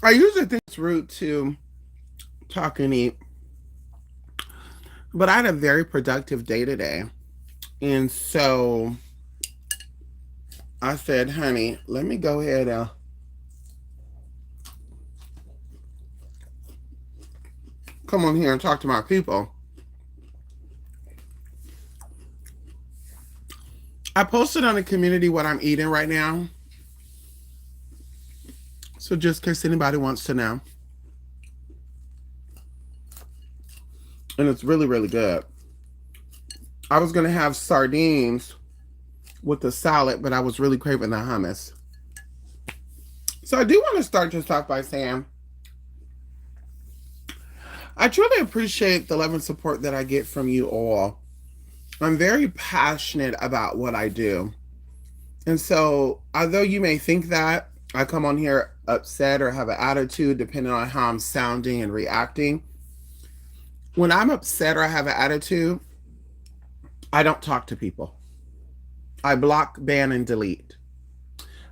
I usually think it's rude to talk and eat, but I had a very productive day today. And so I said, honey, let me go ahead and come on here and talk to my people. I posted on the community what I'm eating right now. So just in case anybody wants to know. And it's really, really good. I was going to have sardines with the salad, but I was really craving the hummus. So I do want to start just off by saying I truly appreciate the love and support that I get from you all. I'm very passionate about what I do. And so, although you may think that I come on here upset or have an attitude, depending on how I'm sounding and reacting, when I'm upset or I have an attitude, I don't talk to people. I block, ban, and delete.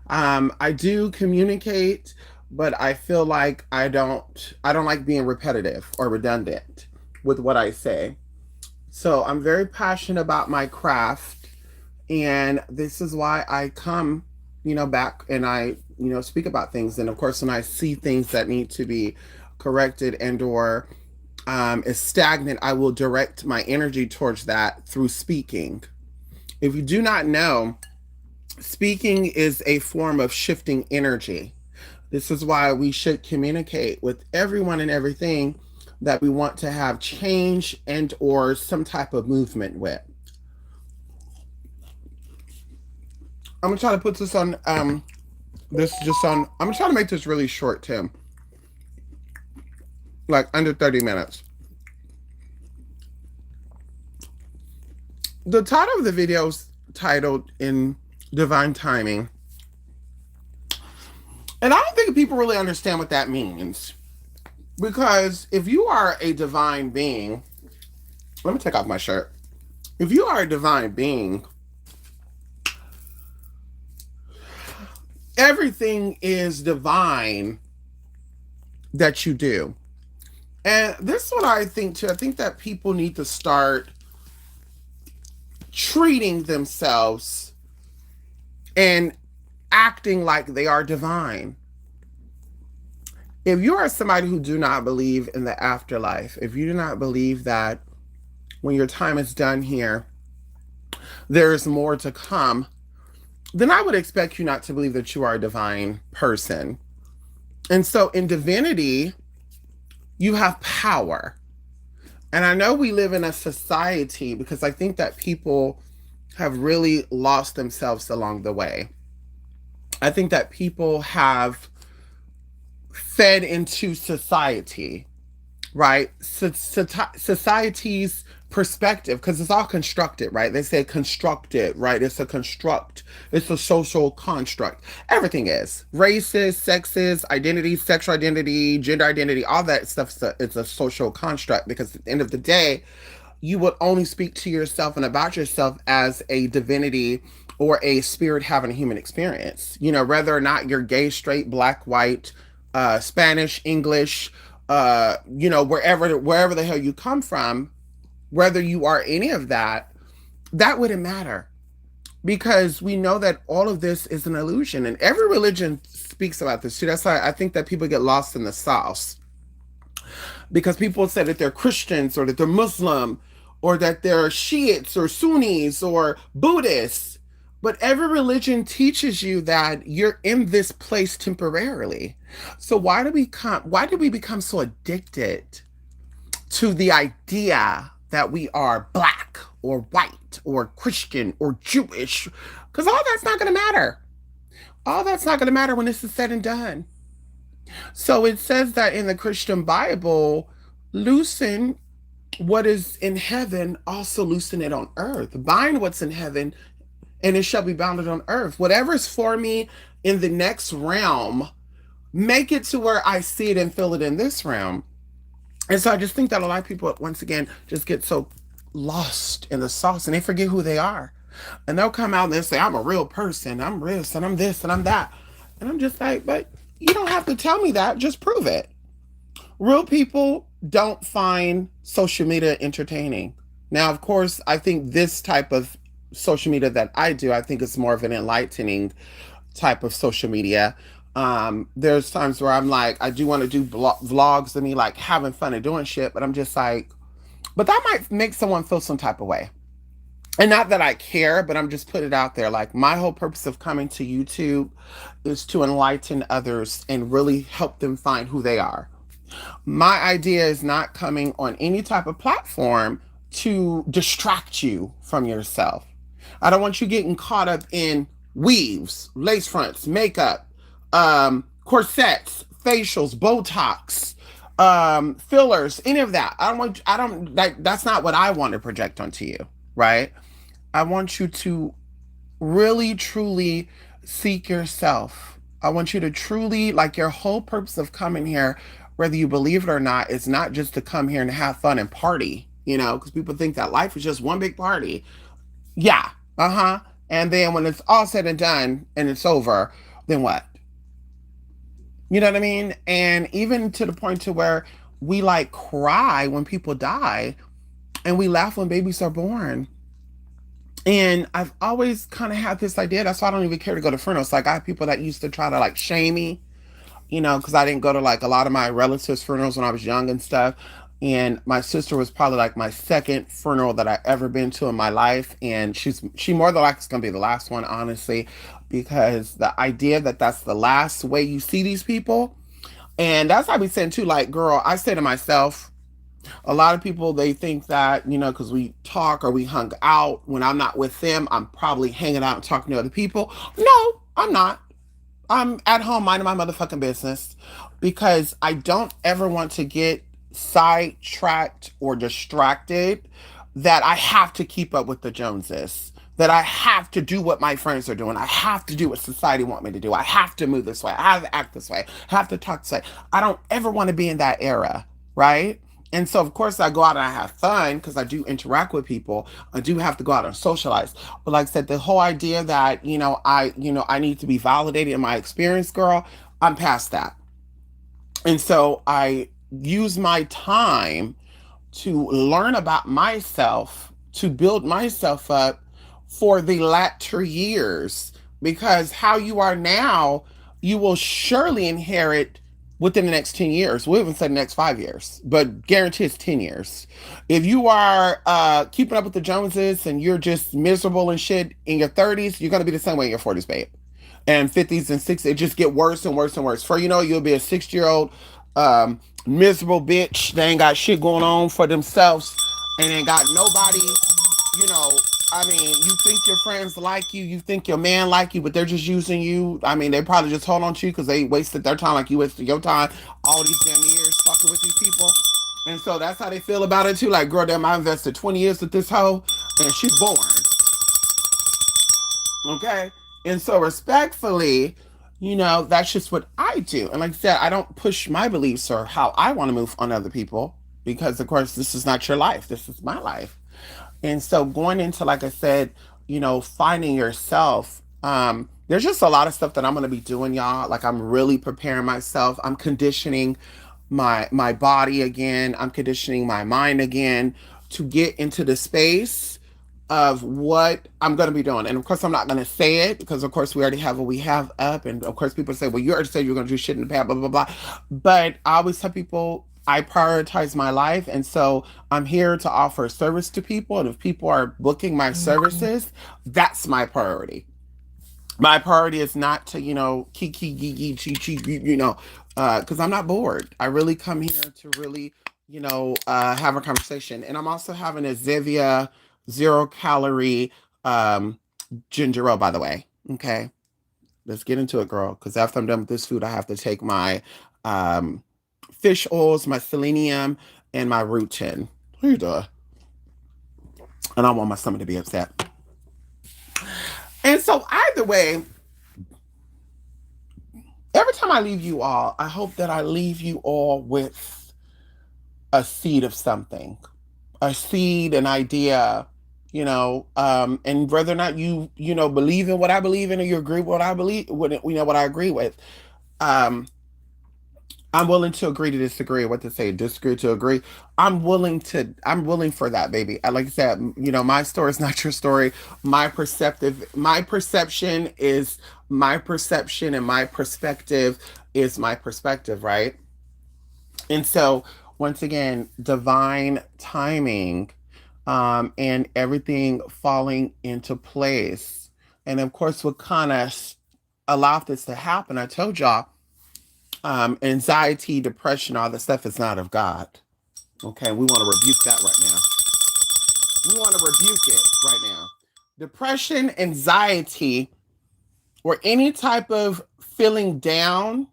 I do communicate, but I feel like I don't like being repetitive or redundant with what I say. So I'm very passionate about my craft, and this is why I come, back and I, speak about things. And of course, when I see things that need to be corrected and or is stagnant, I will direct my energy towards that through speaking. If you do not know, speaking is a form of shifting energy. This is why we should communicate with everyone and everything that we want to have change and or some type of movement with. I'm gonna try to put this on this just on I'm gonna try to make this really short, Tim. Like under 30 minutes. The title of the video is titled In Divine Timing. And I don't think people really understand what that means. Because if you are a divine being, let me take off my shirt. If you are a divine being, everything is divine that you do. And this is what I think too. I think that people need to start treating themselves and acting like they are divine. If you are somebody who do not believe in the afterlife, if you do not believe that when your time is done here, there is more to come, then I would expect you not to believe that you are a divine person. And so in divinity, you have power. And I know we live in a society because I think that people have really lost themselves along the way. I think that people have fed into society, right? Society's perspective, because it's all constructed, right? They say constructed, right? It's a construct, it's a social construct. Everything is racist, sexist, identity, sexual identity, gender identity, all that stuff. It's a social construct because at the end of the day, you would only speak to yourself and about yourself as a divinity or a spirit having a human experience. Whether or not you're gay, straight, black, white, Spanish, English, wherever the hell you come from, whether you are any of that, that wouldn't matter because we know that all of this is an illusion, and every religion speaks about this too. That's why I think that people get lost in the sauce because people say that they're Christians or that they're Muslim or that they're Shiites or Sunnis or Buddhists. But every religion teaches you that you're in this place temporarily. So why do we become so addicted to the idea that we are black or white or Christian or Jewish? Because all that's not going to matter. All that's not going to matter when this is said and done. So it says that in the Christian Bible, loosen what is in heaven, also loosen it on earth. Bind what's in heaven, and it shall be bounded on earth. Whatever is for me in the next realm, make it to where I see it and feel it in this realm. And so I just think that a lot of people, once again, just get so lost in the sauce and they forget who they are. And they'll come out and they'll say, I'm a real person. I'm this and I'm this and I'm that. And I'm just like, but You don't have to tell me that. Just prove it. Real people don't find social media entertaining. Now, of course, I think this type of social media that I do, I think it's more of an enlightening type of social media. There's times where I'm like, I do want to do vlogs of me like having fun and doing shit, but I'm just like, but that might make someone feel some type of way. And not that I care, but I'm just put it out there. Like my whole purpose of coming to YouTube is to enlighten others and really help them find who they are. My idea is not coming on any type of platform to distract you from yourself. I don't want you getting caught up in weaves, lace fronts, makeup, corsets, facials, Botox, fillers, any of that. I don't like, that's not what I want to project onto you, right? I want you to really, truly seek yourself. I want you to truly, like, your whole purpose of coming here, whether you believe it or not, is not just to come here and have fun and party, because people think that life is just one big party. Yeah, uh-huh. And then when it's all said and done and it's over, then what? You know what I mean? And even to the point to where we like cry when people die and we laugh when babies are born. And I've always kind of had this idea. That's why I don't even care to go to funerals. Like I have people that used to try to like shame me, because I didn't go to like a lot of my relatives' funerals when I was young and stuff. And my sister was probably like my second funeral that I ever been to in my life, and she more than likely is gonna be the last one, honestly, because the idea that that's the last way you see these people, and that's how I be saying too. Like, girl, I say to myself, a lot of people they think that because we talk or we hung out when I'm not with them, I'm probably hanging out and talking to other people. No, I'm not. I'm at home minding my motherfucking business because I don't ever want to get sidetracked or distracted that I have to keep up with the Joneses. That I have to do what my friends are doing. I have to do what society want me to do. I have to move this way. I have to act this way. I have to talk this way. I don't ever want to be in that era, right? And so, of course, I go out and I have fun because I do interact with people. I do have to go out and socialize. But like I said, the whole idea that I need to be validated in my experience, girl, I'm past that. And so I use my time to learn about myself, to build myself up for the latter years. Because how you are now, you will surely inherit within the next 10 years. We haven't said the next 5 years, but guarantee it's 10 years. If you are keeping up with the Joneses and you're just miserable and shit in your 30s, you're going to be the same way in your 40s, babe. And 50s and 60s, it just get worse and worse and worse. For you'll be a 60-year-old miserable bitch. They ain't got shit going on for themselves and ain't got nobody, you know. I mean, you think your friends like you think your man like you, but they're just using you. I mean, they probably just hold on to you because they wasted their time like you wasted your time all these damn years fucking with these people. And so that's how they feel about it too. Like, girl, damn, I invested 20 years with this hoe and she's born. Okay. And so respectfully, that's just what I do. And like I said, I don't push my beliefs or how I want to move on other people because, of course, this is not your life. This is my life. And so going into, like I said, finding yourself, there's just a lot of stuff that I'm going to be doing, y'all. Like I'm really preparing myself. I'm conditioning my body again. I'm conditioning my mind again to get into the space of what I'm going to be doing. And of course, I'm not going to say it because, of course, we already have what we have up. And of course, people say, well, you already said you're going to do shit in the past, blah, blah, blah. But I always tell people I prioritize my life. And so I'm here to offer service to people. And if people are booking my services, that's my priority. My priority is not to, kiki, gigi, chi, chi, because I'm not bored. I really come here to really, have a conversation. And I'm also having a Zevia 0 calorie ginger ale, by the way. Okay. Let's get into it, girl. Because after I'm done with this food, I have to take my fish oils, my selenium, and my rutin. What are you doing? And I don't want my stomach to be upset. And so either way, every time I leave you all, I hope that I leave you all with a seed of something, a seed, an idea, and whether or not you believe in what I believe in or you agree with what I believe, what I agree with. I'm willing to agree to disagree. What to say? Disagree to agree. I'm willing for that, baby. Like I said, my story is not your story. My perception is my perception, and my perspective is my perspective, right? And so, once again, divine timing, and everything falling into place. And of course, what kind of allowed this to happen, I told y'all, anxiety, depression, all this stuff is not of God. Okay, we want to rebuke that right now. We want to rebuke it right now. Depression, anxiety, or any type of feeling down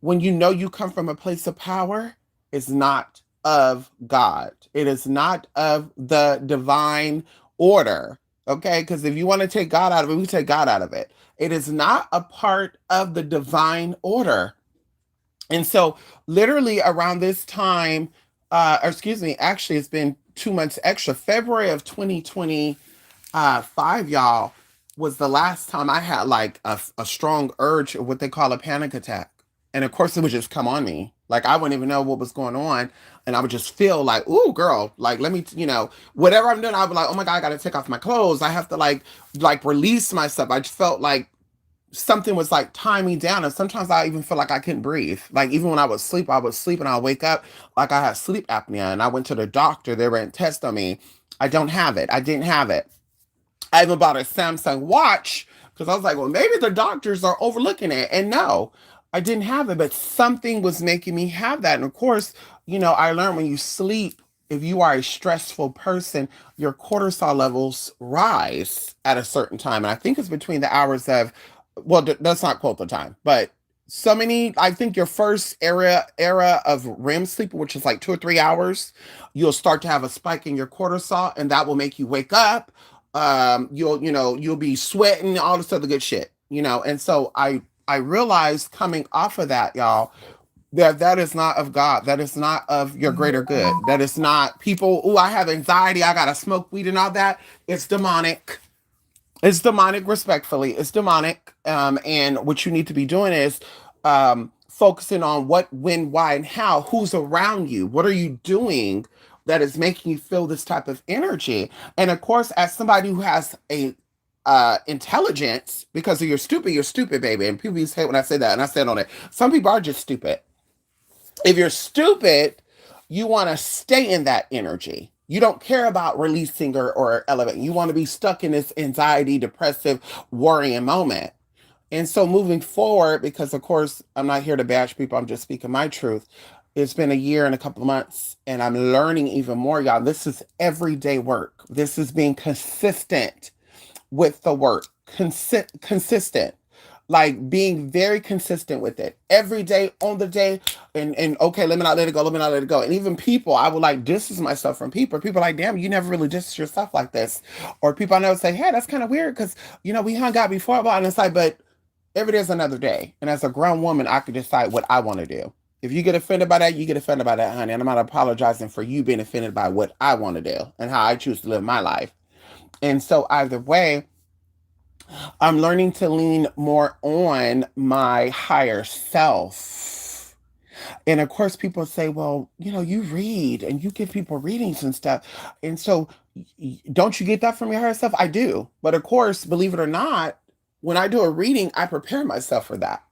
when you know you come from a place of power is not of God. It is not of the divine order. Okay, because if you want to take God out of it, we take God out of it. It is not a part of the divine order. And so, literally around this time, or excuse me, actually, it's been 2 months extra. February of 2025, y'all, was the last time I had like a strong urge, or what they call a panic attack. And of course, it would just come on me. Like, I wouldn't even know what was going on. And I would just feel like, ooh, girl, like, let me, whatever I'm doing, I'd be like, oh my God, I got to take off my clothes. I have to like release myself. I just felt like something was like tying me down, and sometimes I even feel like I couldn't breathe. Like, even when I would sleep and I'll wake up like I had sleep apnea, and I went to the doctor. They ran tests on me. I don't have it. I didn't have it. I even bought a Samsung watch because I was like, well, maybe the doctors are overlooking it. And no, I didn't have it, but something was making me have that. And of course, I learned when you sleep, if you are a stressful person, your cortisol levels rise at a certain time. And I think it's between the hours of, well, let's not quote the time, but I think your first era of REM sleep, which is like 2 or 3 hours, you'll start to have a spike in your cortisol, and that will make you wake up. You'll be sweating, all this other good shit. And so I realized coming off of that, y'all, that is not of God. That is not of your greater good. That is not people. Oh, I have anxiety. I gotta smoke weed and all that. It's demonic. It's demonic, respectfully. It's demonic. And what you need to be doing is focusing on what, when, why, and how. Who's around you? What are you doing that is making you feel this type of energy? And of course, as somebody who has a intelligence, because if you're stupid, baby. And people hate when I say that, and I stand on it. Some people are just stupid. If you're stupid, you want to stay in that energy. You don't care about releasing or elevating. You want to be stuck in this anxiety, depressive, worrying moment. And so moving forward, because of course I'm not here to bash people, I'm just speaking my truth. It's been a year and a couple of months, and I'm learning even more, y'all. This is everyday work. This is being consistent with the work, consistent, like being very consistent with it every day on the day. And okay, let me not let it go, let me not let it go. And even people, I would like distance myself from people are like, damn, you never really distance yourself like this. Or people I know say, hey, that's kind of weird because we hung out before, and it's like, but every day is another day. And as a grown woman, I can decide what I want to do. If you get offended by that, you get offended by that, honey. And I'm not apologizing for you being offended by what I want to do and how I choose to live my life. And so either way, I'm learning to lean more on my higher self. And of course, people say, well, you read and you give people readings and stuff. And so, don't you get that from your higher self? I do. But of course, believe it or not, when I do a reading, I prepare myself for that.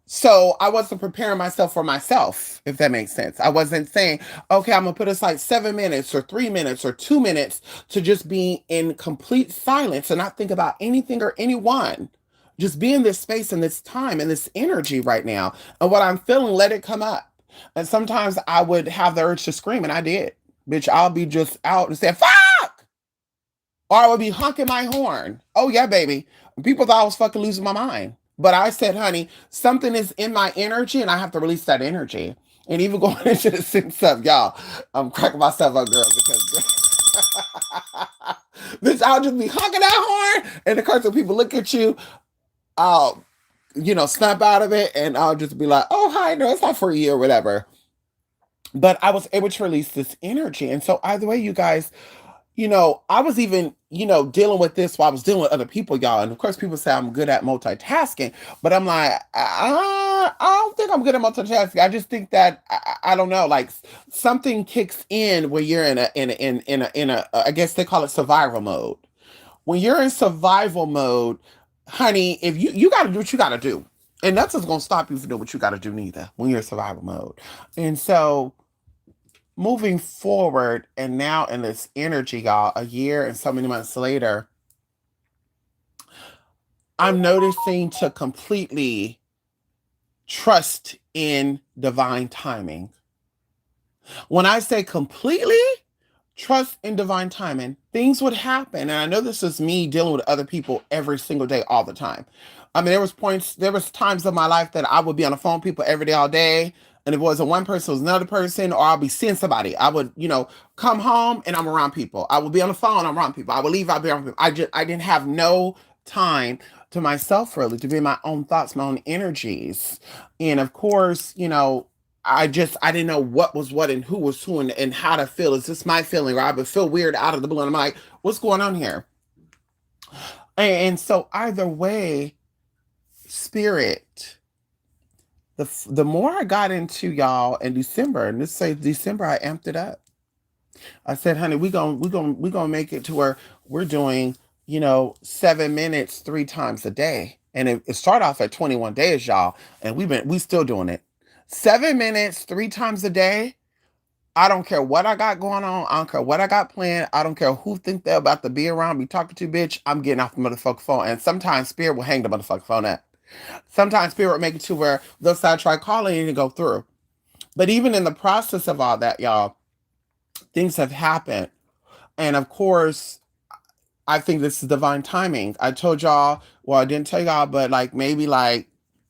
So I wasn't preparing myself for myself, if that makes sense. I wasn't saying, okay, I'm gonna put aside 7 minutes or 3 minutes or 2 minutes to just be in complete silence and not think about anything or anyone. Just be in this space and this time and this energy right now. And what I'm feeling, let it come up. And sometimes I would have the urge to scream, and I did. Bitch, I'll be just out and say, fuck! Or I would be honking my horn. Oh yeah, baby. People thought I was fucking losing my mind. But I said, honey, something is in my energy and I have to release that energy. And even going into the sixth stuff, y'all, I'm cracking myself up, girl, because bitch, I'll just be honking that horn. And of course, when people look at you, I'll, snap out of it, and I'll just be like, oh, hi, no, it's not for you or whatever. But I was able to release this energy. And so either way, you guys, I was even dealing with this while I was dealing with other people, y'all. And of course, people say I'm good at multitasking, but I'm like, I don't think I'm good at multitasking. I just think that I don't know, like something kicks in when you're in a I guess they call it survival mode. When you're in survival mode, honey, if you got to do what you got to do, and nothing's gonna stop you from doing what you got to do neither when you're in survival mode. And so moving forward, and now in this energy, y'all, a year and so many months later, I'm noticing to completely trust in divine timing. When I say completely trust in divine timing, things would happen. And I know this is me dealing with other people every single day, all the time. I mean, there was times of my life that I would be on the phone with people every day, all day. And if it wasn't one person, it was another person, or I'll be seeing somebody. I would, come home and I'm around people. I would be on the phone, I'm around people. I would leave, I'd be around people. I didn't have no time to myself really, to be in my own thoughts, my own energies. And of course, I didn't know what was what and who was who and how to feel. Is this my feeling? Or I would feel weird out of the blue. And I'm like, what's going on here? And so either way, spirit, the more I got into y'all in December, and let's say December, I amped it up. I said, honey, we gonna make it to where we're doing, 7 minutes 3 times a day. And it started off at 21 days, y'all. And we still doing it. 7 minutes 3 times a day. I don't care what I got going on. I don't care what I got planned. I don't care who think they're about to be around, be talking to, bitch. I'm getting off the motherfucking phone. And sometimes spirit will hang the motherfucking phone up. Sometimes spirit will make it to where they'll start try calling and go through. But even in the process of all that, y'all, things have happened. And of course, I think this is divine timing. I told y'all, well, I didn't tell y'all, but like maybe like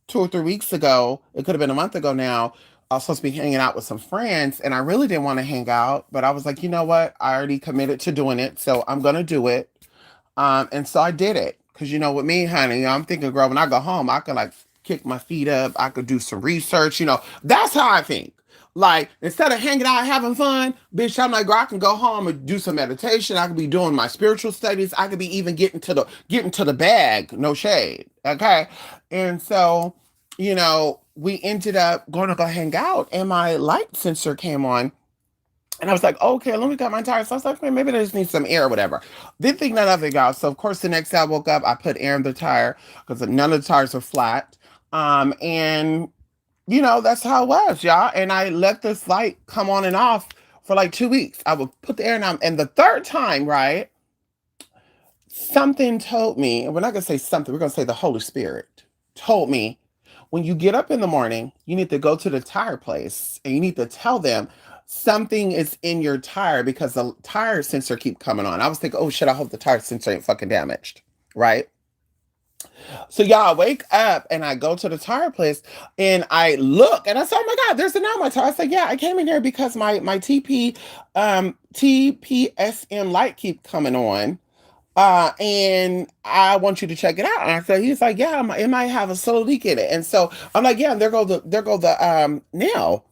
2 or 3 weeks ago, it could have been a month ago now, I was supposed to be hanging out with some friends and I really didn't want to hang out, but I was like, you know what? I already committed to doing it, so I'm gonna do it. And so I did it. Cause with me, honey, I'm thinking, girl, when I go home, I could like kick my feet up, I could do some research, that's how I think. Like instead of hanging out having fun, bitch, I'm like, girl, I can go home and do some meditation. I could be doing my spiritual studies. I could be even getting to the bag, no shade. Okay. And so, we ended up going to go hang out and my light sensor came on. And I was like, okay, let me cut my tires. So I was like, man, maybe they just need some air or whatever. Didn't think none of it, guys. So of course, the next day I woke up, I put air in the tire because none of the tires are flat. And that's how it was, y'all. And I let this light come on and off for like 2 weeks. I would put the air in, and the third time, right? Something told me, and we're not gonna say something, we're gonna say the Holy Spirit told me, when you get up in the morning, you need to go to the tire place and you need to tell them something is in your tire because the tire sensor keep coming on. I was thinking, oh shit, I hope the tire sensor ain't fucking damaged, right? So y'all wake up and I go to the tire place and I look and I say, oh my God, there's an on my tire. I said, yeah, I came in here because my TPSM light keep coming on. And I want you to check it out. And I said, he's like, yeah, it might have a slow leak in it. And so I'm like, yeah, and there go the nail.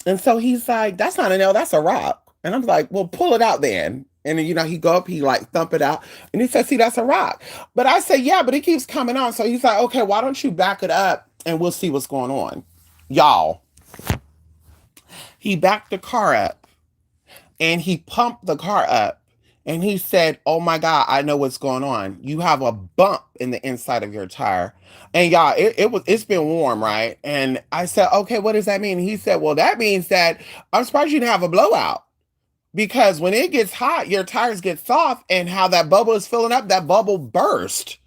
And so he's like, that's not a nail, that's a rock. And I'm like, well, pull it out then. And then, he go up, he like thump it out. And he said, see, that's a rock. But I said, yeah, but it keeps coming on. So he's like, okay, why don't you back it up and we'll see what's going on. Y'all, he backed the car up and he pumped the car up. And he said, oh my God, I know what's going on. You have a bump in the inside of your tire. And y'all, it's been warm, right? And I said, okay, what does that mean? He said, well, that means that I'm surprised you didn't have a blowout. Because when it gets hot, your tires get soft, and how that bubble is filling up, that bubble burst.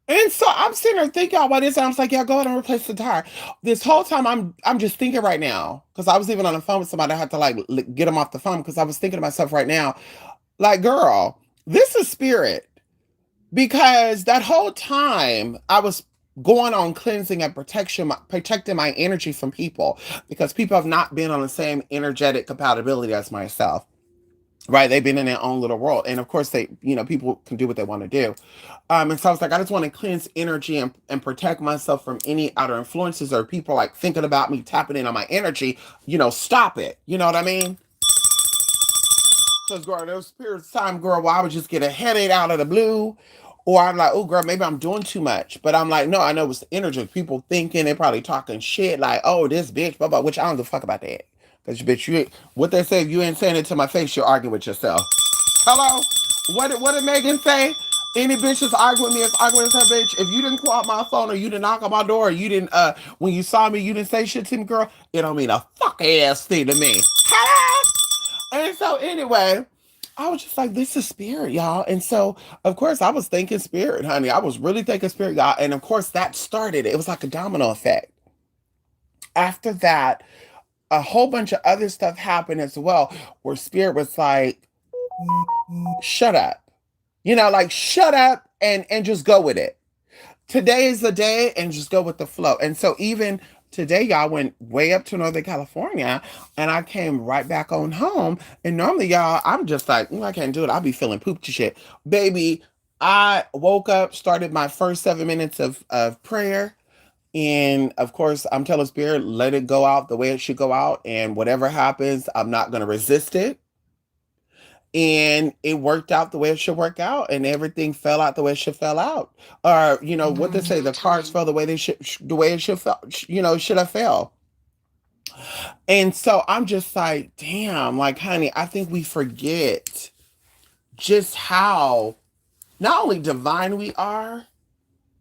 And so I'm sitting there thinking about this, and I was like, yeah, go ahead and replace the tire. This whole time I'm just thinking right now, because I was even on the phone with somebody, I had to like get them off the phone because I was thinking to myself right now, like, girl, this is spirit. Because that whole time I was going on cleansing and protecting my energy from people, because people have not been on the same energetic compatibility as myself. Right, they've been in their own little world, and of course, people can do what they want to do. And so I was like, I just want to cleanse energy and protect myself from any outer influences or people like thinking about me, tapping in on my energy. Stop it. You know what I mean? Because, girl, there was periods of time, girl, where I would just get a headache out of the blue. Or I'm like, oh, girl, maybe I'm doing too much. But I'm like, no, I know it's the energy. People thinking, they're probably talking shit like, oh, this bitch, blah, blah, which I don't give a fuck about that. Because, bitch, what they say, if you ain't saying it to my face, you're arguing with yourself. Hello? What did Megan say? Any bitch that's arguing with me is arguing with her bitch. If you didn't call out my phone or you didn't knock on my door or you didn't when you saw me you didn't say shit to me, girl, it don't mean a fuck ass thing to me. Hello? And so anyway, I was just like, this is spirit, y'all. And so of course I was thinking spirit, honey. I was really thinking spirit, y'all. And of course that started. It was like a domino effect. After that, a whole bunch of other stuff happened as well, where spirit was like, shut up. Like shut up and just go with it. Today is the day and just go with the flow. And so even today, y'all went way up to Northern California and I came right back on home. And normally, y'all, I'm just like, I can't do it. I'll be feeling poop to shit. Baby, I woke up, started my first 7 minutes of prayer. And of course, I'm telling spirit, let it go out the way it should go out. And whatever happens, I'm not going to resist it. And it worked out the way it should work out, and everything fell out the way it should fell out. Or what they say, the cards fell the way they should, the way it should fell, should have fell. And so I'm just like, damn, like, honey, I think we forget just how not only divine we are,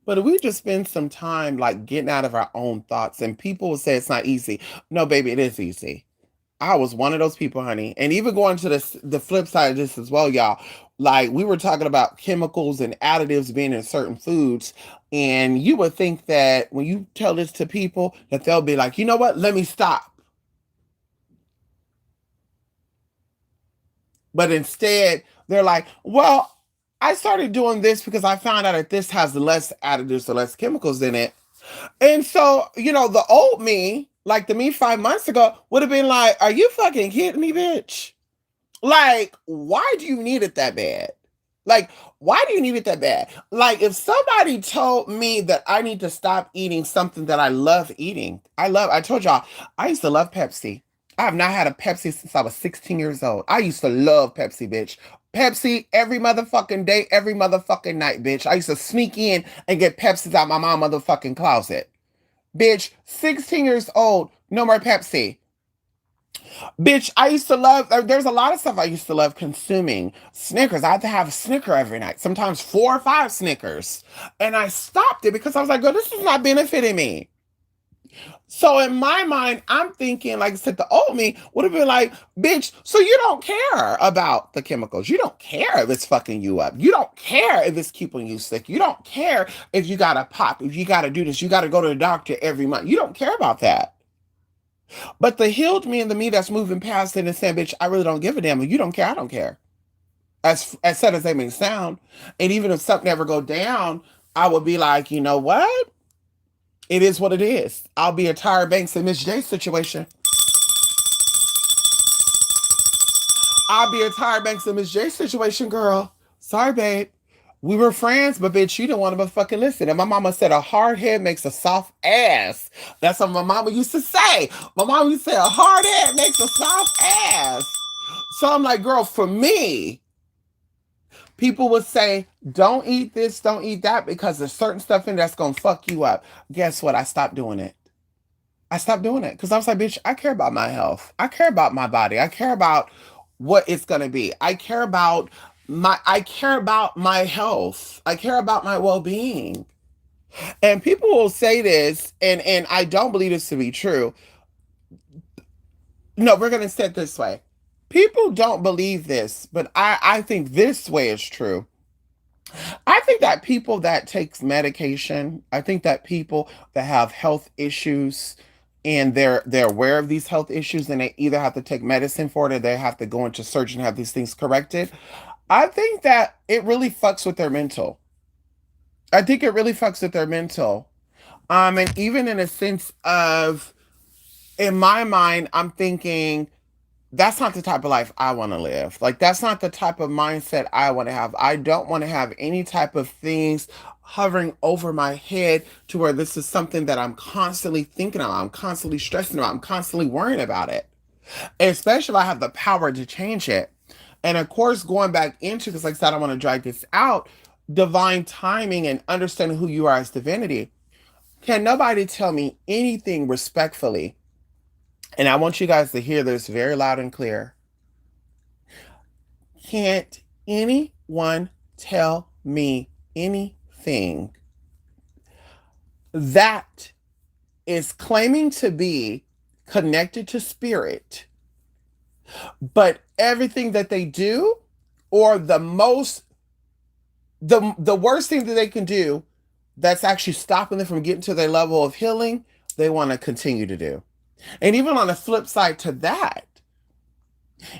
but we just spend some time like getting out of our own thoughts. And people will say it's not easy. No, baby, it is easy. I was one of those people, honey. And even going to the flip side of this as well, y'all. Like we were talking about chemicals and additives being in certain foods. And you would think that when you tell this to people, that they'll be like, you know what? Let me stop. But instead, they're like, well, I started doing this because I found out that this has less additives or less chemicals in it. And so, the old me, like the me 5 months ago, would have been like, are you fucking kidding me, bitch? Like, why do you need it that bad? Like, why do you need it that bad? Like, if somebody told me that I need to stop eating something that I love eating, I told y'all, I used to love Pepsi. I have not had a Pepsi since I was 16 years old. I used to love Pepsi, bitch. Pepsi every motherfucking day, every motherfucking night, bitch. I used to sneak in and get Pepsis out my mom motherfucking closet. Bitch, 16 years old, no more Pepsi. Bitch, I used to love, there's a lot of stuff I used to love consuming. Snickers, I had to have a Snicker every night, sometimes 4 or 5 Snickers. And I stopped it because I was like, girl, this is not benefiting me. So in my mind, I'm thinking, like I said, the old me would have been like, bitch, so you don't care about the chemicals. You don't care if it's fucking you up. You don't care if it's keeping you sick. You don't care if you got to pop, if you got to do this, you got to go to the doctor every month. You don't care about that. But the healed me and the me that's moving past it and saying, bitch, I really don't give a damn. If you don't care, I don't care. As sad as they may sound. And even if something ever go down, I would be like, you know what? It is what it is. I'll be a Tyra Banks and Miss J situation. I'll be a Tyra Banks and Miss J situation, girl. Sorry, babe. We were friends, but bitch, you didn't want to fucking listen. And my mama said a hard head makes a soft ass. That's what my mama used to say. My mama used to say a hard head makes a soft ass. So I'm like, girl, for me, people would say, don't eat this, don't eat that, because there's certain stuff in there that's gonna fuck you up. Guess what? I stopped doing it. I stopped doing it because I was like, bitch, I care about my health. I care about my body. I care about what it's gonna be. I care about my health. I care about my well-being. And people will say this, and I don't believe this to be true. No, we're gonna say it this way. People don't believe this, but I think this way is true. I think that people that takes medication, I think that people that have health issues and they're aware of these health issues and they either have to take medicine for it or they have to go into surgery and have these things corrected. I think that it really fucks with their mental. I think it really fucks with their mental. And even in a sense of, in my mind, I'm thinking that's not the type of life I want to live. Like, that's not the type of mindset I want to have. I don't want to have any type of things hovering over my head to where this is something that I'm constantly thinking about. I'm constantly stressing about. I'm constantly worrying about it. Especially if I have the power to change it. And of course, going back into this, like I said, I don't want to drag this out, divine timing and understanding who you are as divinity. Can nobody tell me anything respectfully? And I want you guys to hear this very loud and clear. Can't anyone tell me anything that is claiming to be connected to spirit, but everything that they do, or the worst thing that they can do that's actually stopping them from getting to their level of healing, they want to continue to do. And even on the flip side to that,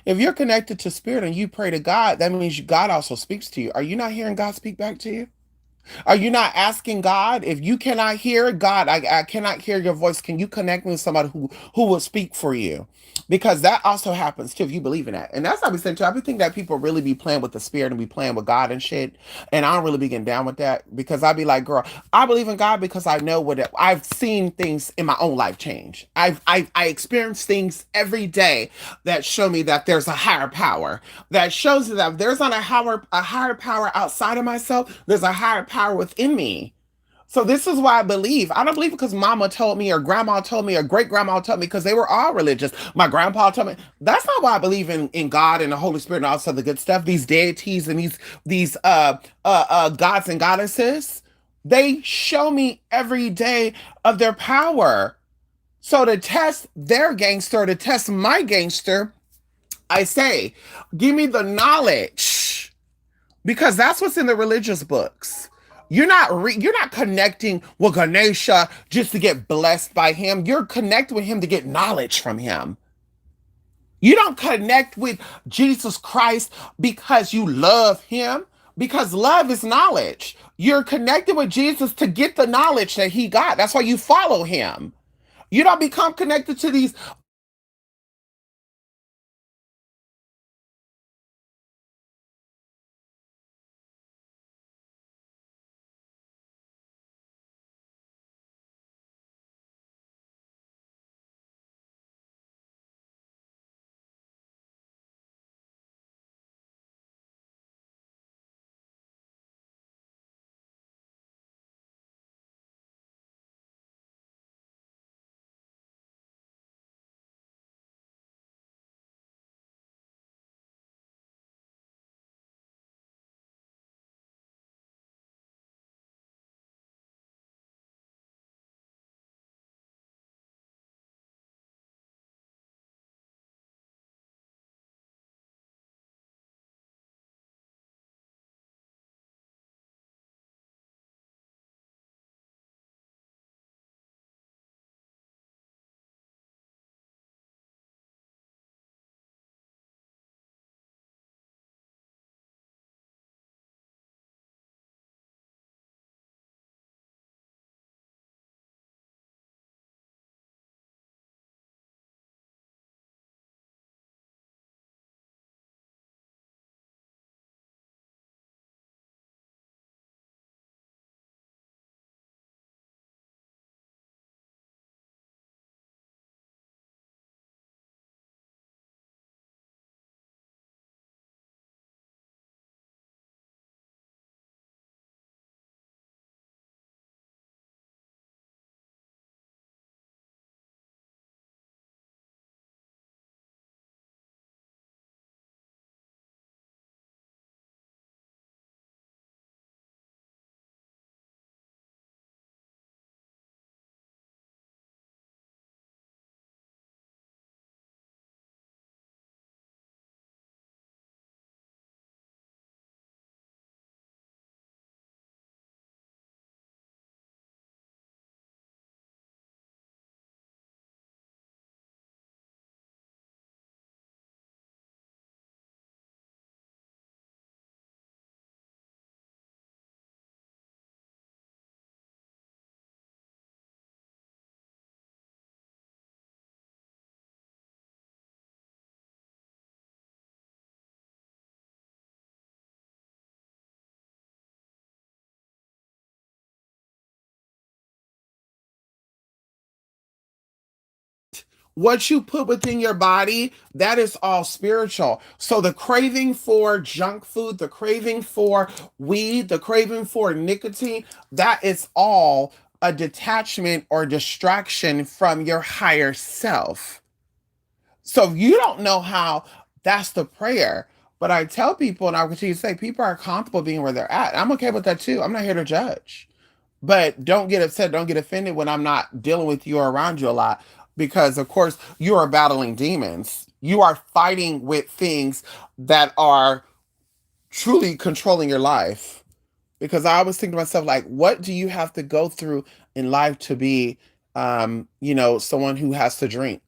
if you're connected to spirit and you pray to God, that means God also speaks to you. Are you not hearing God speak back to you? Are you not asking God, if you cannot hear God, I cannot hear your voice. Can you connect me with somebody who will speak for you? Because that also happens too if you believe in that. And that's what I be saying too. I be thinking that people really be playing with the spirit and be playing with God and shit. And I don't really be getting down with that, because I be like, girl, I believe in God because I know I've seen things in my own life change. I experience things every day that show me that there's a higher power, that shows me that there's not a higher power outside of myself. There's a higher power within me. So this is why I believe. I don't believe because mama told me or grandma told me or great grandma told me, because they were all religious. My grandpa told me. That's not why I believe in God and the Holy Spirit and all this other good stuff. These deities and these gods and goddesses, they show me every day of their power. So to test their gangster, to test my gangster, I say, give me the knowledge, because that's what's in the religious books. You're not connecting with Ganesha just to get blessed by him. You're connecting with him to get knowledge from him. You don't connect with Jesus Christ because you love him, because love is knowledge. You're connected with Jesus to get the knowledge that he got. That's why you follow him. You don't become connected to these What you put within your body, that is all spiritual. So the craving for junk food, the craving for weed, the craving for nicotine, that is all a detachment or distraction from your higher self. So you don't know how, that's the prayer. But I tell people, and I continue to say, people are comfortable being where they're at. I'm okay with that too. I'm not here to judge. But don't get upset, don't get offended when I'm not dealing with you or around you a lot. Because, of course, you are battling demons. You are fighting with things that are truly controlling your life. Because I always think to myself, like, what do you have to go through in life to be, someone who has to drink?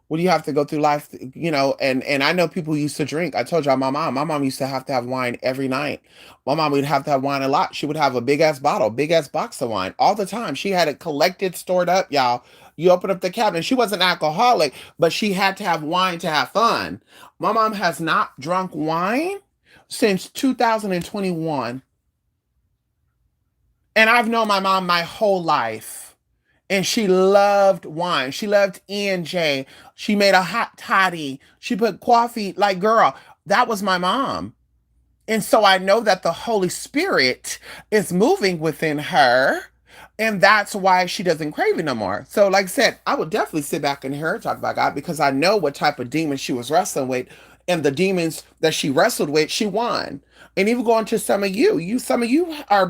What do you have to go through life, and I know people used to drink. I told y'all my mom used to have wine every night. My mom would have to have wine a lot. She would have a big ass bottle, big ass box of wine all the time. She had it collected, stored up, y'all. You open up the cabinet. She wasn't alcoholic, but she had to have wine to have fun. My mom has not drunk wine since 2021. And I've known my mom my whole life. And she loved wine. She loved E&J. She made a hot toddy. She put coffee. Like, girl, that was my mom. And so I know that the Holy Spirit is moving within her. And that's why she doesn't crave it no more. So, like I said, I would definitely sit back and hear her talk about God because I know what type of demons she was wrestling with. And the demons that she wrestled with, she won. And even going to some of you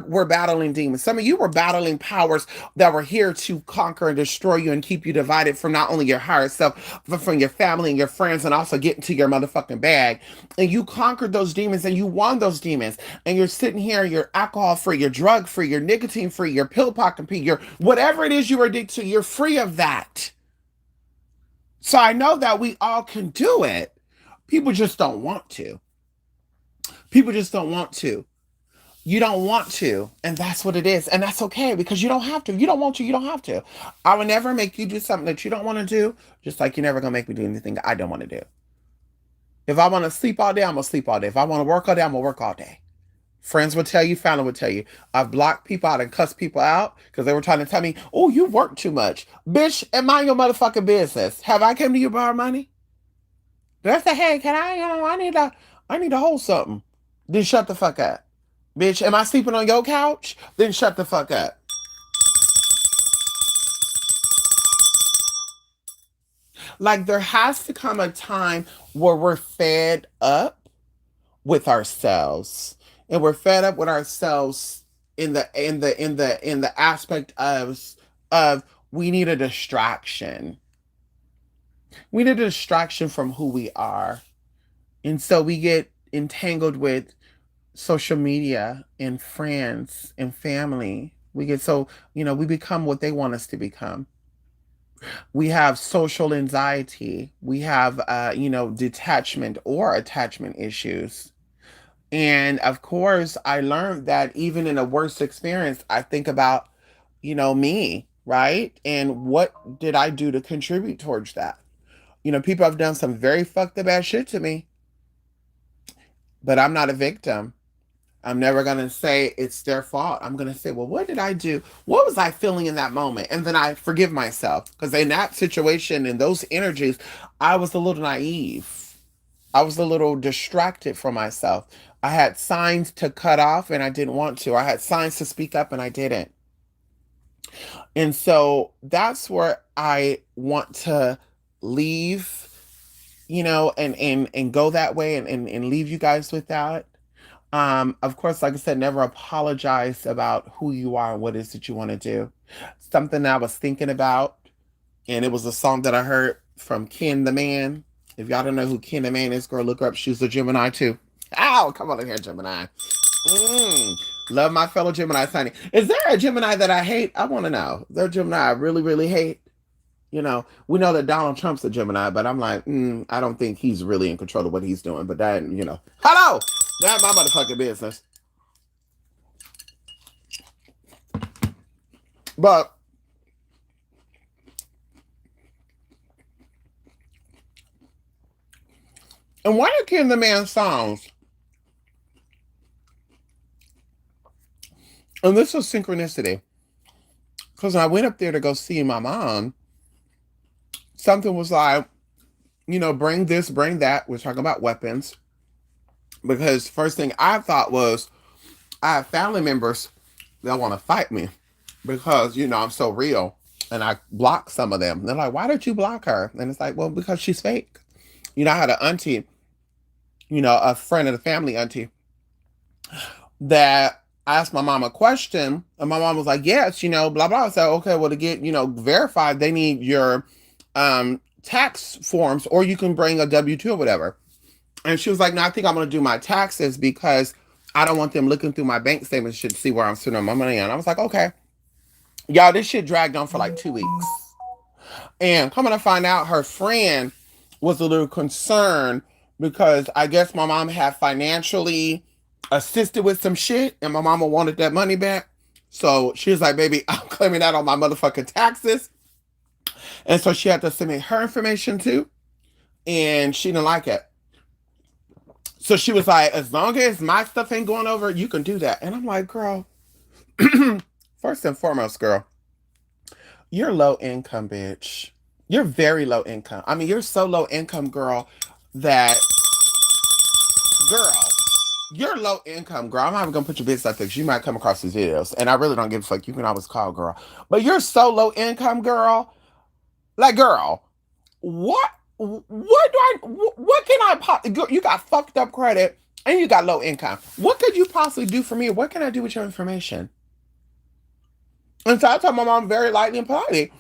were battling demons. Some of you were battling powers that were here to conquer and destroy you and keep you divided from not only your higher self, but from your family and your friends, and also get into your motherfucking bag. And you conquered those demons and you won those demons. And you're sitting here, you're alcohol free, you're drug free, you're nicotine free, you're pill pocket free, you're whatever it is you are addicted to, you're free of that. So I know that we all can do it. People just don't want to. People just don't want to. You don't want to, and that's what it is. And that's okay because you don't have to. You don't want to, you don't have to. I will never make you do something that you don't want to do, just like you're never going to make me do anything I don't want to do. If I want to sleep all day, I'm going to sleep all day. If I want to work all day, I'm going to work all day. Friends would tell you, family would tell you. I've blocked people out and cussed people out because they were trying to tell me, oh, you work too much. Bitch, mind your motherfucking business. Have I come to you to borrow money? Did I say, hey, can I need to hold something. Then shut the fuck up. Bitch, am I sleeping on your couch? Then shut the fuck up. Like, there has to come a time where we're fed up with ourselves. And we're fed up with ourselves in the aspect of we need a distraction. We need a distraction from who we are. And so we get entangled with social media and friends and family. We get so, we become what they want us to become. We have social anxiety. We have, detachment or attachment issues. And of course, I learned that even in a worst experience, I think about, me, right? And what did I do to contribute towards that? People have done some very fucked up ass shit to me, but I'm not a victim. I'm never going to say it's their fault. I'm going to say, well, what did I do? What was I feeling in that moment? And then I forgive myself because in that situation, in those energies, I was a little naive. I was a little distracted from myself. I had signs to cut off and I didn't want to. I had signs to speak up and I didn't. And so that's where I want to leave, and go that way and leave you guys with that. Of course, like I said, never apologize about who you are and what it is that you want to do. Something I was thinking about, and it was a song that I heard from Ken the Man. If y'all don't know who Ken the Man is, girl, look her up. She's a Gemini too. Ow, come on in here, Gemini. Love my fellow Gemini, honey. Is there a Gemini that I hate? I want to know. Is there a Gemini I really, really hate? We know that Donald Trump's a Gemini, but I'm like, I don't think he's really in control of what he's doing. But that, hello, that's my motherfucking business. But and one of Ken the Man's songs, and this was synchronicity, because I went up there to go see my mom something was like, bring this, bring that. We're talking about weapons. Because first thing I thought was, I have family members that want to fight me because, I'm so real. And I block some of them. They're like, why did you block her? And it's like, well, because she's fake. I had an auntie, a friend of the family auntie, that asked my mom a question. And my mom was like, yes, blah, blah. I said, okay, well, to get, verified, they need your tax forms, or you can bring a W-2 or whatever. And she was like, no, I think I'm going to do my taxes because I don't want them looking through my bank statements to see where I'm spending my money on. I was like, okay. Y'all, this shit dragged on for like 2 weeks. And coming to find out, her friend was a little concerned because I guess my mom had financially assisted with some shit and my mama wanted that money back. So she was like, baby, I'm claiming that on my motherfucking taxes. And so she had to send me her information too. And she didn't like it. So she was like, as long as my stuff ain't going over, you can do that. And I'm like, girl, first and foremost, girl, you're low income, bitch. You're very low income. I mean, you're so low income, girl, that, girl, you're low income, girl. I'm not even gonna put your business out there because you might come across these videos. And I really don't give a fuck. You can always call, girl. But you're so low income, girl. Like, girl, what can I pop? You got fucked up credit and you got low income. What could you possibly do for me? What can I do with your information? And so I told my mom very lightly and politely,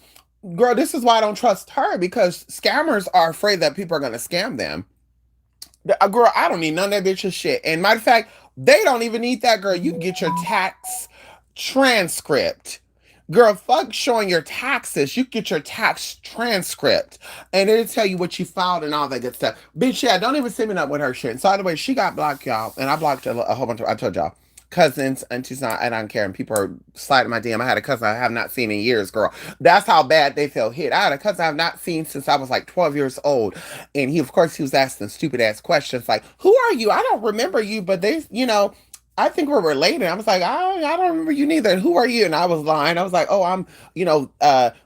girl, this is why I don't trust her, because scammers are afraid that people are going to scam them. Girl, I don't need none of that bitch's shit. And matter of fact, they don't even need that, girl. You can get your tax transcript. Girl, fuck showing your taxes. You get your tax transcript. And it'll tell you what you filed and all that good stuff. Bitch, yeah, don't even send me up with her shit. And so, by the way, she got blocked, y'all. And I blocked a whole bunch of, I told y'all, cousins, aunties, not, I don't care. And people are sliding my DM. I had a cousin I have not seen in years, girl. That's how bad they feel hit. I had a cousin I have not seen since I was like 12 years old. And he, of course, he was asking stupid ass questions like, who are you? I don't remember you, but they, I think we're related. I was like, I don't remember you neither. And who are you? And I was lying. I was like, oh, I'm,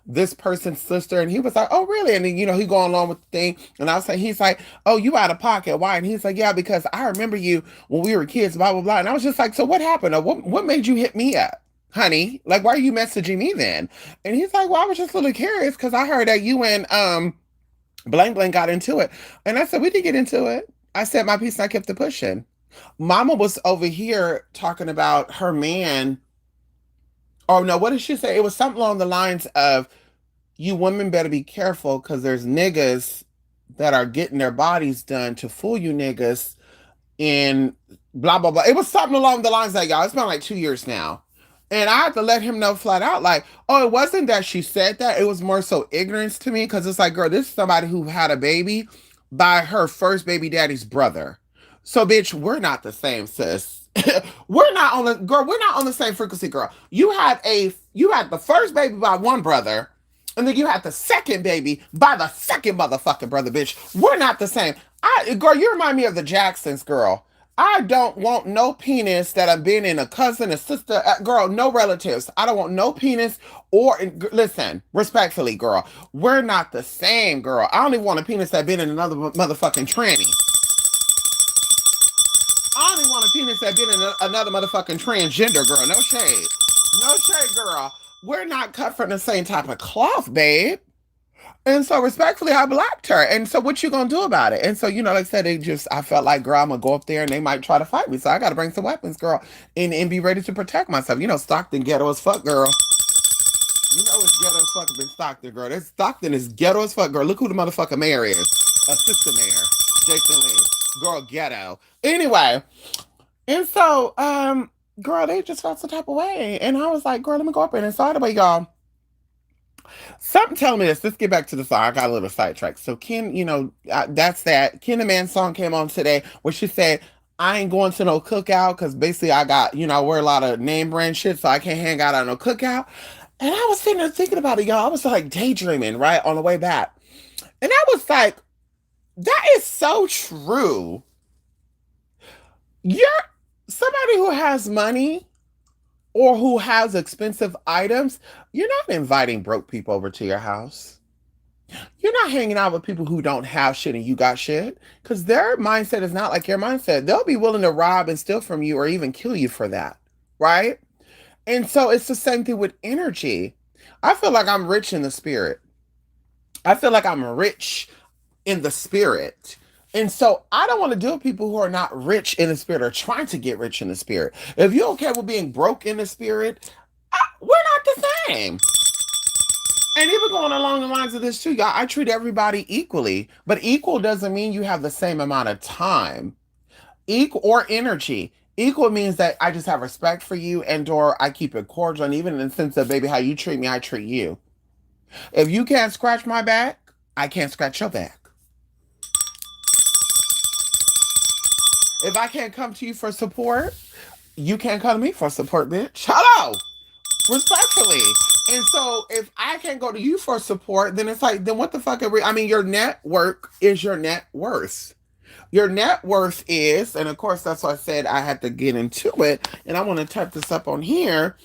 this person's sister. And he was like, oh, really? And then, he going along with the thing. And I was like, he's like, oh, you out of pocket. Why? And he's like, yeah, because I remember you when we were kids, blah, blah, blah. And I was just like, so what happened? Or what made you hit me up? Honey, like, why are you messaging me then? And he's like, well, I was just a little curious because I heard that you and blank blank got into it. And I said, we did get into it. I said my piece and I kept it pushing. Mama was over here talking about her man. Oh no, what did she say? It was something along the lines of, you women better be careful because there's niggas that are getting their bodies done to fool you niggas, and blah blah blah. It was something along the lines like, y'all, it's been like 2 years now. And I had to let him know flat out, like, oh, it wasn't that she said that. It was more so ignorance to me, because it's like, girl, this is somebody who had a baby by her first baby daddy's brother. So, bitch, we're not the same, sis. We're not on the girl. We're not on the same frequency, girl. You had the first baby by one brother, and then you had the second baby by the second motherfucking brother, bitch. We're not the same. Girl, you remind me of the Jacksons, girl. I don't want no penis that I've been in a cousin, a sister, girl, no relatives. I don't want no penis or, listen, respectfully, girl, we're not the same, girl. I don't even want a penis that been in another motherfucking tranny. I don't even want a penis that been in another motherfucking transgender, girl. No shade. No shade, girl. We're not cut from the same type of cloth, babe. And so respectfully, I blocked her. And so what you gonna do about it? And so, like I said, I felt like, girl, I'm gonna go up there and they might try to fight me. So I gotta bring some weapons, girl, and be ready to protect myself. Stockton ghetto as fuck, girl. It's ghetto as fuck in Stockton, girl. Stockton is ghetto as fuck, girl. Look who the motherfucker mayor is. Assistant mayor. Jason Lee. Girl, ghetto. Anyway, and so, girl, they just felt some type of way. And I was like, girl, let me go up there. And so, anyway, y'all, something telling me this. Let's get back to the song. I got a little sidetracked. So Ken, that's that. Ken the Man song came on today where she said, I ain't going to no cookout because basically I got, I wear a lot of name brand shit, so I can't hang out at no cookout. And I was sitting there thinking about it, y'all. I was like daydreaming, right, on the way back. And I was like, that is so true. You're somebody who has money or who has expensive items, you're not inviting broke people over to your house. You're not hanging out with people who don't have shit and you got shit because their mindset is not like your mindset. They'll be willing to rob and steal from you or even kill you for that. Right. And so it's the same thing with energy. I feel like I'm rich in the spirit. I feel like I'm rich in the spirit. And so I don't want to deal with people who are not rich in the spirit or trying to get rich in the spirit. If you're okay with being broke in the spirit, we're not the same. And even going along the lines of this too, y'all, I treat everybody equally, but equal doesn't mean you have the same amount of time, equal or energy. Equal means that I just have respect for you and or I keep it cordial. And even in the sense of baby, how you treat me, I treat you. If you can't scratch my back, I can't scratch your back. If I can't come to you for support, you can't come to me for support, bitch. Hello, respectfully. And so if I can't go to you for support, then it's like, then what the fuck are we? I mean, your network is your net worth. Your net worth is, and of course, that's why I said I had to get into it. And I want to type this up on here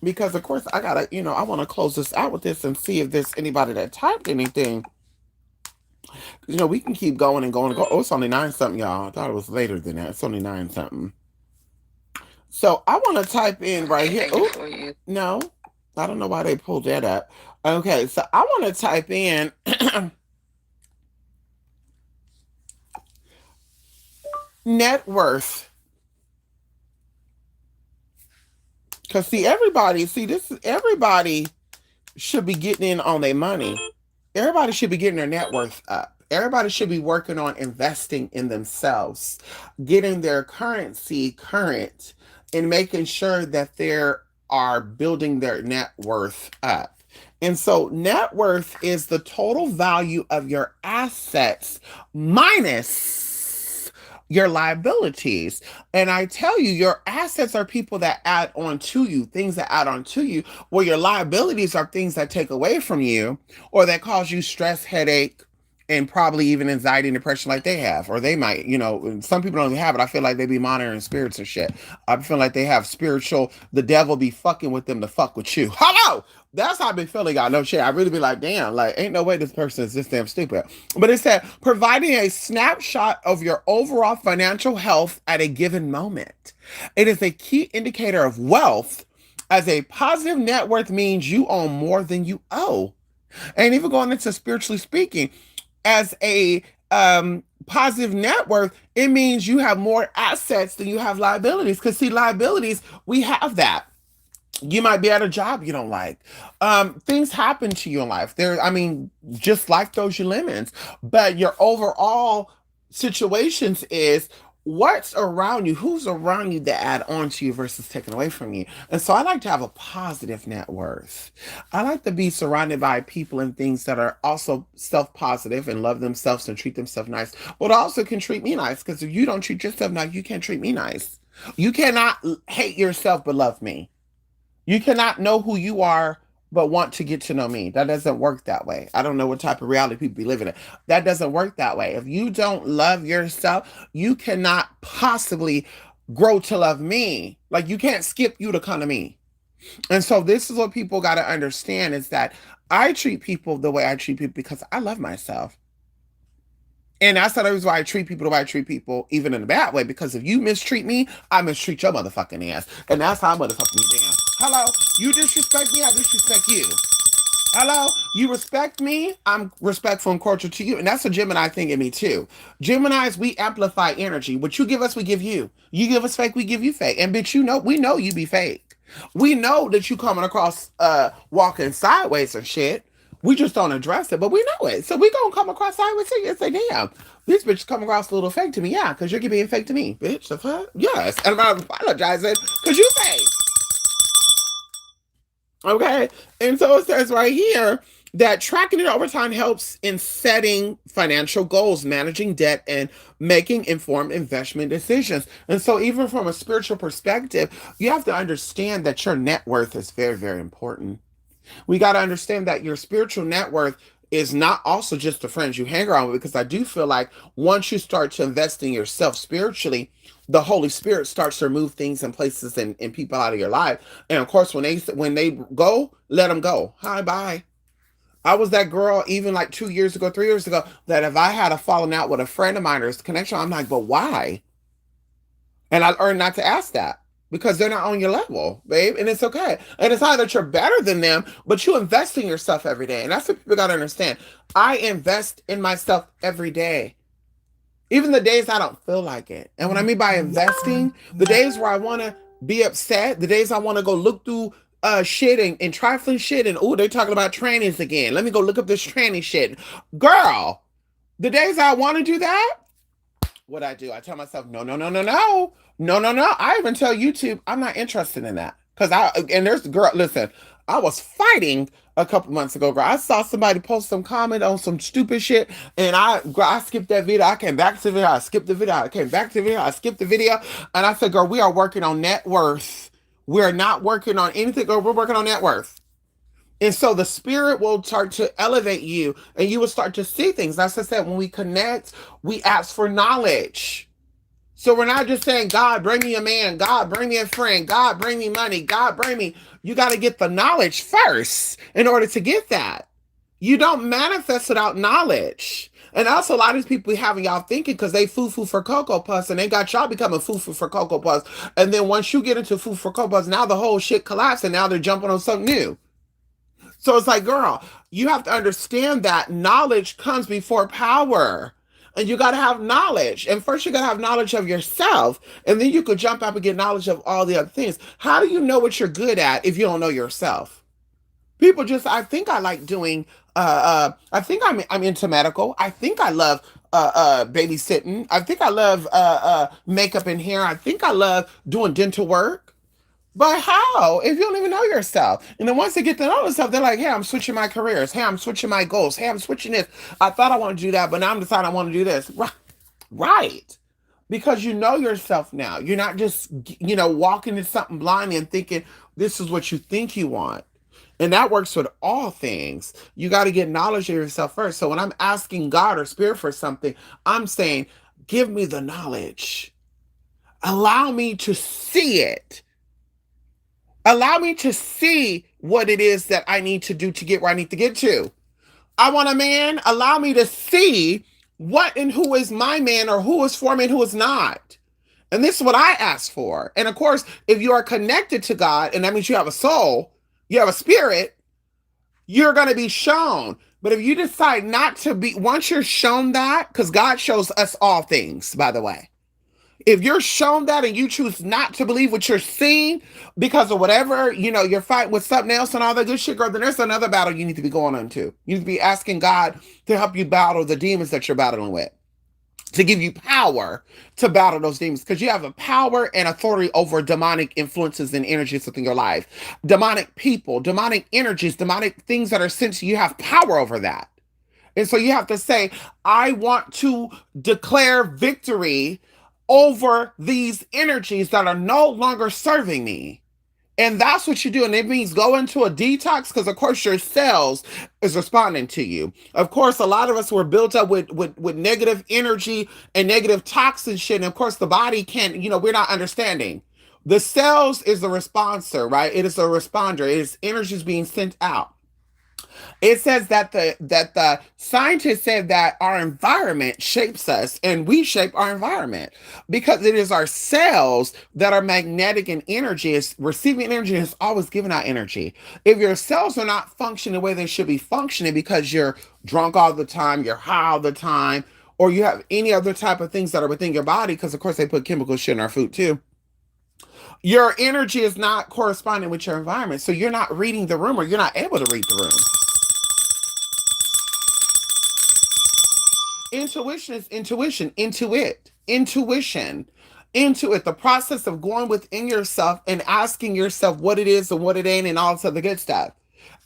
because, of course, I gotta, I want to close this out with this and see if there's anybody that typed anything. We can keep going and going and go. Oh, it's only nine something, y'all. I thought it was later than that. It's only nine something. So I want to type in right here. Oh, no, I don't know why they pulled that up. Okay, so I want to type in net worth. Because everybody should be getting in on their money. Everybody should be getting their net worth up. Everybody should be working on investing in themselves, getting their currency current, and making sure that they are building their net worth up. And so, net worth is the total value of your assets minus your liabilities. And I tell you, your assets are people that add on to you, things that add on to you, where your liabilities are things that take away from you or that cause you stress, headache, and probably even anxiety and depression like they have. Or they might, some people don't even have it. I feel like they be monitoring spirits and shit. I feel like they have spiritual, the devil be fucking with them to fuck with you. Hello! That's how I been feeling, y'all. No shit. I really be like, damn, like, ain't no way this person is this damn stupid. But it said, providing a snapshot of your overall financial health at a given moment. It is a key indicator of wealth, as a positive net worth means you own more than you owe. And even going into spiritually speaking, as a positive net worth, it means you have more assets than you have liabilities. Because see, liabilities, we have that. You might be at a job you don't like. Things happen to you in life. Just life throws you lemons. But your overall situations is what's around you, who's around you that add on to you versus taken away from you. And so I like to have a positive net worth. I like to be surrounded by people and things that are also self-positive and love themselves and treat themselves nice, but also can treat me nice. Because if you don't treat yourself nice, you can't treat me nice. You cannot hate yourself but love me. You cannot know who you are but want to get to know me. That doesn't work that way. I don't know what type of reality people be living in. That doesn't work that way. If you don't love yourself, you cannot possibly grow to love me. Like you can't skip you to come to me. And so this is what people got to understand is that I treat people the way I treat people because I love myself. And that's the reason why I treat people the way I treat people, even in a bad way. Because if you mistreat me, I mistreat your motherfucking ass. And that's how I'm motherfucking you down. Hello? You disrespect me, I disrespect you. Hello? You respect me, I'm respectful and cordial to you. And that's a Gemini thing in me too. Geminis, we amplify energy. What you give us, we give you. You give us fake, we give you fake. And bitch, we know you be fake. We know that you coming across walking sideways and shit. We just don't address it, but we know it. So we gonna come across sideways and say, damn, this bitch come across a little fake to me. Yeah, because you're being fake to me, bitch. The fuck? Yes. And I'm apologizing because you fake. Okay. And so it says right here that tracking it over time helps in setting financial goals, managing debt, and making informed investment decisions. And so, even from a spiritual perspective, you have to understand that your net worth is very, very important. We got to understand that your spiritual net worth is not also just the friends you hang around with, because I do feel like once you start to invest in yourself spiritually, the Holy Spirit starts to remove things and places and people out of your life. And of course, when they go, let them go. Hi, bye. I was that girl even like 2 years ago, 3 years ago, that if I had a falling out with a friend of mine or a connection, I'm like, but why? And I learned not to ask that because they're not on your level, babe. And it's okay. And it's not that you're better than them, but you invest in yourself every day. And that's what people got to understand. I invest in myself every day, even the days I don't feel like it. And what I mean by investing, the days where I want to be upset, the days I want to go look through shit and trifling shit and oh, they're talking about trannies again. Let me go look up this tranny shit. Girl, the days I want to do that, what I do, I tell myself, no, no, no, no, no, no, no, no. I even tell YouTube, I'm not interested in that. Cause and there's the girl, listen, I was fighting a couple months ago, girl. I saw somebody post some comment on some stupid shit, and I skipped that video. I came back to the video, I skipped the video, I came back to the video, I skipped the video, and I said, girl, we are working on net worth. We're not working on anything, girl. We're working on net worth. And so the spirit will start to elevate you and you will start to see things. As I said, when we connect, we ask for knowledge. So we're not just saying, God, bring me a man. God, bring me a friend. God, bring me money. God, bring me. You got to get the knowledge first in order to get that. You don't manifest without knowledge. And also, a lot of these people having y'all thinking because they foo-foo for Cocoa Puffs and they got y'all becoming foo-foo for Cocoa Puffs. And then once you get into foo for Cocoa Puffs, now the whole shit collapsed and now they're jumping on something new. So it's like, girl, you have to understand that knowledge comes before power. And you got to have knowledge. And first, you got to have knowledge of yourself. And then you could jump up and get knowledge of all the other things. How do you know what you're good at if you don't know yourself? People just, I think I like doing, I think I'm into medical. I think I love babysitting. I think I love makeup and hair. I think I love doing dental work. But how? If you don't even know yourself. And then once they get to know themselves, they're like, hey, I'm switching my careers. Hey, I'm switching my goals. Hey, I'm switching this. I thought I want to do that, but now I'm deciding I want to do this. Right. Because you know yourself now. You're not just, walking into something blindly and thinking this is what you think you want. And that works with all things. You got to get knowledge of yourself first. So when I'm asking God or spirit for something, I'm saying, give me the knowledge. Allow me to see it. Allow me to see what it is that I need to do to get where I need to get to. I want a man. Allow me to see what and who is my man or who is for me and who is not. And this is what I ask for. And of course, if you are connected to God, and that means you have a soul, you have a spirit, you're going to be shown. But if you decide not to be, once you're shown that, because God shows us all things, by the way. If you're shown that and you choose not to believe what you're seeing because of whatever, you're fighting with something else and all that good shit, girl, then there's another battle you need to be going on to. You need to be asking God to help you battle the demons that you're battling with, to give you power to battle those demons because you have a power and authority over demonic influences and energies within your life. Demonic people, demonic energies, demonic things that are sent to you, have power over that. And so you have to say, I want to declare victory over these energies that are no longer serving me. And that's what you do. And it means go into a detox because, of course, your cells is responding to you. Of course, a lot of us were built up with negative energy and negative toxin shit. And of course, the body can't, we're not understanding. The cells is the responser, right? It is a responder. It is energies being sent out. It says that the scientists said that our environment shapes us and we shape our environment because it is our cells that are magnetic and energy is receiving energy and is always giving out energy. If your cells are not functioning the way they should be functioning because you're drunk all the time, you're high all the time, or you have any other type of things that are within your body, because of course they put chemical shit in our food too. Your energy is not corresponding with your environment. So you're not reading the room or you're not able to read the room. Intuition is intuition, intuition, the process of going within yourself and asking yourself what it is and what it ain't and all this other good stuff.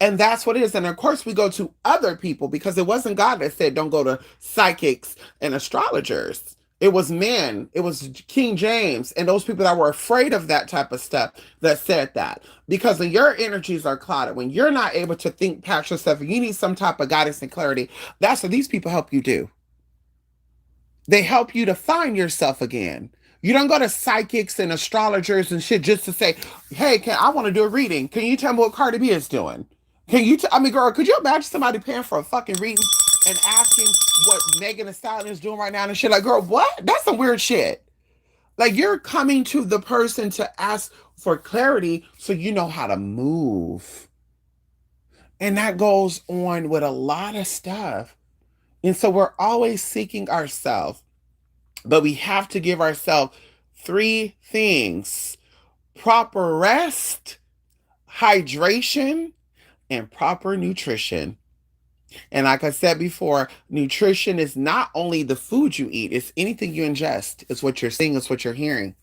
And that's what it is. And of course, we go to other people because it wasn't God that said don't go to psychics and astrologers. It was men, it was King James, and those people that were afraid of that type of stuff that said that. Because when your energies are clouded, when you're not able to think past yourself, and you need some type of guidance and clarity, that's what these people help you do. They help you to find yourself again. You don't go to psychics and astrologers and shit just to say, hey, I want to do a reading. Can you tell me what Cardi B is doing? I mean, girl, could you imagine somebody paying for a fucking reading and asking what Megan Thee Stallion is doing right now and shit? Like, girl, what? That's some weird shit. Like, you're coming to the person to ask for clarity so you know how to move. And that goes on with a lot of stuff. And so we're always seeking ourselves, but we have to give ourselves three things: proper rest, hydration, and proper nutrition. And like I said before, nutrition is not only the food you eat, it's anything you ingest. It's what you're seeing, it's what you're hearing.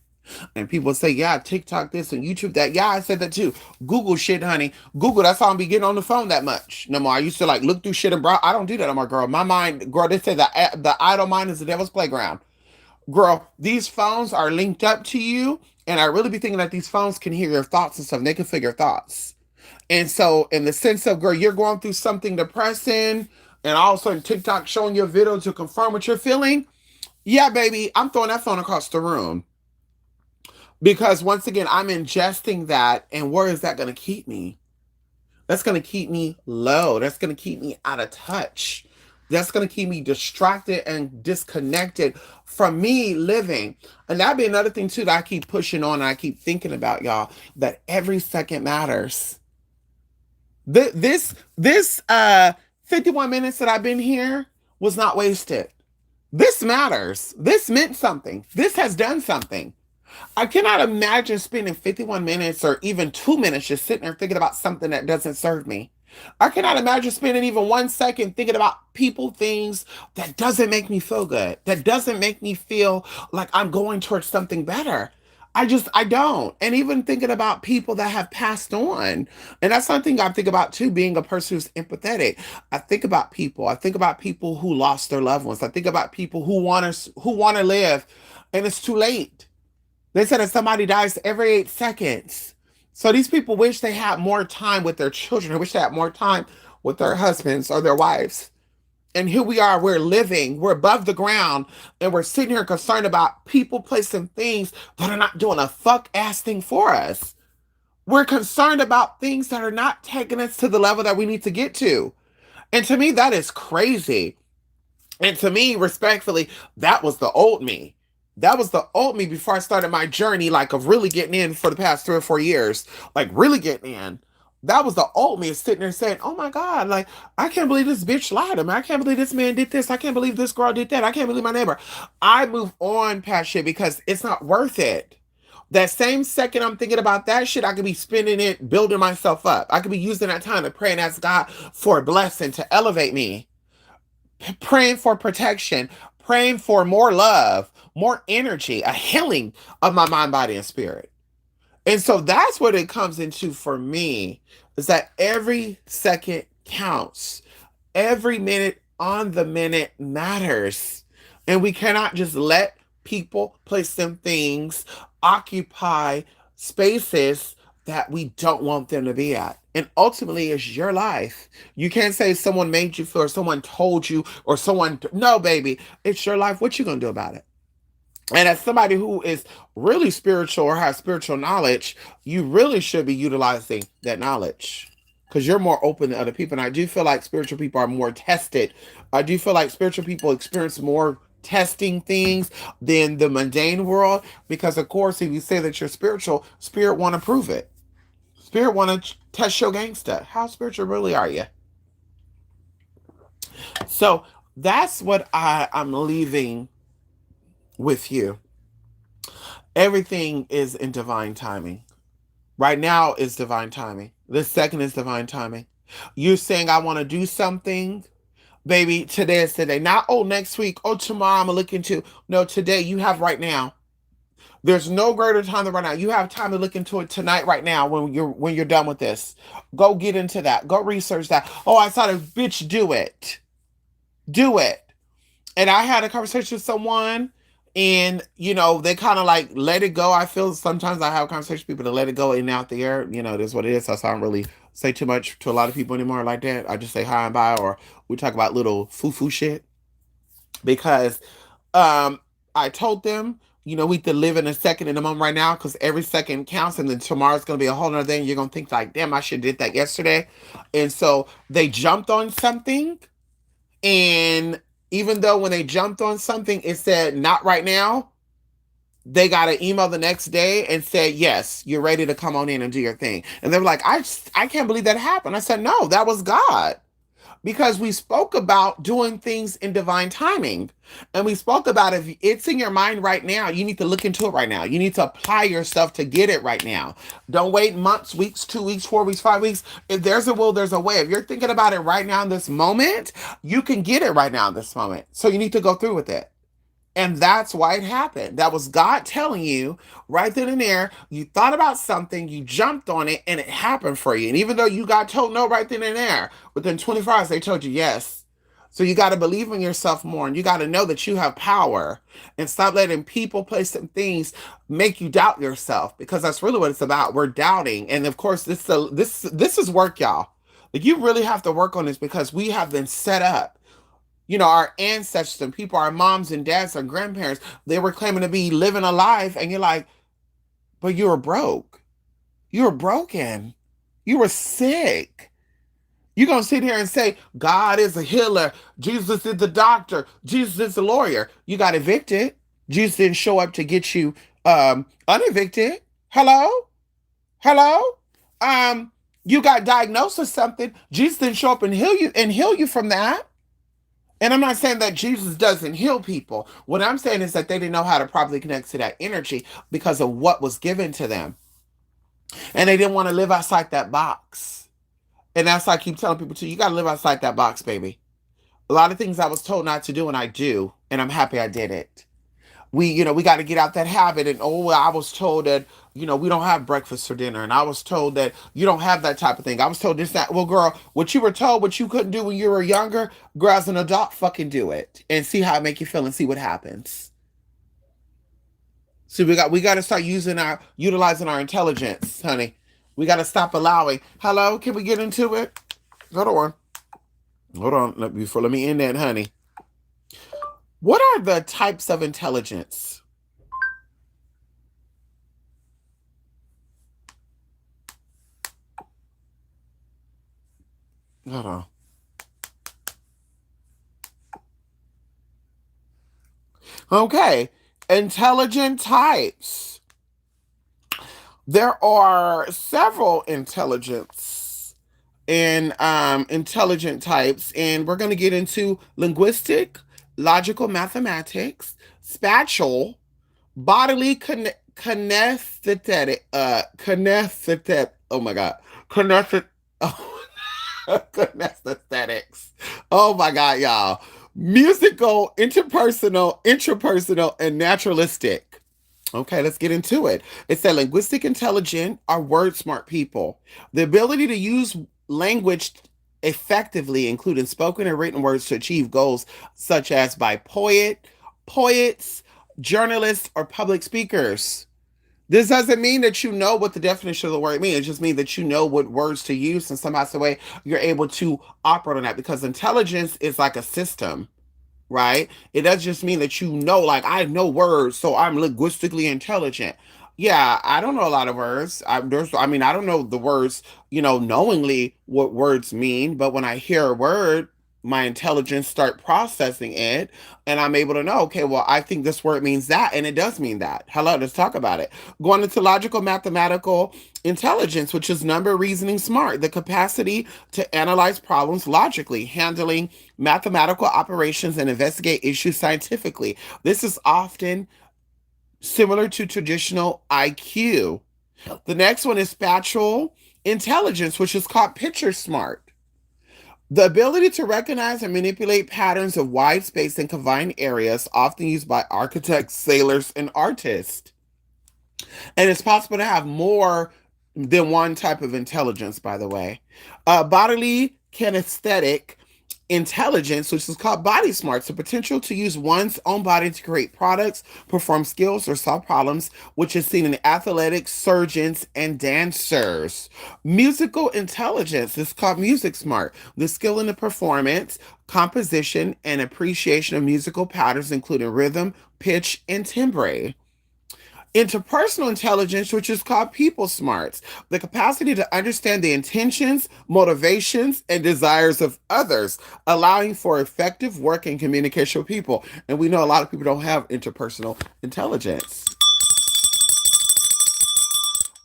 And people say, yeah, TikTok this and YouTube that. Yeah, I said that too. Google shit, honey. Google, that's how I'm be getting on the phone that much. No more. I used to like look through shit and bro. I don't do that no more, girl. My mind, girl, they say that the idle mind is the devil's playground. Girl, these phones are linked up to you. And I really be thinking that these phones can hear your thoughts and stuff. And they can figure thoughts. And so, in the sense of, girl, you're going through something depressing, and all of a sudden TikTok showing you a video to confirm what you're feeling. Yeah, baby, I'm throwing that phone across the room. Because once again, I'm ingesting that, and where is that going to keep me? That's going to keep me low. That's going to keep me out of touch. That's going to keep me distracted and disconnected from me living. And that'd be another thing, too, that I keep pushing on and I keep thinking about, y'all, that every second matters. This 51 minutes that I've been here was not wasted. This matters. This meant something. This has done something. I cannot imagine spending 51 minutes or even 2 minutes just sitting there thinking about something that doesn't serve me. I cannot imagine spending even 1 second thinking about people, things that doesn't make me feel good, that doesn't make me feel like I'm going towards something better. I don't. And even thinking about people that have passed on. And that's something I think about too, being a person who's empathetic. I think about people. I think about people who lost their loved ones. I think about people who want to live and it's too late. They said that somebody dies every 8 seconds. So these people wish they had more time with their children. They wish they had more time with their husbands or their wives. And here we are, we're living, we're above the ground, and we're sitting here concerned about people, places, and things that are not doing a fuck ass thing for us. We're concerned about things that are not taking us to the level that we need to get to. And to me, that is crazy. And to me, respectfully, that was the old me. That was the old me before I started my journey, like of really getting in for the past 3 or 4 years, like really getting in. That was the old me sitting there saying, "Oh my God, like I can't believe this bitch lied to me. I can't believe this man did this. I can't believe this girl did that. I can't believe my neighbor." I move on past shit because it's not worth it. That same second I'm thinking about that shit, I could be spending it building myself up. I could be using that time to pray and ask God for a blessing to elevate me, praying for protection, praying for more love, more energy, a healing of my mind, body, and spirit. And so that's what it comes into for me is that every second counts. Every minute on the minute matters. And we cannot just let people, place them things, occupy spaces that we don't want them to be at. And ultimately, it's your life. You can't say someone made you feel or someone told you or someone, no, baby, it's your life. What you gonna do about it? And as somebody who is really spiritual or has spiritual knowledge, you really should be utilizing that knowledge because you're more open than other people. And I do feel like spiritual people are more tested. I do feel like spiritual people experience more testing things than the mundane world because, of course, if you say that you're spiritual, spirit want to prove it. Spirit want to test your gangsta. How spiritual really are you? So that's what I'm leaving with you. Everything is in divine timing. Right now is divine timing. This second is divine timing. You saying I want to do something, baby, today is today. Not oh next week, oh tomorrow I'm gonna look into. No, today you have right now. There's no greater time than right now. You have time to look into it tonight, right now, when you're done with this. Go get into that. Go research that. Oh, I saw a bitch do it. Do it. And I had a conversation with someone and they kind of like let it go. I feel sometimes I have conversations with people to let it go in and out the air. It is what it is. So I don't really say too much to a lot of people anymore like that. I just say hi and bye, or we talk about little foo-foo shit because I told them we have to live in a second in the moment right now because every second counts, and then tomorrow's gonna be a whole nother thing. You're gonna think like, damn, I should have did that yesterday. And so they jumped on something, and even though when they jumped on something, it said not right now, they got an email the next day and said, yes, you're ready to come on in and do your thing. And they were like, I can't believe that happened. I said, no, that was God. Because we spoke about doing things in divine timing. And we spoke about if it's in your mind right now, you need to look into it right now. You need to apply yourself to get it right now. Don't wait months, weeks, 2 weeks, 4 weeks, 5 weeks. If there's a will, there's a way. If you're thinking about it right now in this moment, you can get it right now in this moment. So you need to go through with it. And that's why it happened. That was God telling you right then and there. You thought about something, you jumped on it, and it happened for you. And even though you got told no right then and there, within 24 hours, they told you yes. So you got to believe in yourself more, and you got to know that you have power, and stop letting people, place, and things make you doubt yourself, because that's really what it's about. We're doubting, and of course, this is work, y'all. Like, you really have to work on this because we have been set up. Our ancestors and people, our moms and dads and grandparents, they were claiming to be living a life, and you're like, but you were broke. You were broken. You were sick. You're going to sit here and say, God is a healer. Jesus is the doctor. Jesus is the lawyer. You got evicted. Jesus didn't show up to get you unevicted. Hello? Hello? You got diagnosed with something. Jesus didn't show up and heal you from that. And I'm not saying that Jesus doesn't heal people. What I'm saying is that they didn't know how to properly connect to that energy because of what was given to them. And they didn't want to live outside that box. And that's why I keep telling people too, you got to live outside that box, baby. A lot of things I was told not to do, and I do. And I'm happy I did it. We got to get out that habit. And well, I was told that, we don't have breakfast for dinner. And I was told that you don't have that type of thing. I was told this, that. Well, girl, what you were told, what you couldn't do when you were younger, girl, as an adult, fucking do it and see how it make you feel and see what happens. See, we got to start utilizing our intelligence, honey. We got to stop allowing. Hello, can we get into it? Hold on. Let me end that, honey. What are the types of intelligence? Hold on. Okay. Intelligent types. There are several intelligent types, and we're going to get into linguistic, logical mathematics, spatial, bodily kinesthetic, kinesthetic, oh my God, kinesthetic, oh, kinesthetics. Oh my God, y'all. Musical, interpersonal, intrapersonal, and naturalistic. Okay, let's get into it. It's that linguistic intelligent are word smart people. The ability to use language effectively, including spoken and written words, to achieve goals such as by poets, journalists, or public speakers. This doesn't mean that you know what the definition of the word means. It just means that you know what words to use, and somehow, some way, you're able to operate on that, because intelligence is like a system, right? It doesn't just mean that like, I know words, so I'm linguistically intelligent. Yeah, I don't know a lot of words. I don't know the words, knowingly what words mean, but when I hear a word, my intelligence start processing it, and I'm able to know, okay, well, I think this word means that, and it does mean that. Hello, let's talk about it. Going into logical mathematical intelligence, which is number reasoning smart, the capacity to analyze problems logically, handling mathematical operations, and investigate issues scientifically. This is often similar to traditional IQ. The next one is spatial intelligence, which is called picture smart. The ability to recognize and manipulate patterns of wide space and confined areas, often used by architects, sailors, and artists. And it's possible to have more than one type of intelligence, by the way. Bodily kinesthetic intelligence, which is called body smarts, the potential to use one's own body to create products, perform skills, or solve problems, which is seen in athletics, surgeons, and dancers. Musical intelligence is called music smart, the skill in the performance, composition, and appreciation of musical patterns, including rhythm, pitch, and timbre. Interpersonal intelligence, which is called people smarts, the capacity to understand the intentions, motivations, and desires of others, allowing for effective work and communication with people. And we know a lot of people don't have interpersonal intelligence.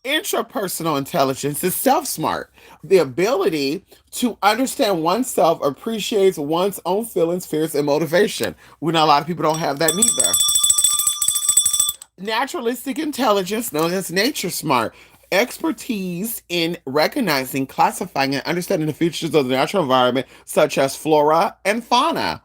Intrapersonal intelligence is self smart, the ability to understand oneself, appreciates one's own feelings, fears, and motivation. We know a lot of people don't have that neither. Naturalistic intelligence, known as nature smart, expertise in recognizing, classifying, and understanding the features of the natural environment, such as flora and fauna.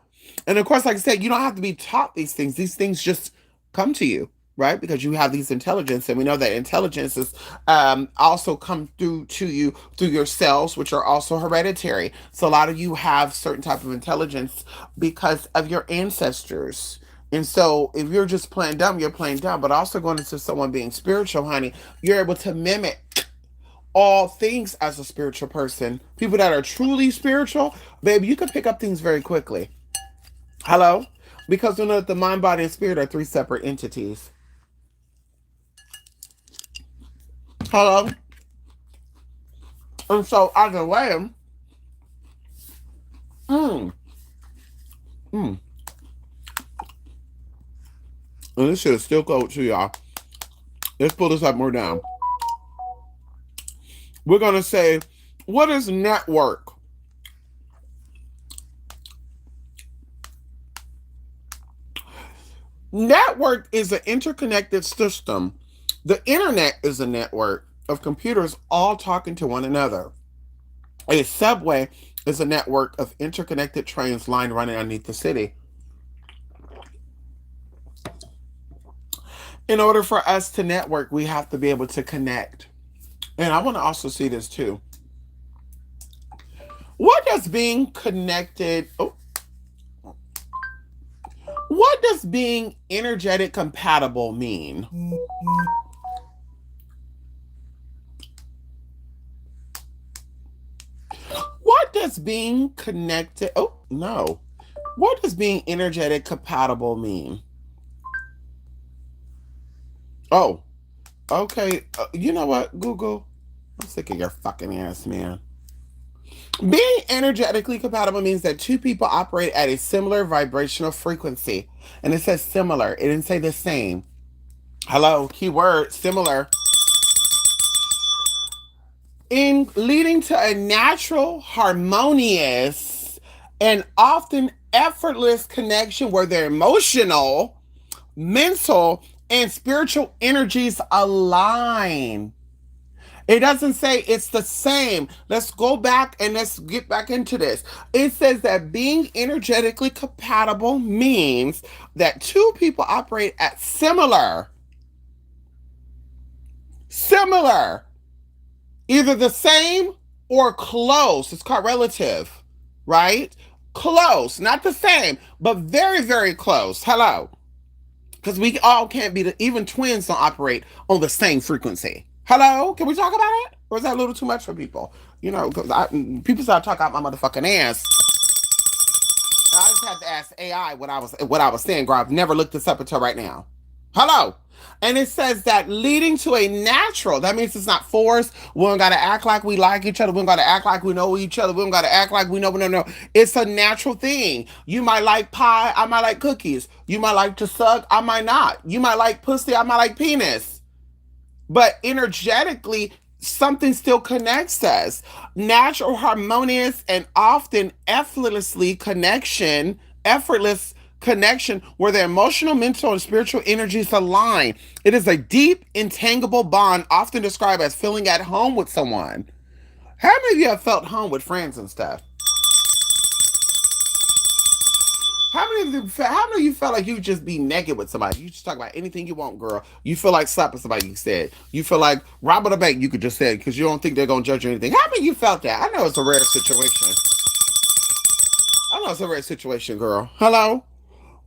And of course, like I said, you don't have to be taught these things. These things just come to you, right? Because you have these intelligence, and we know that intelligence is also come through to you through your cells, which are also hereditary. So a lot of you have certain type of intelligence because of your ancestors. And so if you're just playing dumb, you're playing dumb. But also going into someone being spiritual, honey, you're able to mimic all things as a spiritual person. People that are truly spiritual, baby, you can pick up things very quickly. Hello? Because we know that the mind, body, and spirit are three separate entities. Hello? And so either way, mm, mm. And this shit is still cold too, y'all. Let's pull this up more down. We're going to say, what is network? Network is an interconnected system. The internet is a network of computers all talking to one another. A subway is a network of interconnected trains lined running underneath the city. In order for us to network, we have to be able to connect. And I want to also see this too. What does being connected? Oh, what does being energetic compatible mean? What does being connected? Oh, no. What does being energetic compatible mean? Oh, okay. You know what, Google? I'm sick of your fucking ass, man. Being energetically compatible means that two people operate at a similar vibrational frequency. And it says similar. It didn't say the same. Hello, keyword similar. In leading to a natural, harmonious, and often effortless connection where their emotional, mental, and spiritual energies align. It doesn't say it's the same. Let's go back and let's get back into this. It says that being energetically compatible means that two people operate at similar, either the same or close. It's called relative, right? Close, not the same, but very, very close. Hello. Because we all can't be, even twins don't operate on the same frequency. Hello, can we talk about it? Or is that a little too much for people? You know, because people start talking out my motherfucking ass. I just had to ask AI what I was saying, girl. I've never looked this up until right now. Hello. And it says that leading to a natural, that means it's not forced. We don't gotta act like we like each other. We don't gotta act like we know each other. We don't gotta act like we know. No. It's a natural thing. You might like pie, I might like cookies. You might like to suck, I might not. You might like pussy, I might like penis. But energetically, something still connects us. Natural, harmonious, and often effortless connection where the emotional, mental, and spiritual energies align. It is a deep, intangible bond, often described as feeling at home with someone. How many of you have felt home with friends and stuff? How many of you felt like you just be naked with somebody? You just talk about anything you want, girl. You feel like slapping somebody, you said. You feel like robbing a bank, you could just say, because you don't think they're going to judge you or anything. How many of you felt that? I know it's a rare situation. I know it's a rare situation, girl. Hello?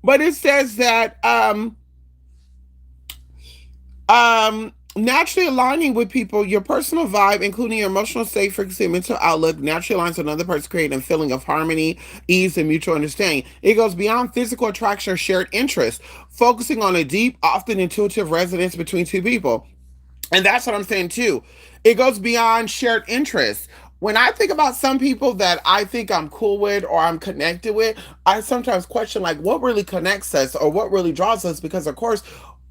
But it says that Naturally aligning with people, your personal vibe, including your emotional state, frequency, and mental outlook, naturally aligns with another person, creating a feeling of harmony, ease, and mutual understanding. It goes beyond physical attraction or shared interests, focusing on a deep, often intuitive resonance between two people. And that's what I'm saying too. It goes beyond shared interests. When I think about some people that I think I'm cool with or I'm connected with, I sometimes question like what really connects us or what really draws us because of course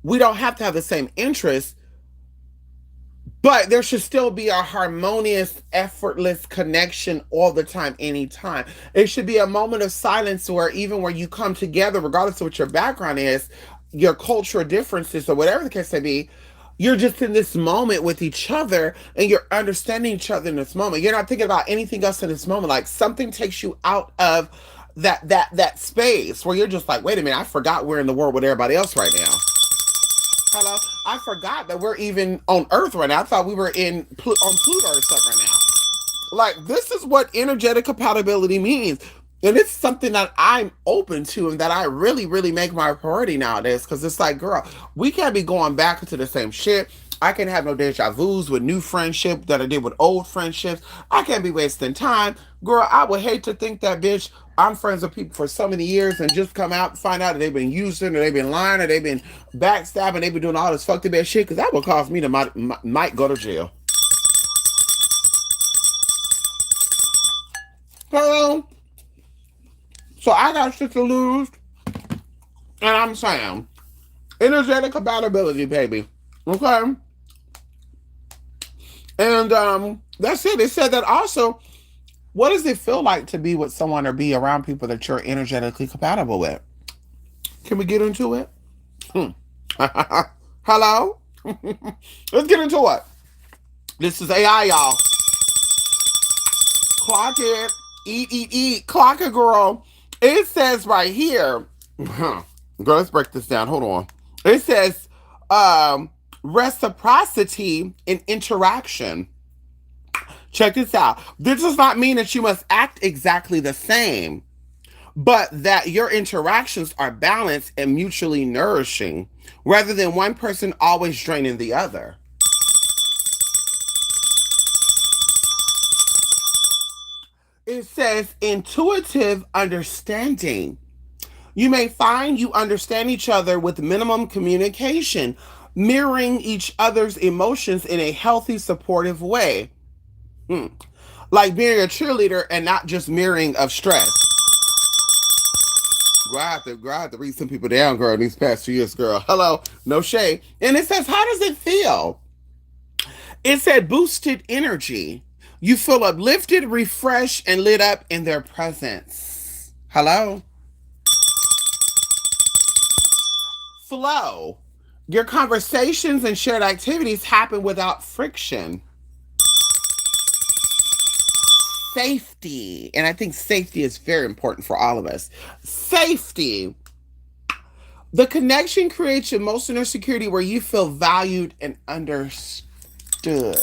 we don't have to have the same interests, but there should still be a harmonious, effortless connection all the time, anytime. It should be a moment of silence where even where you come together, regardless of what your background is, your cultural differences, or whatever the case may be, you're just in this moment with each other and you're understanding each other in this moment. You're not thinking about anything else in this moment. Like something takes you out of that space where you're just like, wait a minute, I forgot we're in the world with everybody else right now. Hello, I forgot that we're even on Earth right now. I thought we were on Pluto or something right now. Like this is what energetic compatibility means, and it's something that I'm open to and that I really, really make my priority nowadays. Because it's like, girl, we can't be going back into the same shit. I can have no deja vu's with new friendship that I did with old friendships. I can't be wasting time. Girl, I would hate to think that, bitch, I'm friends with people for so many years and just come out and find out that they've been using or they've been lying or they've been backstabbing, they've been doing all this fucked up ass shit because that would cause me to might go to jail. Hello? So I got shit to lose and I'm saying energetic compatibility, baby. Okay? And that's it. It said that also, what does it feel like to be with someone or be around people that you're energetically compatible with? Can we get into it? Hello? Let's get into it. This is AI, y'all. Clock it. Eat, eat, eat. Clock it, girl. It says right here. Girl, let's break this down. Hold on. It says reciprocity in interaction. Check this out. This does not mean that you must act exactly the same, but that your interactions are balanced and mutually nourishing, rather than one person always draining the other. It says intuitive understanding. You may find you understand each other with minimum communication, mirroring each other's emotions in a healthy, supportive way. Hmm. Like being a cheerleader and not just mirroring of stress. Girl, I have to read some people down, girl, these past 2 years, girl. Hello, no shade. And it says, how does it feel? It said boosted energy. You feel uplifted, refreshed, and lit up in their presence. Hello? Flow. Your conversations and shared activities happen without friction. Safety. And I think safety is very important for all of us. Safety. The connection creates emotional security where you feel valued and understood.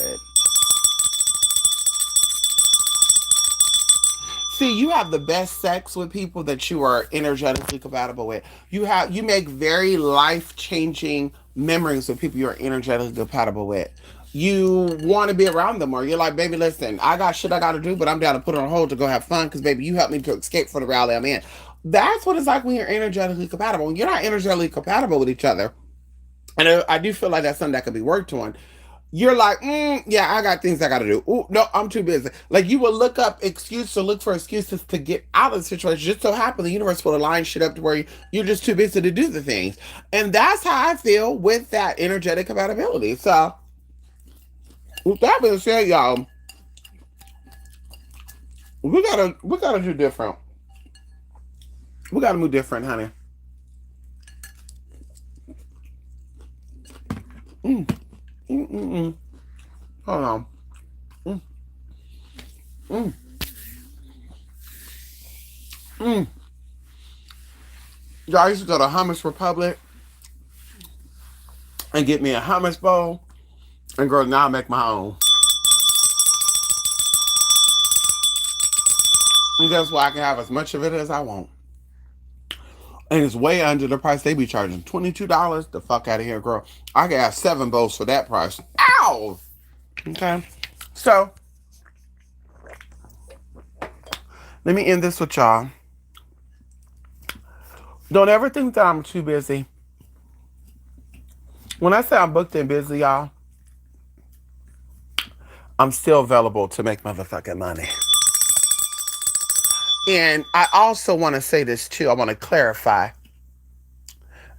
See, you have the best sex with people that you are energetically compatible with. You make very life-changing memories with people you're energetically compatible with. You want to be around them, or you're like, baby, listen, I got shit I got to do, but I'm down to put it on hold to go have fun because, baby, you helped me to escape from the reality I'm in. That's what it's like when you're energetically compatible. When you're not energetically compatible with each other, and I do feel like that's something that could be worked on. You're like, yeah, I got things I got to do. Ooh, no, I'm too busy. Like you will look up excuses or look for excuses to get out of the situation. Just so happen the universe will align shit up to where you're just too busy to do the things. And that's how I feel with that energetic compatibility. So, with that being said, y'all, we gotta do different. We gotta move different, honey. Mm, mm, mm, mm. Hold on. Mm, mm, mm. Y'all, I used to go to Hummus Republic and get me a hummus bowl. And girl, now I make my own. And guess what? I can have as much of it as I want. And it's way under the price they be charging. $22? The fuck out of here, girl. I could have 7 bowls for that price. Ow! Okay. So, let me end this with y'all. Don't ever think that I'm too busy. When I say I'm booked and busy, y'all, I'm still available to make motherfucking money. And I also want to say this too. I want to clarify.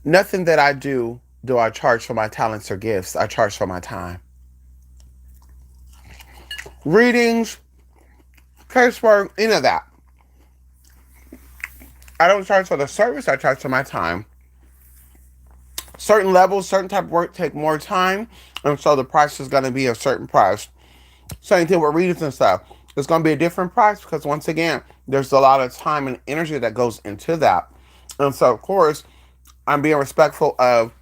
Nothing that I do I charge for my talents or gifts. I charge for my time. Readings, casework, any of that. I don't charge for the service. I charge for my time. Certain levels, certain type of work take more time, and so the price is going to be a certain price. Same thing with readings and stuff. It's going to be a different price because, once again, there's a lot of time and energy that goes into that. And so, of course, I'm being respectful of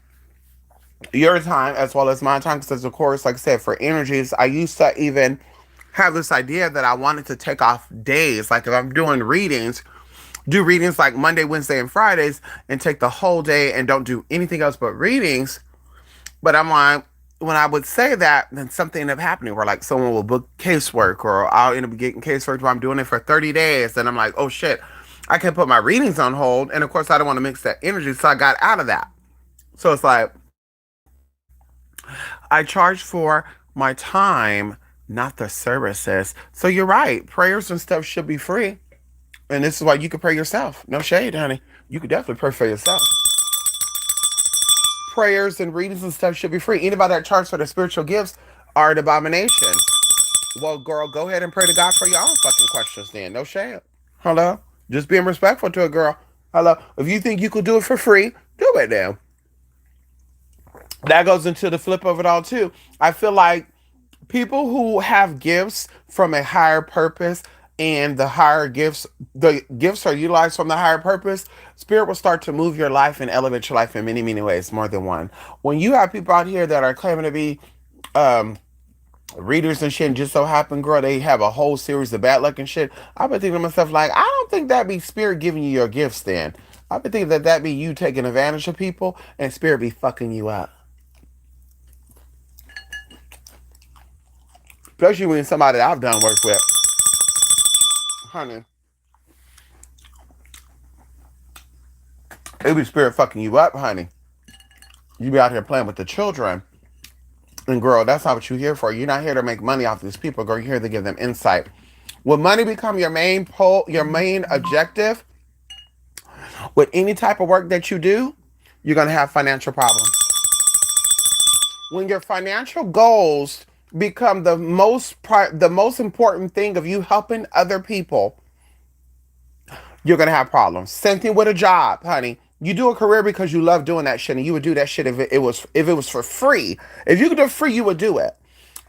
your time as well as my time because, of course, like I said, for energies, I used to even have this idea that I wanted to take off days. Like if I'm doing readings, do readings like Monday, Wednesday, and Fridays and take the whole day and don't do anything else but readings. But I'm like, when I would say that, then something ended up happening where like someone will book casework or I'll end up getting casework while I'm doing it for 30 days. And I'm like, oh shit, I can't put my readings on hold. And of course, I don't want to mix that energy. So I got out of that. So it's like, I charge for my time, not the services. So you're right. Prayers and stuff should be free. And this is why you can pray yourself. No shade, honey. You could definitely pray for yourself. Prayers and readings and stuff should be free. Anybody that charges for the spiritual gifts are an abomination. Well, girl, go ahead and pray to God for your own fucking questions then. No shade. Hello? Just being respectful to a girl. Hello? If you think you could do it for free, do it then. That goes into the flip of it all too. I feel like people who have gifts from a higher purpose and the gifts are utilized from the higher purpose, spirit will start to move your life and elevate your life in many, many ways, more than one. When you have people out here that are claiming to be um, readers and shit, and just so happen, girl, they have a whole series of bad luck and shit, I've been thinking to myself, like, I don't think that be spirit giving you your gifts then. I've been thinking that be you taking advantage of people and spirit be fucking you up. Especially when somebody that I've done work with. Honey. It be spirit fucking you up, honey. You be out here playing with the children. And girl, that's not what you're here for. You're not here to make money off these people, girl. You're here to give them insight. When money become your main objective, with any type of work that you do, you're gonna have financial problems. When your financial goals become the most important thing of you helping other people, you're gonna have problems. Same thing with a job, honey. You do a career because you love doing that shit, and you would do that shit if it was for free. If you could do it free, you would do it.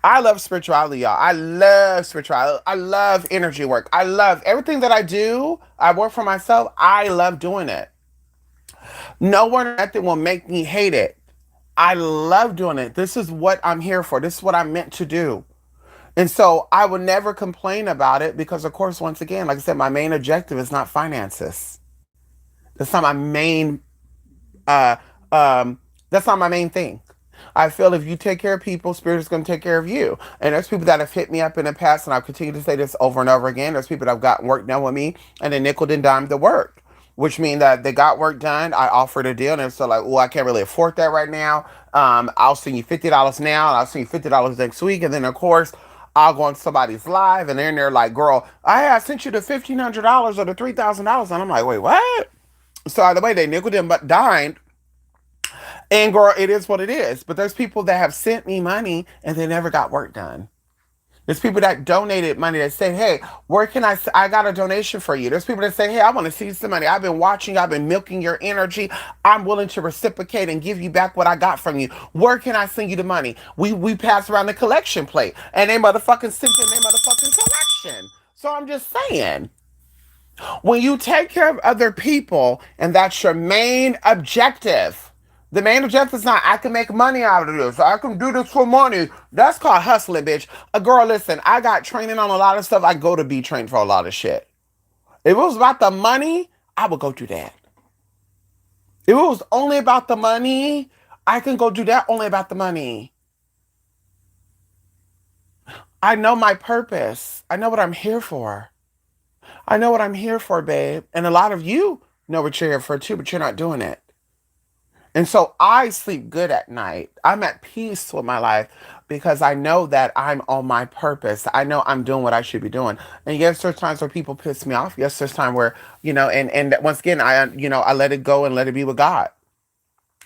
I love spirituality, y'all. I love spirituality. I love energy work. I love everything that I do. I work for myself. I love doing it. No one or nothing will make me hate it. I love doing it. This is what I'm here for. This is what I'm meant to do. And so I would never complain about it because, of course, once again, like I said, my main objective is not finances. That's not my main. Uh, that's not my main thing. I feel if you take care of people, spirit is going to take care of you. And there's people that have hit me up in the past, and I'll continue to say this over and over again. There's people that have gotten work done with me, and they nickel and dime the work, which means that they got work done. I offered a deal, and they're so like, "Oh, I can't really afford that right now. I'll send you $50 now, and I'll send you $50 next week." And then, of course, I'll go on somebody's live, and then they're like, "Girl, I sent you the $1,500 or the $3,000," and I'm like, "Wait, what?" So either way, they nickel and but dined. And girl, it is what it is. But there's people that have sent me money and they never got work done. There's people that donated money that say, "Hey, where can I got a donation for you." There's people that say, "Hey, I want to see some money. I've been watching, I've been milking your energy. I'm willing to reciprocate and give you back what I got from you. Where can I send you the money?" We pass around the collection plate and they motherfucking sent in their motherfucking collection. So I'm just saying, when you take care of other people and that's your main objective, the main objective is not, I can make money out of this. I can do this for money. That's called hustling, bitch. A girl, listen, I got training on a lot of stuff. I go to be trained for a lot of shit. If it was about the money, I would go do that. If it was only about the money, I can go do that only about the money. I know my purpose. I know what I'm here for. I know what I'm here for, babe. And a lot of you know what you're here for too, but you're not doing it. And so I sleep good at night. I'm at peace with my life because I know that I'm on my purpose. I know I'm doing what I should be doing. And yes, there's times where people piss me off. Yes, there's time where, and once again, I let it go and let it be with God.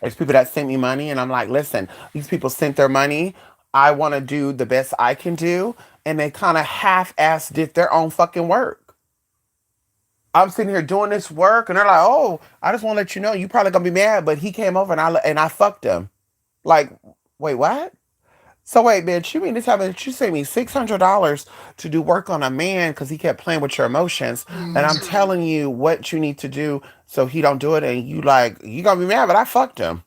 There's people that send me money and I'm like, listen, these people sent their money. I want to do the best I can do. And they kind of half-ass did their own fucking work. I'm sitting here doing this work, and they're like, "Oh, I just want to let you know, you probably gonna be mad, but he came over and I fucked him." Like, wait, what? So wait, bitch, you mean to tell me that you sent me $600 to do work on a man because he kept playing with your emotions, and I'm telling you what you need to do so he don't do it, and you gonna be mad, but I fucked him.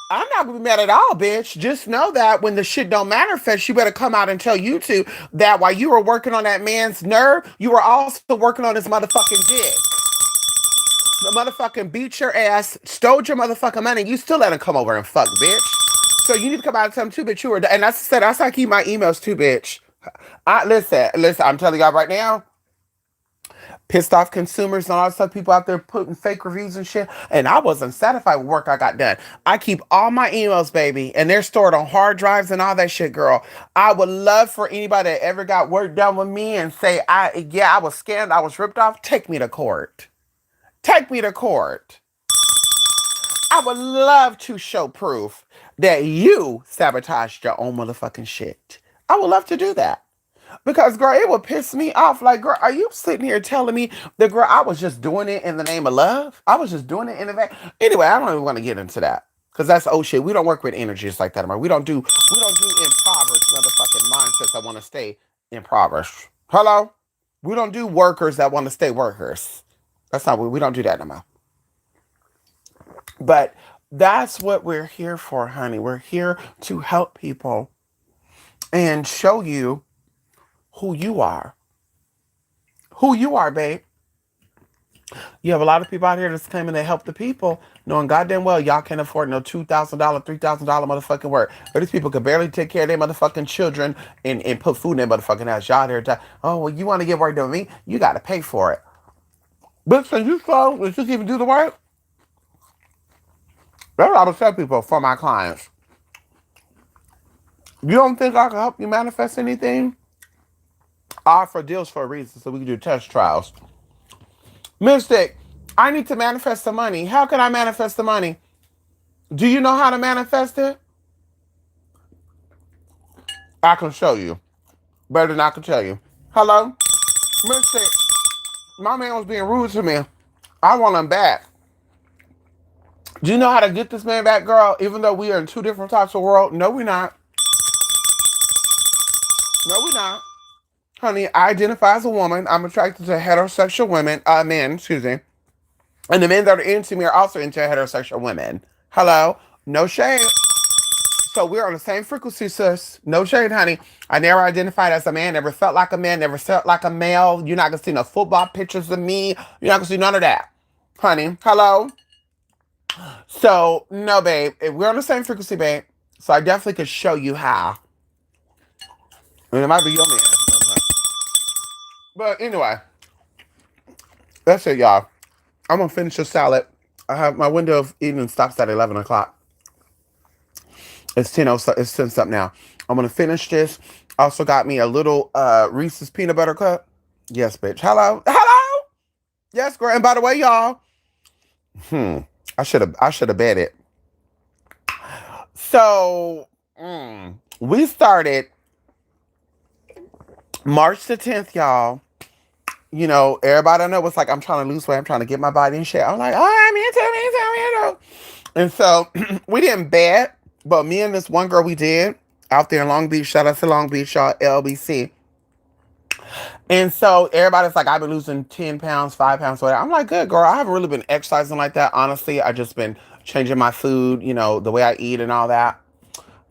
I'm not gonna be mad at all, bitch. Just know that when the shit don't manifest, you better come out and tell YouTube that while you were working on that man's nerve, you were also working on his motherfucking dick. The motherfucking beat your ass, stole your motherfucking money, you still let him come over and fuck, bitch. So you need to come out and tell him too, bitch. And that's how I keep my emails too, bitch. Listen. I'm telling y'all right now, pissed off consumers and all that stuff, people out there putting fake reviews and shit. And I wasn't satisfied with work I got done. I keep all my emails, baby, and they're stored on hard drives and all that shit, girl. I would love for anybody that ever got work done with me and say, I was scammed, I was ripped off. Take me to court. Take me to court. I would love to show proof that you sabotaged your own motherfucking shit. I would love to do that. Because, girl, it would piss me off. Like, girl, are you sitting here telling me that, girl, I was just doing it in the name of love? I was just doing it in the name. Anyway, I don't even want to get into that. Because that's old shit. We don't work with energies like that anymore. We don't do impoverished motherfucking mindsets that want to stay impoverished. Hello? We don't do workers that want to stay workers. That's not what we don't do that no more. But that's what we're here for, honey. We're here to help people and show you who you are. Who you are, babe. You have a lot of people out here that's claiming they help the people, knowing goddamn well y'all can't afford no $2,000, $3,000 motherfucking work. Or these people could barely take care of their motherfucking children and put food in their motherfucking house. Y'all there to, oh, well, you want to get work done with me? You got to pay for it. But since you slow, let's just even do the work. That's what I would tell people for my clients. You don't think I can help you manifest anything? I offer deals for a reason so we can do test trials. Mystic, I need to manifest the money. How can I manifest the money? Do you know how to manifest it? I can show you. Better than I can tell you. Hello? Mystic, my man was being rude to me. I want him back. Do you know how to get this man back, girl? Even though we are in two different types of world? No, we're not. No, we're not. Honey, I identify as a woman. I'm attracted to heterosexual men, excuse me. And the men that are into me are also into heterosexual women. Hello? No shade. So we're on the same frequency, sis. No shade, honey. I never identified as a man, never felt like a man, never felt like a male. You're not gonna see no football pictures of me. You're not gonna see none of that. Honey, hello? So, no, babe. We're on the same frequency, babe. So I definitely could show you how. And it might be your man. But anyway, that's it, y'all. I'm gonna finish the salad. I have my window of eating stops at 11 o'clock. It's 10. It's 10 something now. I'm gonna finish this. Also got me a little Reese's peanut butter cup. Yes, bitch. Hello, hello. Yes, girl. And by the way, y'all, I should have bet it. So we started March the 10th, y'all. You know, everybody I know was like, I'm trying to lose weight. I'm trying to get my body in shape. I'm like, oh, me too. And so we didn't bet, but me and this one girl we did out there in Long Beach. Shout out to Long Beach, y'all, LBC. And so everybody's like, I've been losing 10 pounds, 5 pounds, whatever. I'm like, good, girl. I haven't really been exercising like that, honestly. I just been changing my food, the way I eat and all that.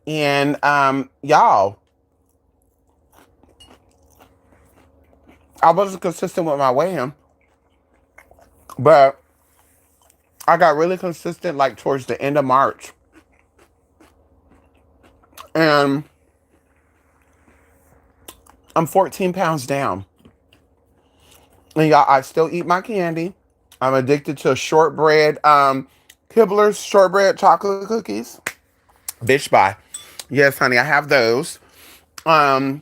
And y'all, I wasn't consistent with my weighing, but I got really consistent like towards the end of March. And I'm 14 pounds down. And y'all, I still eat my candy. I'm addicted to shortbread, Kibblers shortbread chocolate cookies. Bitch, bye. Yes, honey, I have those. But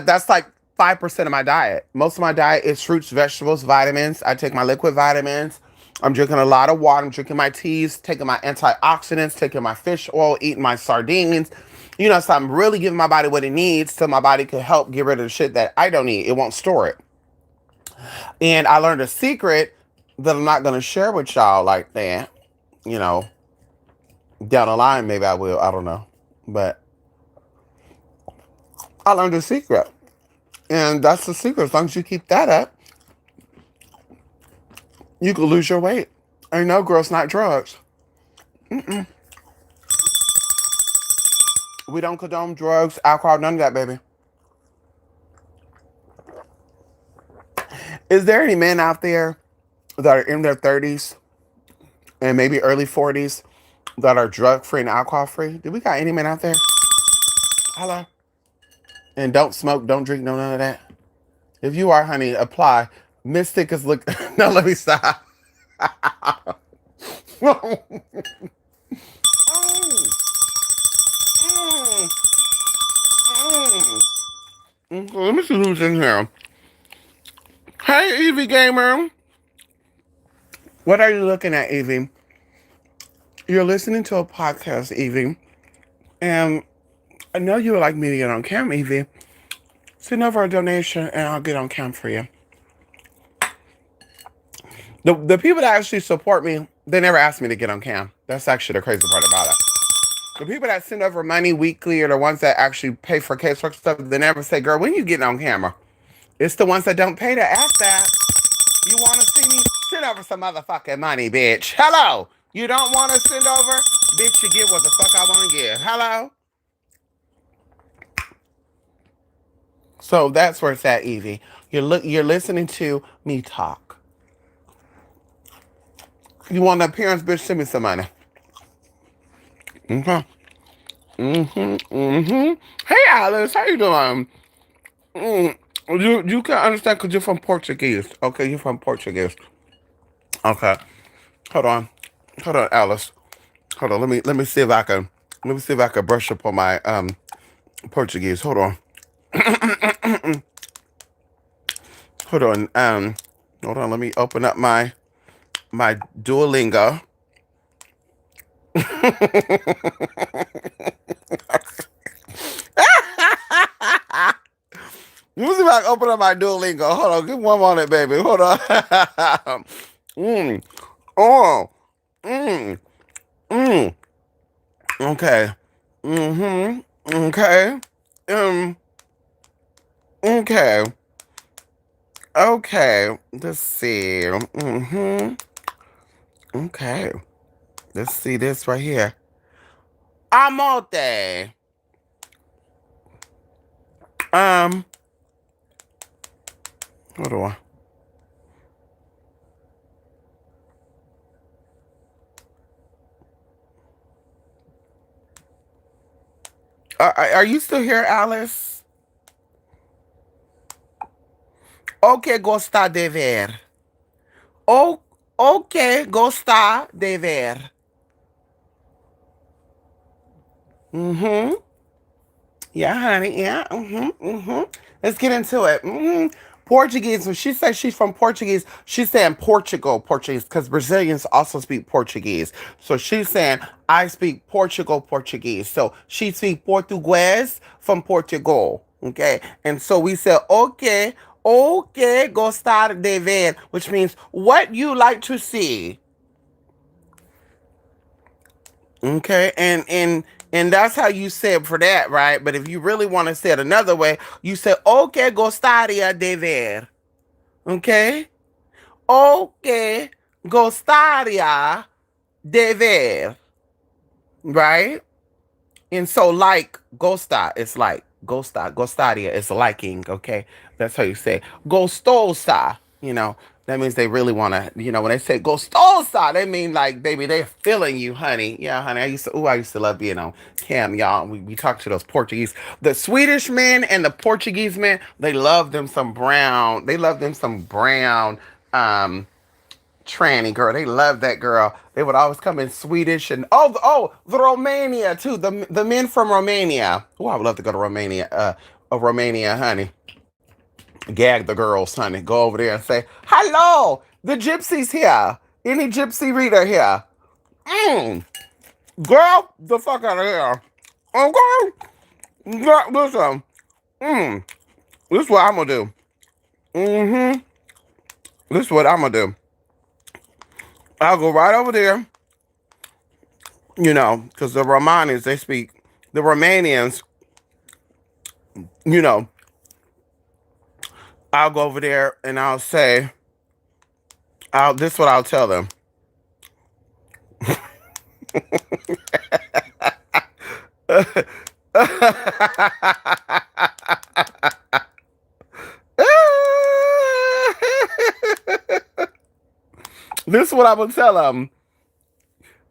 that's like 5% of my diet. Most of my diet is fruits, vegetables, vitamins. I take my liquid vitamins. I'm drinking a lot of water. I'm drinking my teas, taking my antioxidants, taking my fish oil, eating my sardines. You know, so I'm really giving my body what it needs so my body can help get rid of the shit that I don't need. It won't store it. And I learned a secret that I'm not going to share with y'all like that. You know, down the line, maybe I will. I don't know. But I learned a secret. And that's the secret. As long as you keep that up, you can lose your weight. And no, girls, not drugs. Mm-mm. We don't condone drugs, alcohol, none of that, baby. Is there any men out there that are in their 30s and maybe early 40s that are drug free and alcohol free? Do we got any men out there? Hello? And don't smoke, don't drink, no none of that. If you are, honey, apply. Mystic is look. No, let me stop. Mm, mm, Let me see who's in here. Hey, Evie Gamer. What are you looking at, Evie? You're listening to a podcast, Evie. And I know you would like me to get on cam, Evie. Send over a donation and I'll get on cam for you. The people that actually support me, they never ask me to get on cam. That's actually the crazy part about it. The people that send over money weekly are the ones that actually pay for casework stuff. They never say, girl, when you getting on camera? It's the ones that don't pay to ask that. You want to see me? Send over some motherfucking money, bitch. Hello. You don't want to send over? Bitch, you get what the fuck I want to give. Hello? So that's where it's at, Evie. You're listening to me talk. You want an appearance, bitch? Send me some money. Okay. Hey, Alice, how you doing? You can understand because you're from Portuguese. Okay, you're from Portuguese. Okay. Hold on. Hold on, Alice. Hold on. Let me see if I can brush up on my Portuguese. Hold on. Hold on. Hold on. Let me open up my Duolingo. Let me see if I can open up my Duolingo. Hold on. Give one moment, baby. Hold on. Oh. Okay. Okay. Okay. Okay. Let's see. Okay. Let's see this right here. Amote. Hold on. Are you still here, Alice? O que gosta de ver? O que gosta de ver? Yeah, honey. Yeah. Let's get into it. Portuguese. When she says she's from Portuguese, she's saying Portuguese, because Brazilians also speak Portuguese. So she's saying I speak Portuguese. So she speaks Portuguese from Portugal. Okay, and so we say okay, gostar de ver, which means what you like to see. Okay, and that's how you say it for that, right? But if you really want to say it another way, you say o que gostaria de ver. Okay? O que gostaria de ver. Right? And so like gosta, it's like gostaria is liking, okay? That's how you say gostosa, That means they really want to, when they say gostosa, they mean like, baby, they're feeling you, honey. Yeah, honey. I used to love being on cam, y'all. We talked to those Portuguese. The Swedish men and the Portuguese men, they love them some brown. They love them some brown tranny girl. They love that girl. They would always come in Swedish and, the Romania too. The men from Romania. Oh, I would love to go to Romania. Romania, honey. Gag the girls, honey. Go over there and say, hello, the gypsy's here. Any gypsy reader here? Girl, the fuck out of here. Okay? Girl, listen. This is what I'm going to do. This is what I'm going to do. I'll go right over there, because the Romanians, they speak, the Romanians, I'll go over there and I'll say, this is what I'll tell them. This is what I'm going to tell them.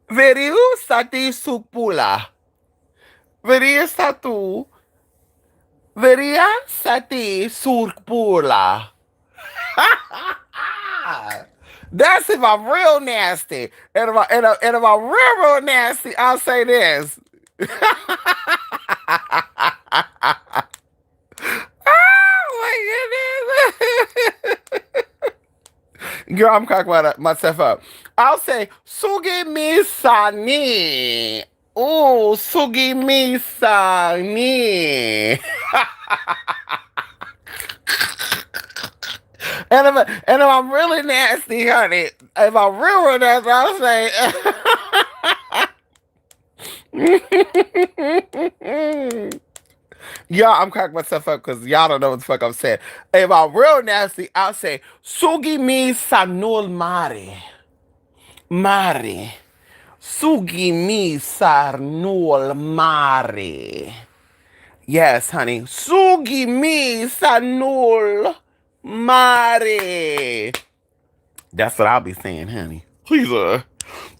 Veriu sati supula. Veria satu. Veria sati surpula. That's if I'm real nasty. And if I'm real nasty, I'll say this. Oh my goodness. Girl, I'm cracking myself up. I'll say, Sugi mi sani. Ooh, Sugi mi sani. And if I'm really nasty, honey, if I'm real nasty, I'll say, y'all, I'm cracking myself up because y'all don't know what the fuck I'm saying. If I'm real nasty, I'll say, Sugi mi sanul mare. Mare. Sugi mi sarnul mare. Yes, honey. Sugi mi sanul mare. That's what I'll be saying, honey. Please,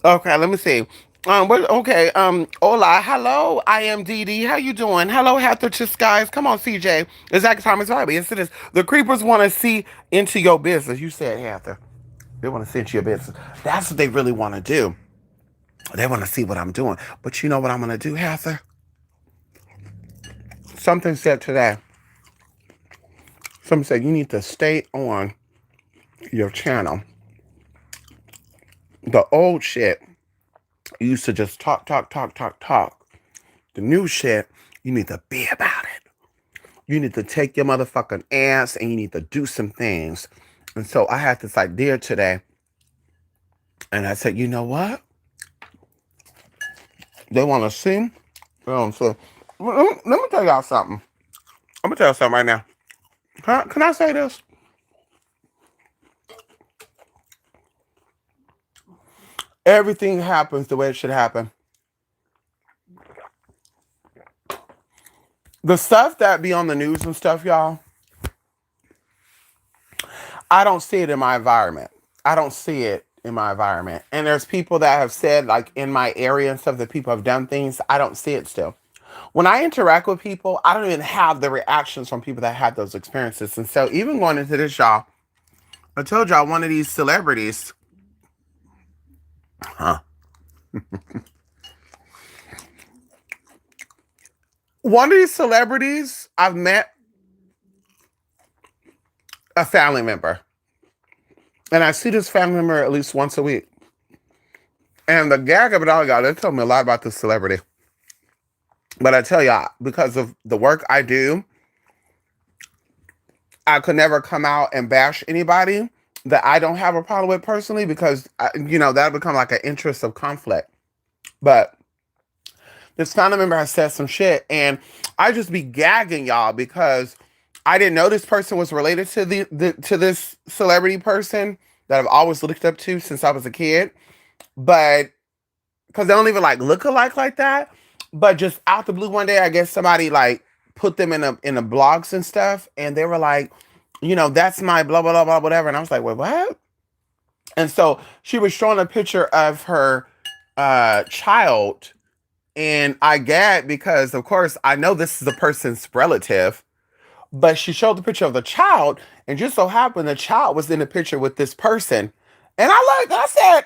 okay, let me see. Hola, hello, I am Dee. How you doing? Hello, Hatherchis guys. Come on, CJ. Exact time is right. Yes, it is. The creepers want to see into your business. You said, Hather. They want to see into your business. That's what they really want to do. They want to see what I'm doing. But you know what I'm going to do, Hather? Something said today. Something said you need to stay on your channel. The old shit, you used to just talk. The new shit, you need to be about it. You need to take your motherfucking ass and you need to do some things. And so I had this idea today. And I said, you know what? They want to see. So let me tell y'all something. I'm going to tell you something right now. Can I say this? Everything happens the way it should happen. The stuff that be on the news and stuff, y'all, I don't see it in my environment. I don't see it in my environment. And there's people that have said, like, in my area and stuff, that people have done things. I don't see it still. When I interact with people, I don't even have the reactions from people that had those experiences. And so even going into this, y'all, I told y'all one of these celebrities, one of these celebrities, I've met a family member. And I see this family member at least once a week. And the gag of it all, y'all, they tell me a lot about this celebrity. But I tell y'all, because of the work I do, I could never come out and bash anybody that I don't have a problem with personally, because, that'll become like an interest of conflict. But this family member has said some shit, and I just be gagging, y'all, because I didn't know this person was related to to this celebrity person that I've always looked up to since I was a kid. But because they don't even look alike like that. But just out the blue one day, I guess somebody put them in a blogs and stuff, and they were like, that's my blah blah blah blah whatever. And I was like, wait, what? And so she was showing a picture of her child, and I gagged because, of course, I know this is the person's relative, but she showed the picture of the child, and just so happened the child was in the picture with this person. And I looked, I said,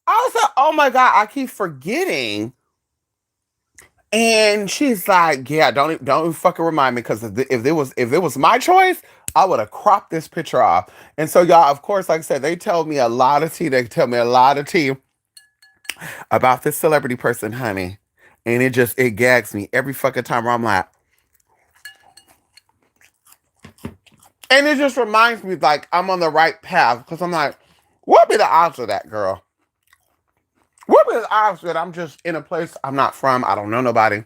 I was like, oh my God, I keep forgetting. And she's like, yeah, don't even fucking remind me, because if it was my choice, I would have cropped this picture off. And so y'all, of course, like I said, they tell me a lot of tea. They tell me a lot of tea about this celebrity person, honey. And it gags me every fucking time where I'm like, and it just reminds me like I'm on the right path, because I'm like, what be the odds of that, girl? What be the odds that I'm just in a place I'm not from? I don't know nobody.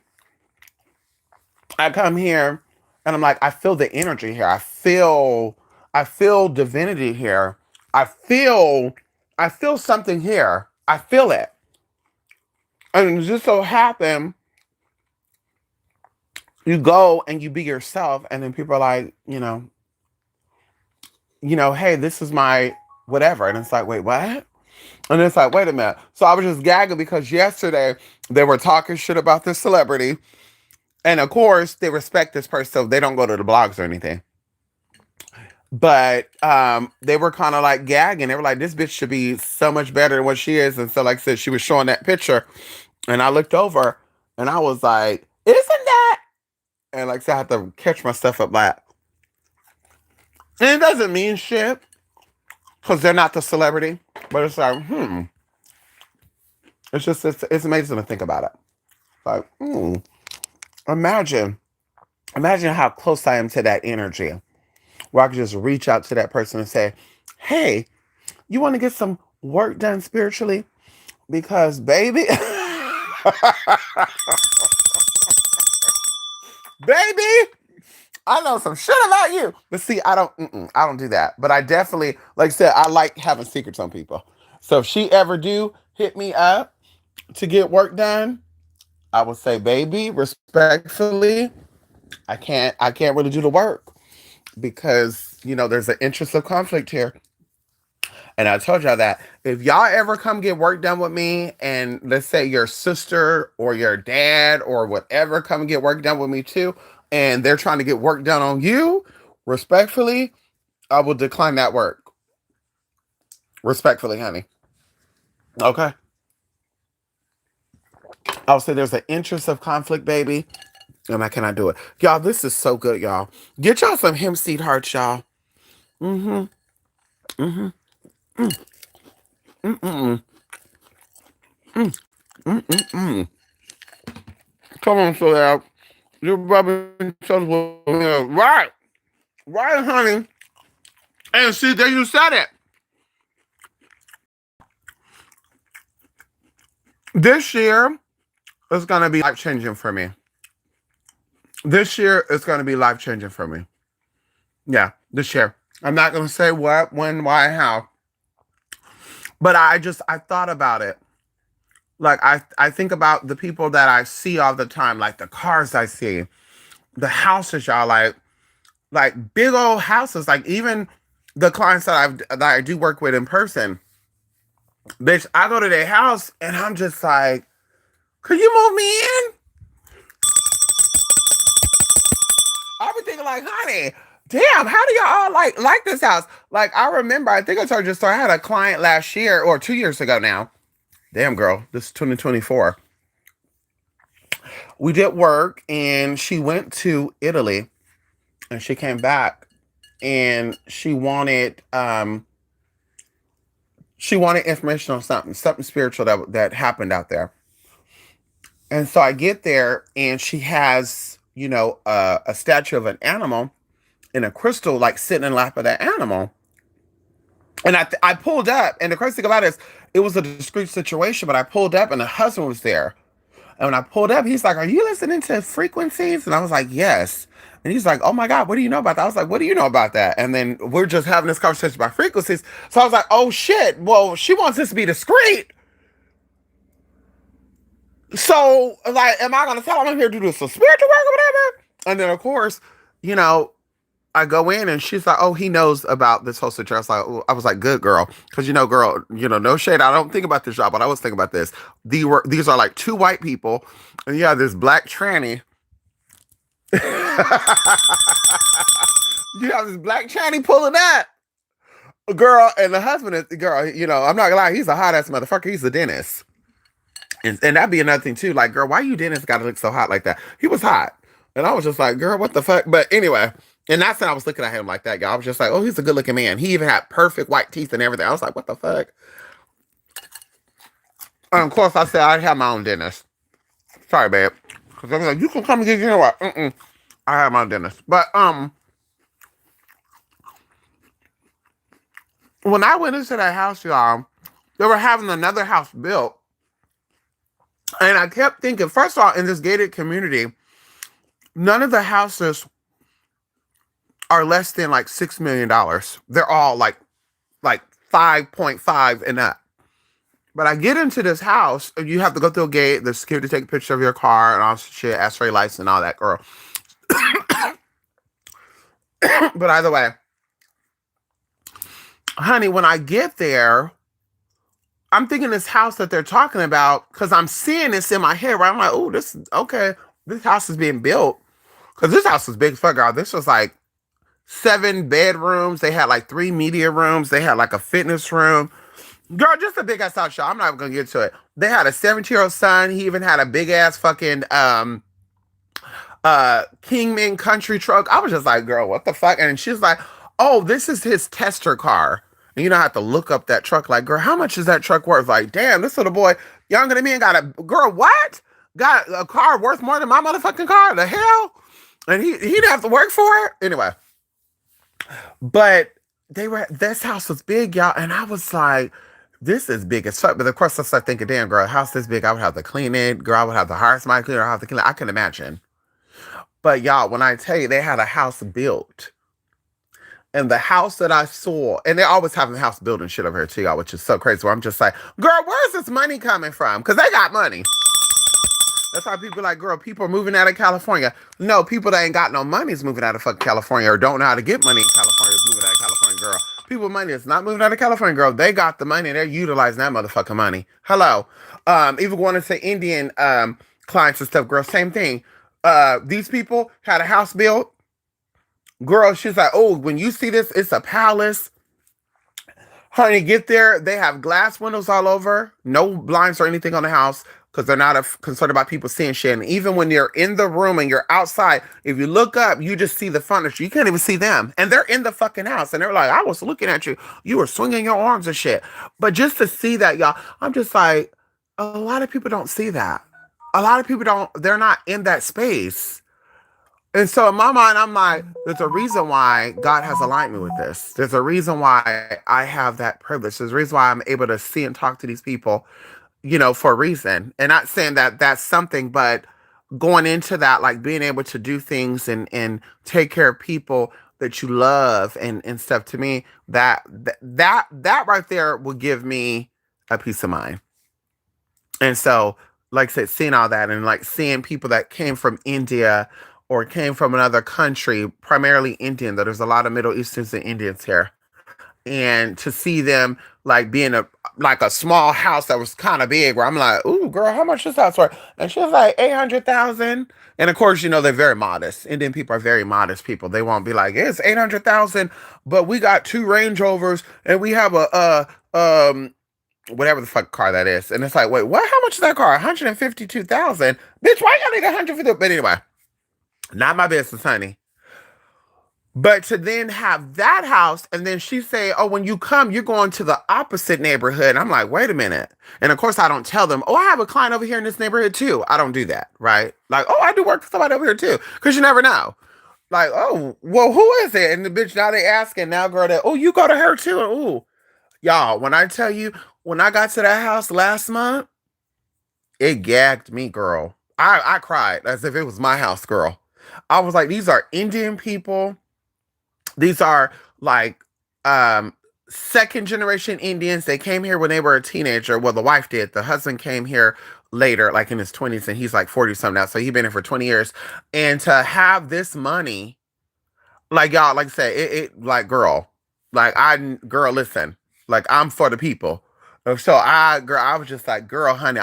I come here and I'm like, I feel the energy here. I feel divinity here. I feel I feel something here. I feel it. And it just so happen you go and you be yourself, and then people are like, hey, this is my whatever. And it's like, wait, what? And it's like, wait a minute. So I was just gagging because yesterday they were talking shit about this celebrity. And of course, they respect this person, so they don't go to the blogs or anything. But they were kind of like gagging. They were like, this bitch should be so much better than what she is. And so, like I said, she was showing that picture. And I looked over and I was like, isn't that? And like I said, I had to catch my stuff up like, and it doesn't mean shit because they're not the celebrity. But it's like, it's amazing to think about it. Like, imagine, imagine how close I am to that energy, where I could just reach out to that person and say, hey, you want to get some work done spiritually? Because, baby, baby, I know some shit about you. But see, I don't do that. But I definitely, like I said, I like having secrets on people. So if she ever do hit me up to get work done, I would say, baby, respectfully, I can't really do the work because there's an interest of conflict here. And I told y'all that if y'all ever come get work done with me, and let's say your sister or your dad or whatever come get work done with me too, and they're trying to get work done on you, respectfully, I will decline that work. Respectfully, honey. Okay. I'll say there's an interest of conflict, baby, and I cannot do it. Y'all, this is so good, y'all. Get y'all some hemp seed hearts, y'all. Mm-hmm. Mm-hmm. Mm, mm, mm, mm, mm, mm, mm. Come on, so that you're rubbing shoulders with me. Right. Right, honey. And see, there you said it. This year is going to be life changing for me. This year is going to be life changing for me. Yeah, this year. I'm not going to say what, when, why, how. But I thought about it. Like, I think about the people that I see all the time, like the cars I see, the houses, y'all, like big old houses, like even the clients that I do work with in person. Bitch, I go to their house and I'm just like, could you move me in? I be thinking like, honey, damn, how do y'all like this house? Like I remember, I think I told you a story. I had a client last year or 2 years ago now. Damn girl, this is 2024. We did work and she went to Italy and she came back and she wanted information on something spiritual that happened out there. And so I get there and she has, a statue of an animal in a crystal, like sitting in the lap of that animal. And I pulled up, and the crazy thing about it is, it was a discreet situation, but I pulled up and the husband was there. And when I pulled up, he's like, are you listening to frequencies? And I was like, yes. And he's like, oh my God, what do you know about that? I was like, what do you know about that? And then we're just having this conversation about frequencies. So I was like, oh shit, well, she wants this to be discreet. So, like, am I going to tell him I'm here to do some spiritual work or whatever? And then, of course, you know, I go in and she's like, "Oh, he knows about this whole situation." I was like, "Good girl," because girl, no shade. I don't think about this job, but I was thinking about this. These are like two white people, and you have this black tranny. You have this black tranny pulling that girl, and the husband is girl. I'm not gonna lie, he's a hot ass motherfucker. He's a dentist, and that'd be another thing too. Like, girl, why you dentist got to look so hot like that? He was hot, and I was just like, girl, what the fuck? But anyway. And that's when I was looking at him like that, y'all. I was just like, oh, he's a good looking man. He even had perfect white teeth and everything. I was like, what the fuck? Of course, I said I have my own dentist. Sorry, babe. Because I was like, you can come and get your what? I have my own dentist. But when I went into that house, y'all, they were having another house built. And I kept thinking, first of all, in this gated community, none of the houses are less than like $6 million. They're all like 5.5 and up. But I get into this house, and you have to go through a gate, the security take a picture of your car and all shit, X-ray lights and all that, girl. But either way, honey, when I get there, I'm thinking this house that they're talking about, because I'm seeing this in my head, right? I'm like, oh, this is okay. This house is being built. Because this house was big as fuck, girl. This was like 7 bedrooms. They had like 3 media rooms. They had like a fitness room. Girl, just a big ass house, y'all. I'm not even gonna get to it. They had a 17-year-old son. He even had a big ass fucking Kingman country truck. I was just like, girl, what the fuck? And she's like, oh, this is his tester car. And I have to look up that truck. Like, girl, how much is that truck worth? Like, damn, this little boy, younger than me, and got a girl. What? Got a car worth more than my motherfucking car? The hell? And he didn't have to work for it anyway. But this house was big, y'all, and I was like, this is big as fuck. But of course, I started thinking, damn, girl, a house this big, I would have to clean it. Girl, I would have to hire somebody to clean it. I have to clean it. I can imagine. But y'all, when I tell you, they had a house built. And the house that I saw, and they always have a house building shit over here too, y'all, which is so crazy. Where I'm just like, girl, where's this money coming from? Because they got money. That's why people are like, girl, people are moving out of California. No, people that ain't got no money is moving out of fucking California, or don't know how to get money in California is moving out of California, girl. People with money is not moving out of California, girl. They got the money. They're utilizing that motherfucking money. Hello. Even going into Indian clients and stuff, girl, same thing. These people had a house built. Girl, she's like, oh, when you see this, it's a palace. Honey, get there. They have glass windows all over. No blinds or anything on the house, because they're not concerned about people seeing shit. And even when you're in the room and you're outside, if you look up, you just see the furniture. You can't even see them. And they're in the fucking house. And they're like, I was looking at you. You were swinging your arms and shit. But just to see that, y'all, I'm just like, a lot of people don't see that. A lot of people they're not in that space. And so in my mind, I'm like, there's a reason why God has aligned me with this. There's a reason why I have that privilege. There's a reason why I'm able to see and talk to these people, for a reason. And not saying that that's something, but going into that, like being able to do things and take care of people that you love and stuff, to me, that right there will give me a peace of mind. And so, like I said, seeing all that and like seeing people that came from India or came from another country, primarily Indian, though there's a lot of Middle Easterns and Indians here. And to see them like being a small house that was kind of big, where I'm like, ooh, girl, how much this house worth? And she was like, 800,000. And of course, they're very modest. Indian people are very modest people. They won't be like, it's 800,000, but we got 2 Range Rovers and we have whatever the fuck car that is. And it's like, wait, what? How much is that car? 152,000. Bitch, why you gotta need 150? But anyway. Not my business, honey. But to then have that house, and then she say, oh, when you come, you're going to the opposite neighborhood. And I'm like, wait a minute. And of course, I don't tell them, oh, I have a client over here in this neighborhood too. I don't do that, right? Like, oh, I do work for somebody over here too. Because you never know. Like, oh, well, who is it? And the bitch, now they asking, now girl, that, oh, you go to her too. And, ooh, y'all, when I tell you, when I got to that house last month, it gagged me, girl. I cried as if it was my house, girl. I was like, these are Indian people. These are like second generation Indians. They came here when they were a teenager. Well, the wife did. The husband came here later, like in his 20s, and he's like 40 something now. So he's been here for 20 years. And to have this money, Like y'all, like I said, like girl, girl, listen, like I'm for the people. So girl, I was just like, girl, honey,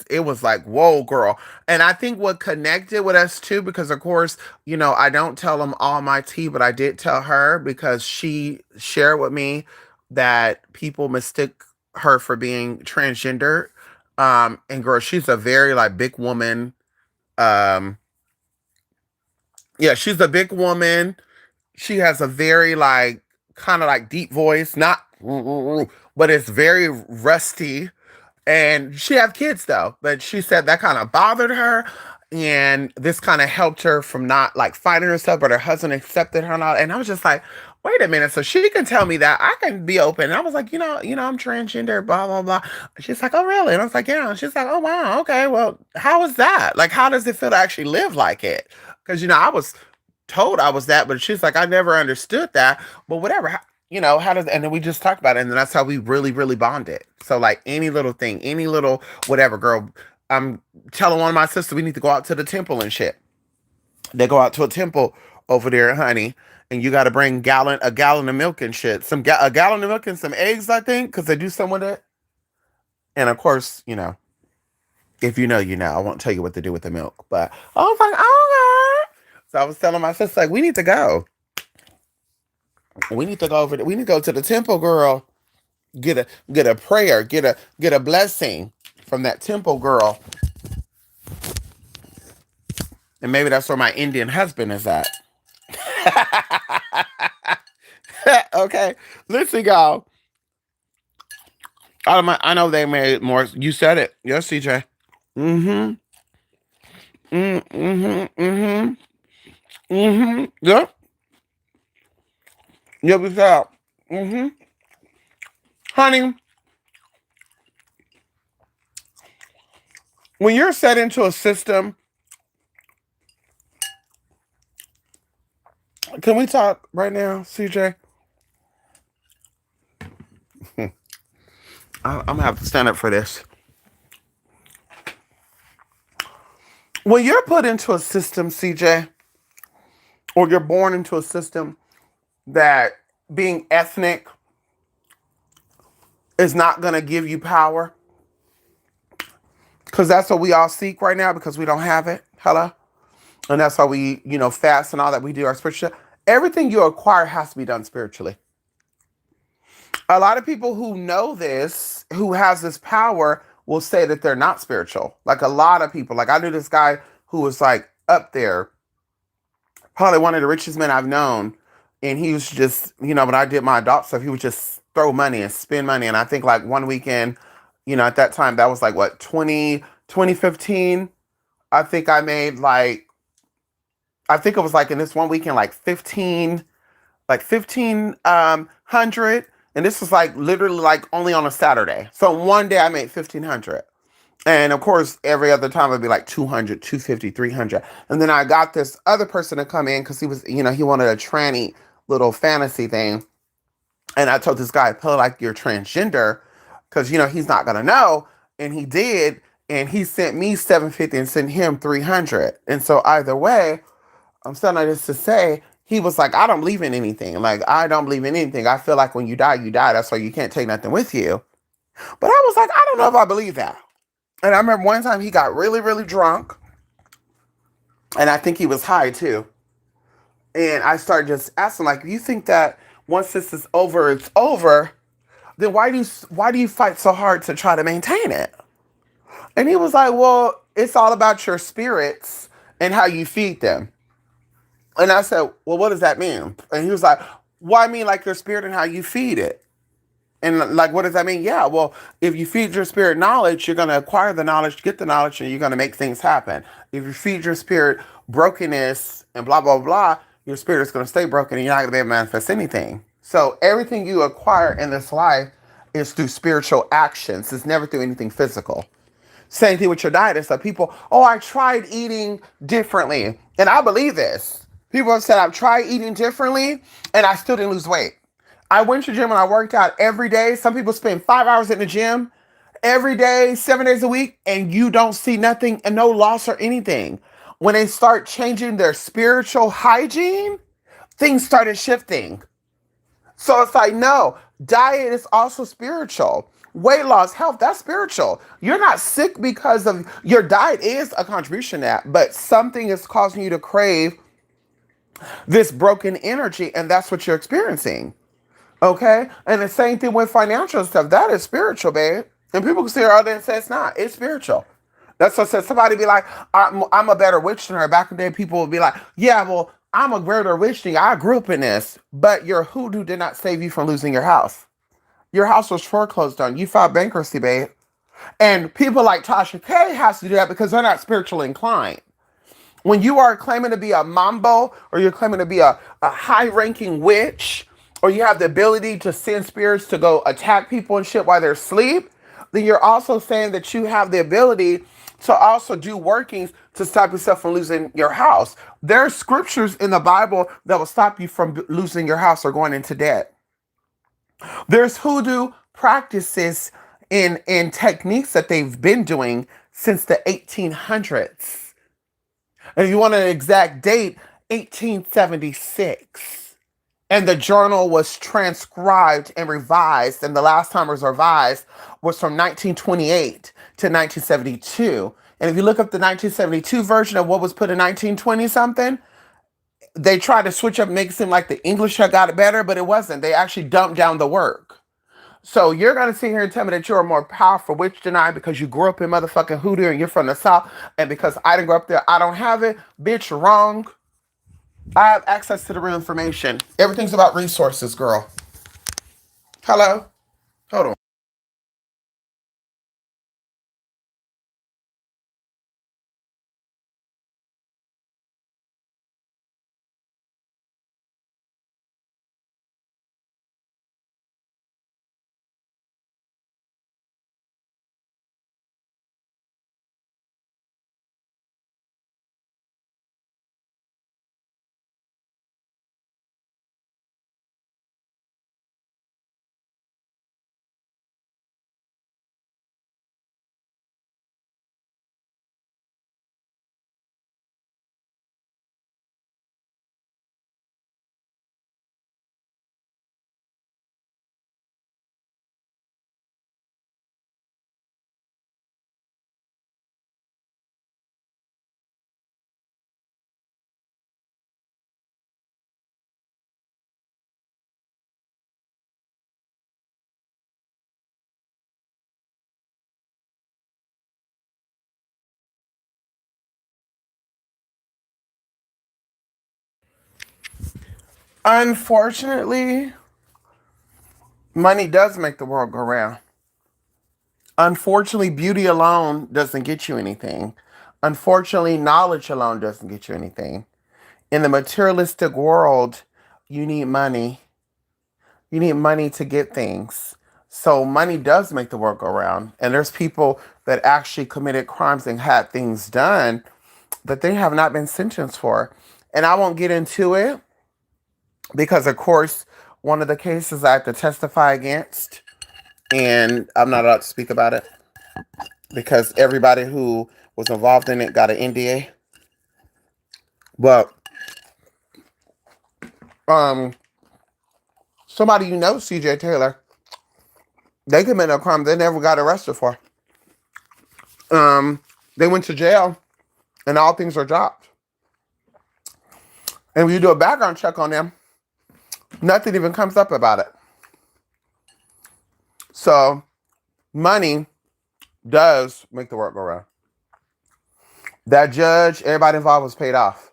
it was like, whoa, girl. And I think what connected with us too, because of course, I don't tell them all my tea, but I did tell her because she shared with me that people mistake her for being transgender. And girl, she's a very like big woman. Um, yeah, she's a big woman. She has a very like kind of like deep voice, not but it's very rusty. And she have kids though, but she said that kind of bothered her. And this kind of helped her from not like fighting herself, but her husband accepted her and all. And I was just like, wait a minute. So she can tell me that I can be open. And I was like, I'm transgender, blah, blah, blah. She's like, oh, really? And I was like, yeah. And she's like, oh, wow. Okay. Well, how is that? Like, how does it feel to actually live like it? Because, I was told I was that, but she's like, I never understood that. But whatever. How does, and then we just talked about it. And then that's how we really, really bonded. So, like, any little thing, any little whatever, girl, I'm telling one of my sisters we need to go out to the temple and shit. They go out to a temple over there, honey, and you got to bring a gallon of milk and shit. A gallon of milk and some eggs, I think, because they do some with it. And of course, if you know, you know. I won't tell you what to do with the milk, but I was like, oh God. So I was telling my sister, like, we need to go. We need to go over. We need to go to the temple, girl. Get a prayer. Get a blessing from that temple, girl. And maybe that's where my Indian husband is at. Okay, listen, y'all. I know they made more. You said it. Yes, CJ. Mm-hmm. Mm-hmm. Mm-hmm. Mm-hmm. Yep. Yep, it's out. Mm-hmm. Honey, when you're set into a system, can we talk right now, CJ? I'm gonna have to stand up for this. When you're put into a system, CJ, or you're born into a system that being ethnic is not gonna give you power, because that's what we all seek right now because we don't have it. Hello? And that's why we, fast and all that we do our spiritual. Everything you acquire has to be done spiritually. A lot of people who know this, who has this power, will say that they're not spiritual. Like a lot of people. Like I knew this guy who was like up there, probably one of the richest men I've known. And he was just, when I did my adopt stuff, he would just throw money and spend money. And I think like one weekend, at that time, that was like what, 2015. I think I made like, I think it was like in this one weekend, like 1500. And this was like literally like only on a Saturday. So one day I made 1500. And of course, every other time it'd be like 200, 250, 300. And then I got this other person to come in because he was, he wanted a tranny little fantasy thing. And I told this guy, "Put like you're transgender," because he's not gonna know. And he did, and he sent me 750 and sent him 300. And so either way, I'm saying this to say he was like, I don't believe in anything. Like I don't believe in anything. I feel like when you die, you die. That's why you can't take nothing with you. But I was like, I don't know if I believe that. And I remember one time he got really, really drunk, and I think he was high too. And I started just asking, like, you think that once this is over, it's over? Then why do you fight so hard to try to maintain it? And he was like, well, it's all about your spirits and how you feed them. And I said, well, what does that mean? And he was like, well, I mean, like your spirit and how you feed it. And like, what does that mean? Yeah, well, if you feed your spirit knowledge, you're going to acquire the knowledge, get the knowledge, and you're going to make things happen. If you feed your spirit brokenness and blah, blah, blah, your spirit is going to stay broken and you're not going to be able to manifest anything. So everything you acquire in this life is through spiritual actions. It's never through anything physical. Same thing with your diet and stuff. People, oh, I tried eating differently. And I believe this. People have said, I've tried eating differently and I still didn't lose weight. I went to the gym and I worked out every day. Some people spend 5 hours in the gym every day, 7 days a week, and you don't see nothing and no loss or anything. When they start changing their spiritual hygiene, things started shifting. So it's like, no, diet is also spiritual. Weight loss, health, that's spiritual. You're not sick because of your diet is a contribution to that, but something is causing you to crave this broken energy, and that's what you're experiencing. Okay? And the same thing with financial stuff. That is spiritual, babe. And people can sit out there and say it's not. It's spiritual. That's what said somebody be like, I'm a better witch than her. Back in the day, people would be like, yeah, well, I'm a greater witch than you. I grew up in this. But your hoodoo did not save you from losing your house. Your house was foreclosed on. You filed bankruptcy, babe. And people like Tasha K has to do that because they're not spiritually inclined. When you are claiming to be a mambo, or you're claiming to be a high-ranking witch, or you have the ability to send spirits to go attack people and shit while they're asleep, then you're also saying that you have the ability to also do workings to stop yourself from losing your house. There are scriptures in the Bible that will stop you from losing your house or going into debt. There's hoodoo practices and techniques that they've been doing since the 1800s. And if you want an exact date, 1876. And the journal was transcribed and revised, and the last time it was revised was from 1928 to 1972. And if you look up the 1972 version of what was put in 1920 something, they tried to switch up, make it seem like the English had got it better, but it wasn't. They actually dumped down the work. So you're gonna sit here and tell me that you're a more powerful witch than I because you grew up in motherfucking hoodoo and you're from the South, and because I didn't grow up there, I don't have it? Bitch, wrong. I have access to the real information. Everything's about resources, girl. Hello? Hold on. Unfortunately, money does make the world go round. Unfortunately, beauty alone doesn't get you anything. Unfortunately, knowledge alone doesn't get you anything. In the materialistic world, you need money. You need money to get things. So money does make the world go round. And there's people that actually committed crimes and had things done that they have not been sentenced for. And I won't get into it because, of course, one of the cases I have to testify against, and I'm not allowed to speak about it because everybody who was involved in it got an NDA. But um, somebody you know, CJ Taylor, they committed a crime they never got arrested for. They went to jail and all things are dropped. And when you do a background check on them, nothing even comes up about it. So money does make the world go round. That judge, everybody involved was paid off.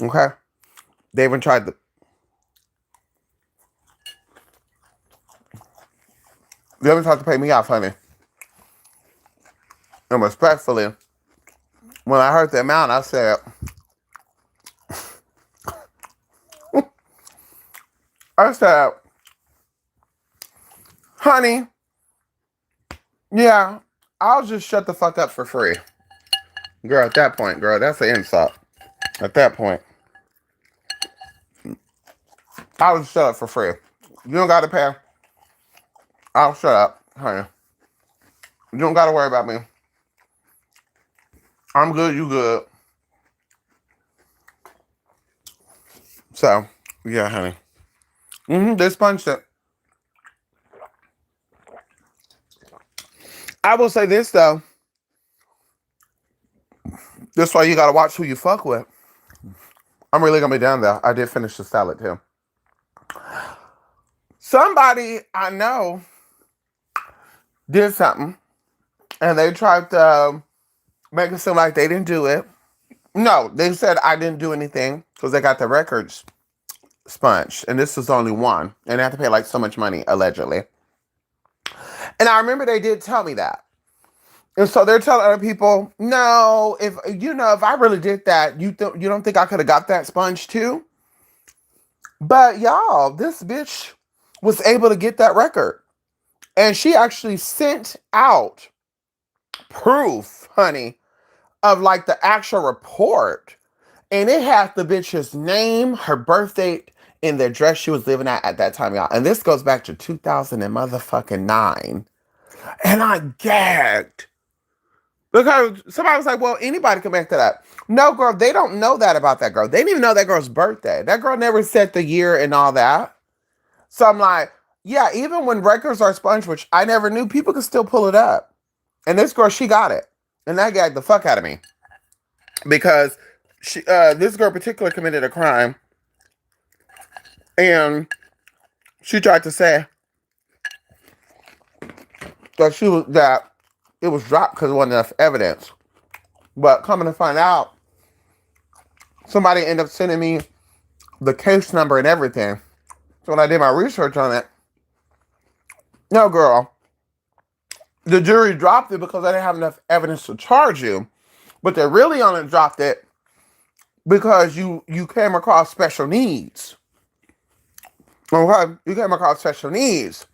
Okay? They even tried to. They even tried to pay me off, honey. And respectfully, when I heard the amount, I said, I said, honey, yeah, I'll just shut the fuck up for free. Girl, at that point, girl, that's an insult. At that point, I'll just shut up for free. You don't gotta pay. I'll shut up, honey. You don't gotta worry about me. I'm good, you good. So, yeah, honey. They sponged it. I will say this, though. That's why you gotta watch who you fuck with. I'm really gonna be down there. I did finish the salad, too. Somebody I know did something, and they tried to make it seem like they didn't do it. No, they said I didn't do anything because they got the records sponged, and this was only one, and they had to pay like so much money allegedly. And I remember they did tell me that, and so they're telling other people, no, if I really did that, you don't think I could have got that sponge too? But y'all, this bitch was able to get that record, and she actually sent out proof, honey, of like the actual report. And it had the bitch's name, her birth date, and the address she was living at that time, y'all. And this goes back to 2009. And I gagged. Because somebody was like, well, anybody can make that up. No, girl, they don't know that about that girl. They didn't even know that girl's birthday. That girl never said the year and all that. So I'm like, yeah, even when records are sponged, which I never knew, people can still pull it up. And this girl, she got it. And that gagged the fuck out of me. Because this girl in particular committed a crime. And she tried to say that it was dropped because there wasn't enough evidence. But coming to find out, somebody ended up sending me the case number and everything. So when I did my research on it, no, girl, the jury dropped it because they didn't have enough evidence to charge you. But they really only dropped it because you came across special needs. Okay, you came across special needs.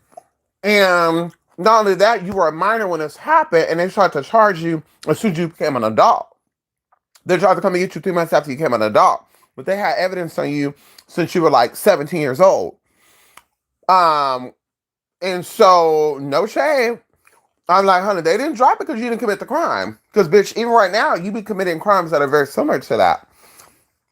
And not only that, you were a minor when this happened, and they tried to charge you as soon as you became an adult. They tried to come and get you 3 months after you became an adult. But they had evidence on you since you were like 17 years old. And so, no shame. I'm like, honey, they didn't drop it because you didn't commit the crime. Because, bitch, even right now, you be committing crimes that are very similar to that.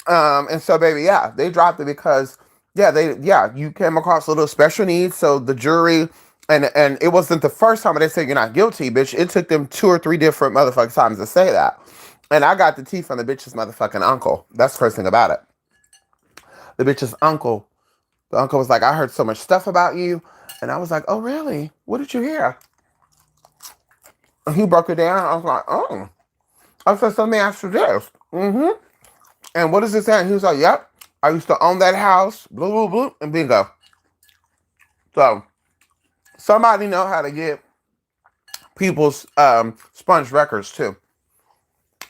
And so, baby, yeah, they dropped it because, you came across a little special needs. So the jury, and it wasn't the first time they said you're not guilty, bitch. It took them 2 or 3 different motherfucking times to say that. And I got the tea from the bitch's motherfucking uncle. That's the first thing about it. The bitch's uncle. The uncle was like, I heard so much stuff about you. And I was like, oh, really? What did you hear? And he broke it down. I was like, oh. I said, so let me ask you this. And what is this at? And he was like, yep. I used to own that house. Blue, blue, blue. And bingo. So, somebody know how to get people's sponge records, too.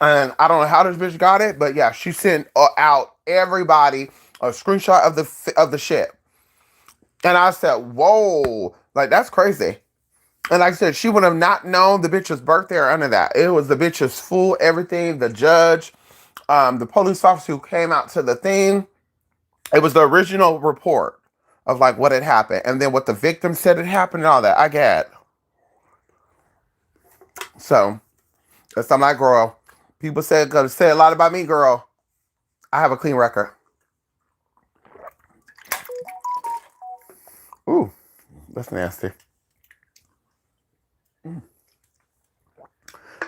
And I don't know how this bitch got it, but yeah, she sent out everybody a screenshot of the shit. And I said, whoa, like that's crazy. And like I said, she would have not known the bitch's birthday or any of that. It was the bitch's full everything, the judge, the police officer who came out to the thing. It was the original report of like what had happened. And then what the victim said had happened and all that. I get. So, that's I'm like, girl. People gonna say a lot about me, girl. I have a clean record. Ooh, that's nasty.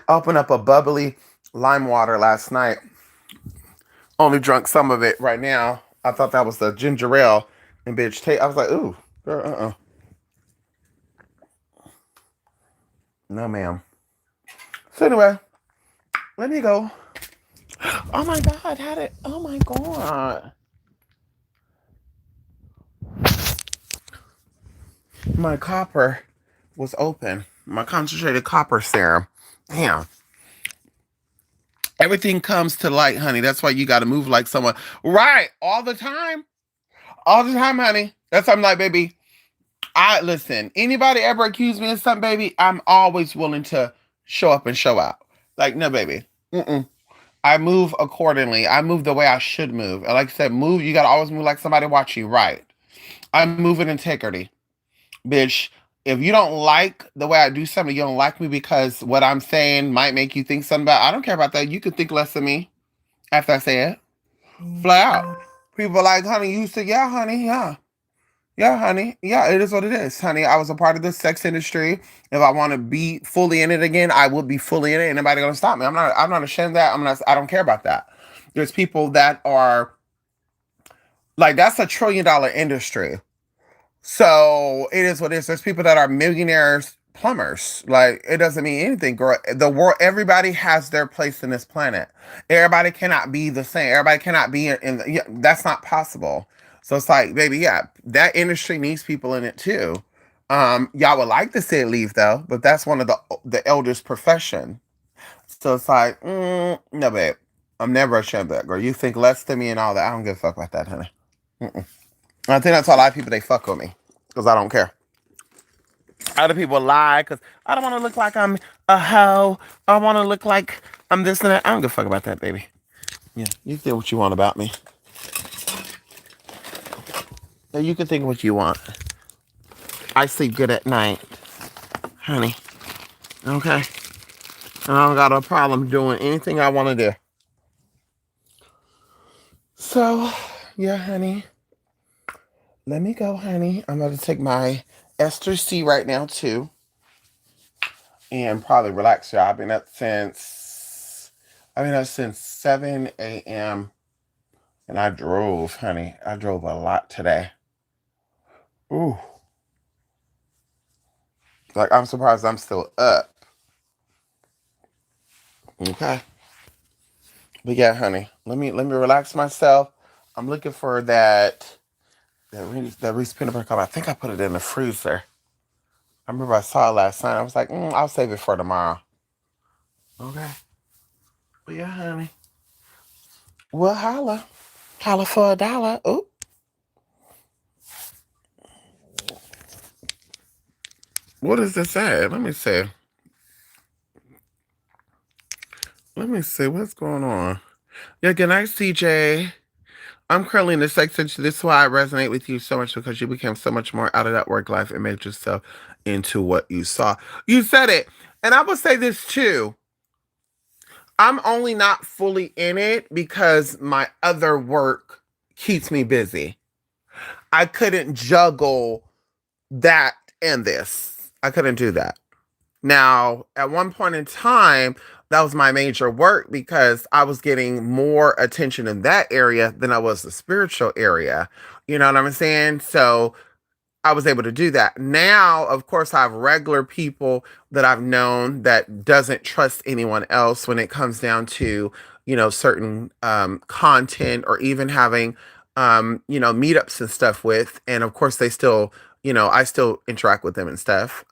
Opened up a bubbly lime water last night. Only drunk some of it right now. I thought that was the ginger ale. And bitch, I was like, ooh, girl, no, ma'am. So anyway, let me go. Oh my God, oh my God. My copper was open. My concentrated copper serum. Damn. Everything comes to light, honey. That's why you got to move like someone. Right. All the time. All the time, honey. That's why I'm like, baby, listen, anybody ever accuse me of something, baby, I'm always willing to show up and show out. Like, no, baby. I move accordingly. I move the way I should move. And like I said, you got to always move like somebody watching you. Right. I move with integrity. Bitch, if you don't like the way I do something, you don't like me because what I'm saying might make you think something about. I don't care about that. You can think less of me after I say it. Fly out. People like, honey, you said, yeah, honey, yeah. Yeah, honey. Yeah, it is what it is, honey. I was a part of the sex industry. If I want to be fully in it again, I will be fully in it. Ain't nobody gonna stop me. I'm not ashamed of that. I don't care about that. There's people that are like, that's a $1 trillion industry. So it is what it is. There's people that are millionaires plumbers. Like, it doesn't mean anything, girl. The world, everybody has their place in this planet. Everybody cannot be the same. Everybody cannot be yeah, that's not possible. So it's like, baby, yeah, that industry needs people in it too. Y'all would like to see it leave though, but that's one of the elders' profession. So it's like, no, babe, I'm never ashamed of that, girl. You think less than me and all that. I don't give a fuck about that, honey. Mm-mm. I think that's why a lot of people, they fuck with me because I don't care. Other people lie because I don't want to look like I'm a hoe. I want to look like I'm this and that. I don't give a fuck about that, baby. Yeah, you can think what you want about me. Yeah, you can think what you want. I sleep good at night, honey. Okay? And I don't got a problem doing anything I want to do. So, yeah, honey. Let me go, honey. I'm going to take my Ester C right now, too. And probably relax, y'all. I've been up since 7 a.m. and I drove, honey. I drove a lot today. Ooh. Like, I'm surprised I'm still up. Okay. But yeah, honey. Let me relax myself. I'm looking for that Reese peanut butter cup. I think I put it in the freezer. I remember I saw it last night. I was like, I'll save it for tomorrow. Okay. But yeah, honey. Well, holla. Holla for $1. Ooh. What does this say? Let me see. Let me see what's going on. Yeah, good night, CJ. I'm currently in the sex industry. This is why I resonate with you so much because you became so much more out of that work life and made yourself into what you saw. You said it. And I will say this too. I'm only not fully in it because my other work keeps me busy. I couldn't juggle that and this. I couldn't do that. Now, at one point in time, that was my major work because I was getting more attention in that area than I was the spiritual area. You know what I'm saying? So I was able to do that. Now, of course, I have regular people that I've known that doesn't trust anyone else when it comes down to, certain content or even having, meetups and stuff with. And of course, they still, I still interact with them and stuff.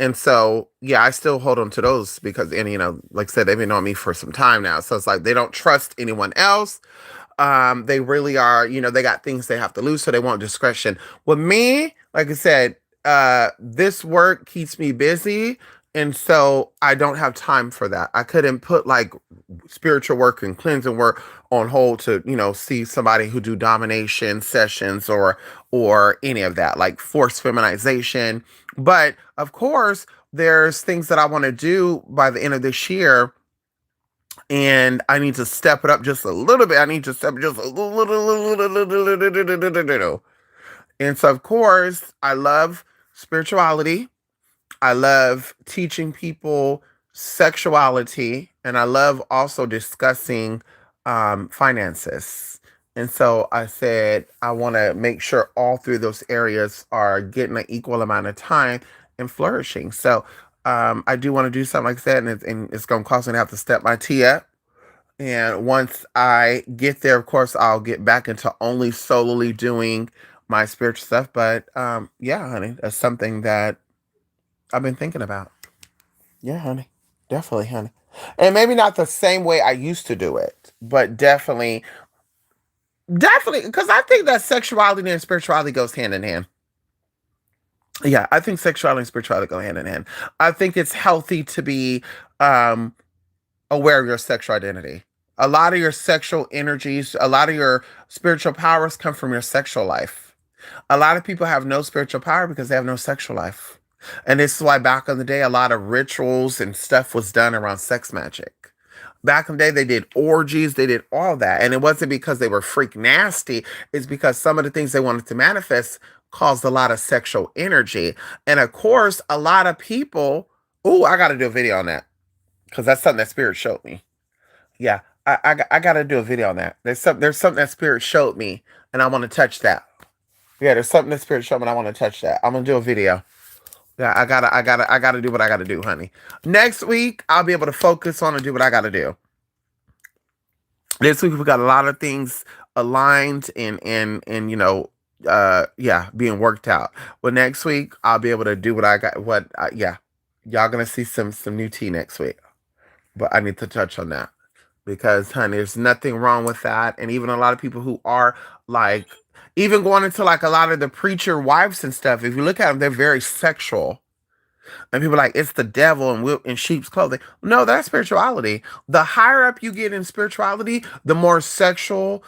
And so, yeah, I still hold on to those because, and like I said, they've been on me for some time now. So it's like they don't trust anyone else. They really are, they got things they have to lose, so they want discretion. With me, like I said, this work keeps me busy, and so I don't have time for that. I couldn't put like spiritual work and cleansing work on hold to, see somebody who do domination sessions or any of that, like forced feminization. But of course, there's things that I want to do by the end of this year and I need to step it up just a little bit. I need to step just a little. And so, of course, I love spirituality. I love teaching people sexuality, and I love also discussing finances. And so I said, I want to make sure all three of those areas are getting an equal amount of time and flourishing. So I do want to do something like that, and it's going to cost me to have to step my tea up. And once I get there, of course, I'll get back into only solely doing my spiritual stuff. But yeah, honey, that's something that I've been thinking about. Yeah, honey. Definitely, honey. And maybe not the same way I used to do it, but definitely, because I think that sexuality and spirituality goes hand in hand. Yeah, I think sexuality and spirituality go hand in hand. I think it's healthy to be um, aware of your sexual identity. A lot of your sexual energies, a lot of your spiritual powers come from your sexual life. A lot of people have no spiritual power because they have no sexual life. And this is why back in the day, a lot of rituals and stuff was done around sex magic. Back in the day, they did orgies, they did all that. And it wasn't because they were freak nasty, it's because some of the things they wanted to manifest caused a lot of sexual energy. And of course, a lot of people, oh, I got to do a video on that because that's something that Spirit showed me. Yeah, I got to do a video on that. There's something that Spirit showed me, and I want to touch that. Yeah, there's something that Spirit showed me, and I want to touch that. I'm gonna do a video. Yeah, I gotta do what I gotta do, honey. Next week, I'll be able to focus on and do what I gotta do. This week we got a lot of things aligned and yeah, being worked out. But next week I'll be able to do what I got. Yeah, y'all gonna see some new tea next week. But I need to touch on that because, honey, there's nothing wrong with that. And even a lot of people who are like, even going into like a lot of the preacher wives and stuff. If you look at them, they're very sexual. And people are like, it's the devil in sheep's clothing. No, that's spirituality. The higher up you get in spirituality, the more sexual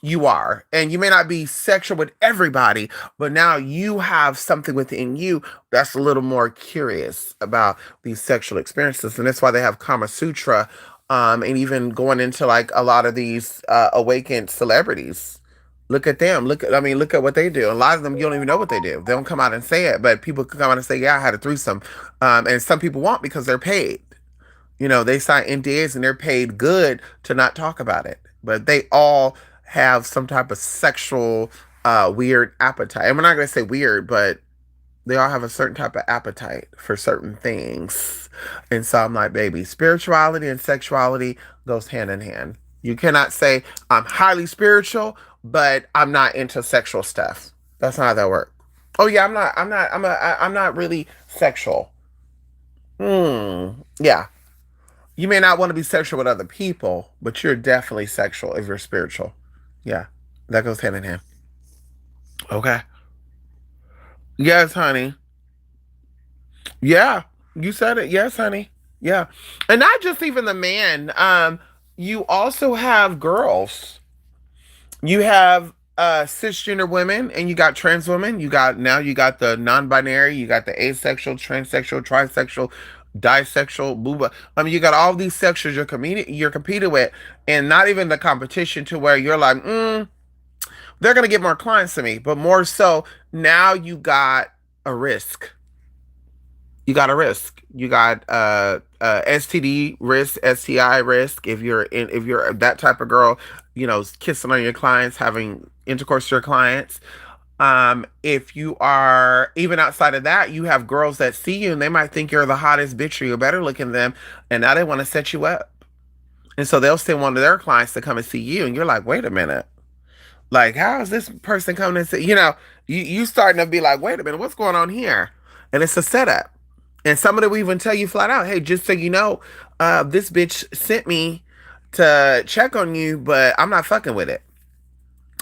you are. And you may not be sexual with everybody, but now you have something within you that's a little more curious about these sexual experiences. And that's why they have Kama Sutra, and even going into like a lot of these awakened celebrities. Look at them. Look at what they do. A lot of them, you don't even know what they do. They don't come out and say it, but people can come out and say, yeah, I had a threesome. And some people won't because they're paid. They sign NDAs and they're paid good to not talk about it. But they all have some type of sexual weird appetite. And we're not going to say weird, but they all have a certain type of appetite for certain things. And so I'm like, baby, spirituality and sexuality goes hand in hand. You cannot say I'm highly spiritual, but I'm not into sexual stuff. That's not how that works. Oh yeah, I'm not really sexual. Yeah. You may not want to be sexual with other people, but you're definitely sexual if you're spiritual. Yeah. That goes hand in hand. Okay. Yes, honey. Yeah. You said it. Yes, honey. Yeah. And not just even the man. You also have girls. You have cisgender women and you got trans women. You got the non-binary, you got the asexual, transsexual, trisexual, disexual, booba. I mean, you got all these sexuals you're competing with, and not even the competition to where you're like, they're gonna get more clients to me, but more so now you got a risk. You got a risk. You got STD risk, STI risk. If you're that type of girl, kissing on your clients, having intercourse with your clients. If you are even outside of that, you have girls that see you and they might think you're the hottest bitch or you're better looking than them, and now they want to set you up. And so they'll send one of their clients to come and see you, and you're like, wait a minute. Like, how is this person coming and say, you starting to be like, wait a minute, what's going on here? And it's a setup. And some of them will even tell you flat out, hey, just so you know, this bitch sent me to check on you, but I'm not fucking with it.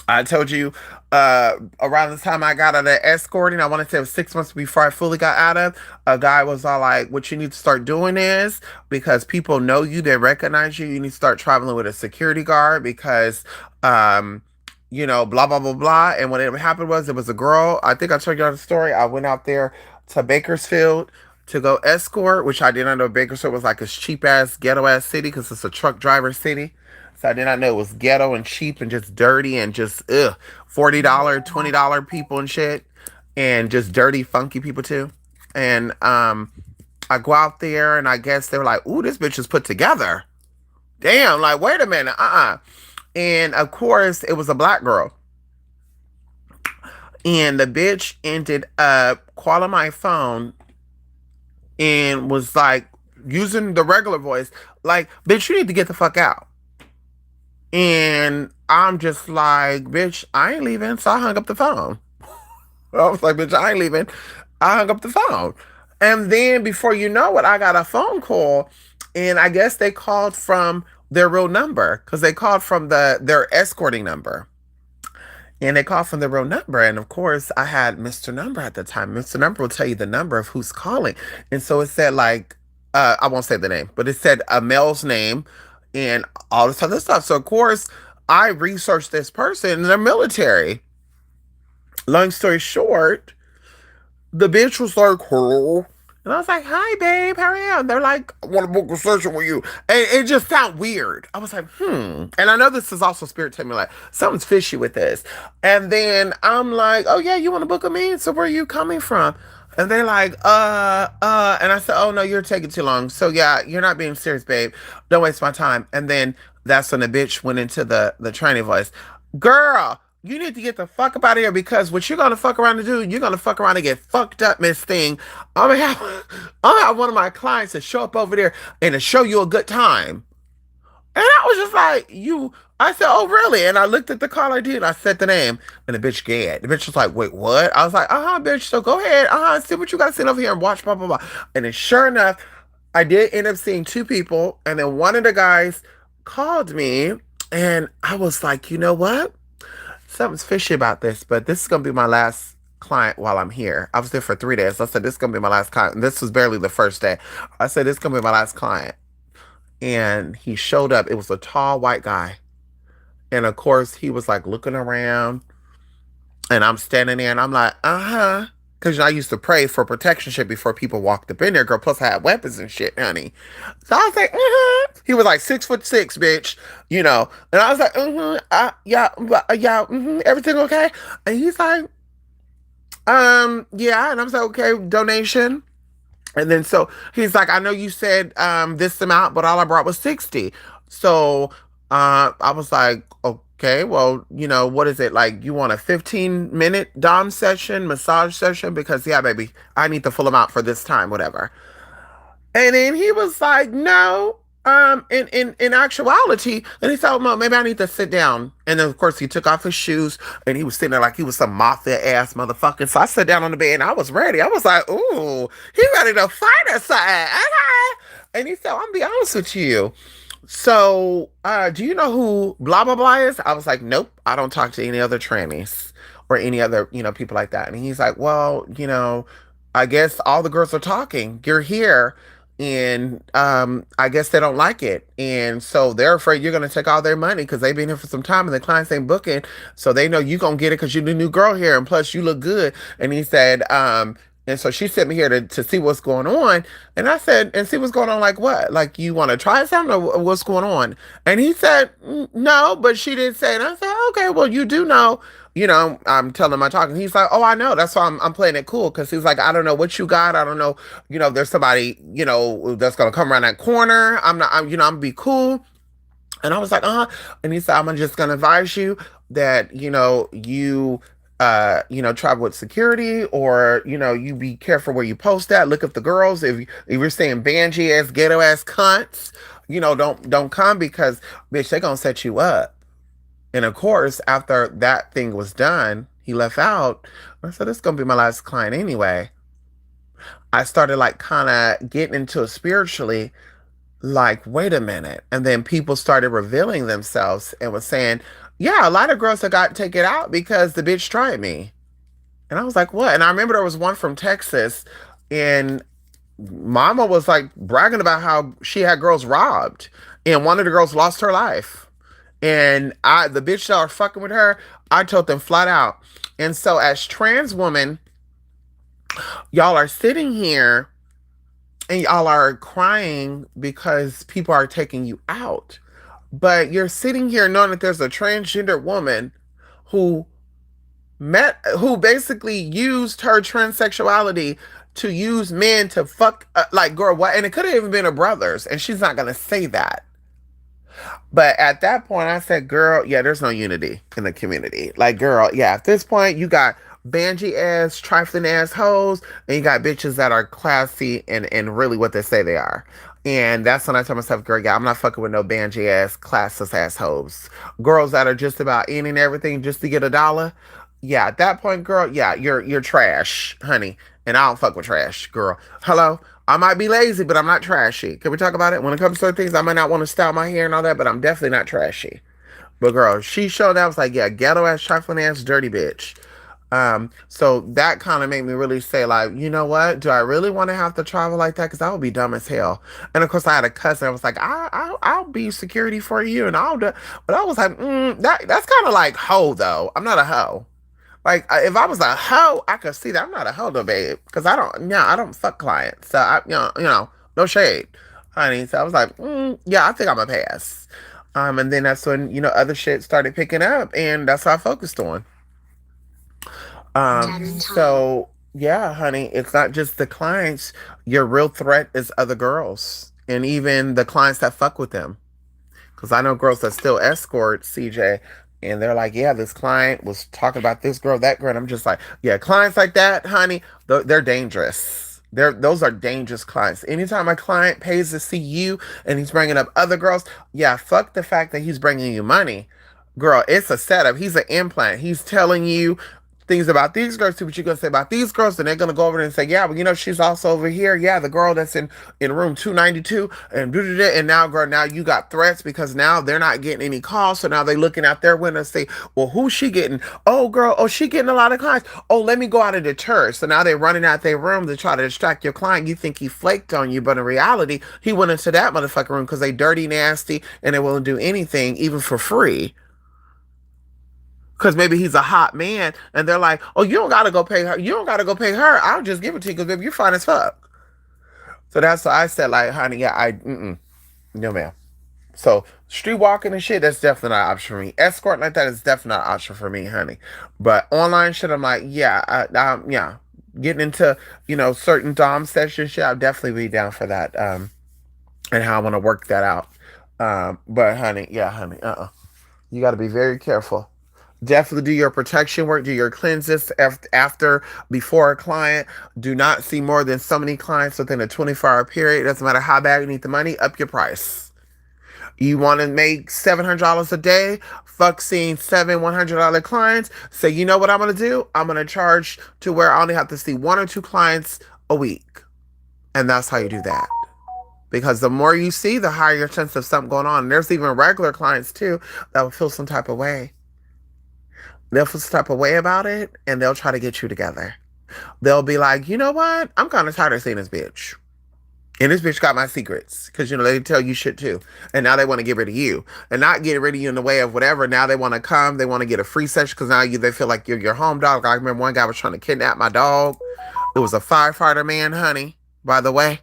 I told you around the time I got out of escorting, I want to say it was 6 months before I fully got out of, a guy was all like, what you need to start doing is, because people know you, they recognize you, you need to start traveling with a security guard because, blah, blah, blah, blah. And what it happened was, it was a girl, I think I told you the story, I went out there to Bakersfield to go escort, which I did not know Bakersfield was like a cheap ass, ghetto ass city because it's a truck driver city. So I did not know it was ghetto and cheap and just dirty and just $40, $20 people and shit. And just dirty, funky people too. And I go out there and I guess they were like, ooh, this bitch is put together. Damn, like, wait a minute, And of course, it was a black girl. And the bitch ended up calling my phone and was like using the regular voice, like, bitch, you need to get the fuck out. And I'm just like, bitch, I ain't leaving. So I hung up the phone. I was like, bitch, I ain't leaving. I hung up the phone. And then before you know it, I got a phone call. And I guess they called from their real number because they called from their escorting number. And they called from the real number. And of course, I had Mr. Number at the time. Mr. Number will tell you the number of who's calling. And so it said, like, I won't say the name, but it said a male's name and all this other stuff. So, of course, I researched this person in the military. Long story short, the bitch was like, hello. And I was like, hi, babe, how are you? And they're like, I want to book a session with you. And it just sounded weird. I was like, And I know this is also spirit telling me like, something's fishy with this. And then I'm like, oh, yeah, you want to book a meeting? So where are you coming from? And they're like, and I said, oh, no, you're taking too long. So yeah, you're not being serious, babe. Don't waste my time. And then that's when the bitch went into the training voice. Girl, you need to get the fuck up out of here because what you're gonna fuck around to do, you're gonna fuck around and get fucked up, Miss Thing. I'm gonna have, I'm gonna have one of my clients to show up over there and to show you a good time. And I was just like, you. I said, oh, really? And I looked at the call ID and I said the name. And the bitch gagged. The bitch was like, wait, what? I was like, bitch. So go ahead. See what you got to sit over here and watch, blah, blah, blah. And then sure enough, I did end up seeing two people. And then one of the guys called me. And I was like, you know what? Something's fishy about this, but this is going to be my last client while I'm here. I was there for 3 days. I said, this is going to be my last client. And this was barely the first day. I said, this is going to be my last client. And he showed up. It was a tall white guy. And of course, he was like looking around. And I'm standing there and I'm like, Because I used to pray for protection shit before people walked up in there, girl. Plus, I had weapons and shit, honey. So I was like, He was like 6'6", bitch, you know. And I was like, yeah, everything okay? And he's like, yeah. And I was like, okay, donation. And then so he's like, I know you said this amount, but all I brought was 60. So I was like, okay, well, what is it? Like, you want a 15-minute Dom session, massage session? Because yeah, baby, I need the full amount for this time, whatever. And then he was like, no. In actuality, and he said, well, maybe I need to sit down. And then, of course, he took off his shoes and he was sitting there like he was some mafia ass motherfucker. So I sat down on the bed and I was ready. I was like, ooh, he ready to fight or something. Okay. And he said, I'm gonna be honest with you. So, do you know who blah blah blah is? I was like, nope, I don't talk to any other trannies or any other, people like that. And he's like, well, I guess all the girls are talking. You're here. And I guess they don't like it. And so they're afraid you're going to take all their money because they've been here for some time and the clients ain't booking. So they know you going to get it because you're the new girl here. And plus, you look good. And he said, and so she sent me here to see what's going on. And I said, and see what's going on, like what? Like, you want to try something or what's going on? And he said, no, but she didn't say. And I said, okay, well, you do know. I'm telling him my talking. He's like, oh, I know. That's why I'm playing it cool. Cause he's like, I don't know what you got. I don't know. There's somebody, that's going to come around that corner. I'm gonna be cool. And I was like, And he said, I'm just going to advise you that, travel with security or, you be careful where you post at. Look at the girls. If you're saying banshee ass, ghetto ass cunts, don't come because, bitch, they going to set you up. And of course, after that thing was done, he left out. I said, this is going to be my last client anyway. I started like kind of getting into it spiritually, like, wait a minute. And then people started revealing themselves and was saying, yeah, a lot of girls have got to take it out because the bitch tried me. And I was like, what? And I remember there was one from Texas and mama was like bragging about how she had girls robbed and one of the girls lost her life. And the bitch that are fucking with her, I told them flat out. And so as trans women, y'all are sitting here and y'all are crying because people are taking you out. But you're sitting here knowing that there's a transgender woman who basically used her transsexuality to use men to fuck, like, girl, what? And it could have even been her brothers. And she's not going to say that. But at that point, I said, girl, yeah, there's no unity in the community. Like, girl, yeah, at this point, you got banshee ass, trifling ass hoes, and you got bitches that are classy and really what they say they are. And that's when I tell myself, girl, yeah, I'm not fucking with no banshee ass, classless ass hoes. Girls that are just about in and everything just to get a dollar. Yeah, at that point, girl, yeah, you're trash, honey. And I don't fuck with trash, girl. Hello? I might be lazy, but I'm not trashy. Can we talk about it? When it comes to certain things, I might not want to style my hair and all that, but I'm definitely not trashy. But girl, she showed up, I was like, yeah, ghetto ass, trifling ass, dirty bitch. So that kind of made me really say, like, you know what? Do I really want to have to travel like that? Because that would be dumb as hell. And of course, I had a cousin. I was like, I'll be security for you, and I'll do. But I was like, that's kind of like hoe though. I'm not a hoe. Like if I was a hoe, I could see that. I'm not a hoe though, babe, because I don't fuck clients. So no shade, honey. So I was like, yeah, I think I'm a pass. And then that's when other shit started picking up, and that's what I focused on. So yeah, honey, it's not just the clients. Your real threat is other girls, and even the clients that fuck with them. Because I know girls that still escort CJ, and they're like, yeah, this client was talking about this girl, that girl. And I'm just like, yeah, clients like that, honey, they're dangerous. Those are dangerous clients. Anytime a client pays to see you and he's bringing up other girls, yeah, fuck the fact that he's bringing you money. Girl, it's a setup. He's an implant. He's telling you things about these girls, see what you're gonna say about these girls, and they're gonna go over there and say, yeah, well, she's also over here. Yeah, the girl that's in room 292, and and now, girl, now you got threats because now they're not getting any calls. So now they're looking out their window and say, well, who's she getting? Oh, girl, oh, she getting a lot of clients. Oh, let me go out and deter. So now they're running out their room to try to distract your client. You think he flaked on you, but in reality, he went into that motherfucking room because they dirty, nasty, and they willing to do anything, even for free. Because maybe he's a hot man, and they're like, "Oh, you don't gotta go pay her. You don't gotta go pay her. I'll just give it to you because baby, you're fine as fuck." So that's why I said, like, honey, yeah, no, ma'am. So street walking and shit, that's definitely not an option for me. Escort like that is definitely not an option for me, honey. But online shit, I'm like, yeah, yeah. Getting into certain dom session shit, I'll definitely be down for that. And how I want to work that out. But honey, yeah, honey, you got to be very careful. Definitely do your protection work, do your cleanses after, before a client. Do not see more than so many clients within a 24-hour period. It doesn't matter how bad you need the money, up your price. You want to make $700 a day? Fuck seeing seven $100 clients. Say, you know what I'm going to do? I'm going to charge to where I only have to see one or two clients a week. And that's how you do that. Because the more you see, the higher your chance of something going on. And there's even regular clients too that will feel some type of way. They'll feel some type of way about it, and they'll try to get you together. They'll be like, you know what? I'm kind of tired of seeing this bitch. And this bitch got my secrets. Because, they tell you shit too. And now they want to get rid of you. And not get rid of you in the way of whatever. Now they want to come. They want to get a free session because now they feel like you're your home dog. I remember one guy was trying to kidnap my dog. It was a firefighter man, honey, by the way.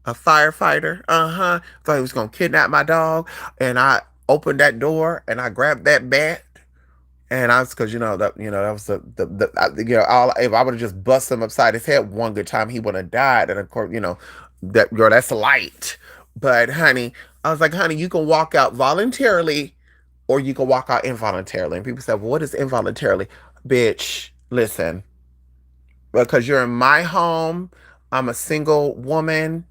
A firefighter. Thought he was going to kidnap my dog. And I opened that door and I grabbed that bat. And I was, because that was all, if I would have just bust him upside his head one good time, he would have died. And of course, that girl, that's light. But honey, I was like, honey, you can walk out voluntarily, or you can walk out involuntarily. And people said, well, what is involuntarily? Bitch, listen, because you're in my home. I'm a single woman.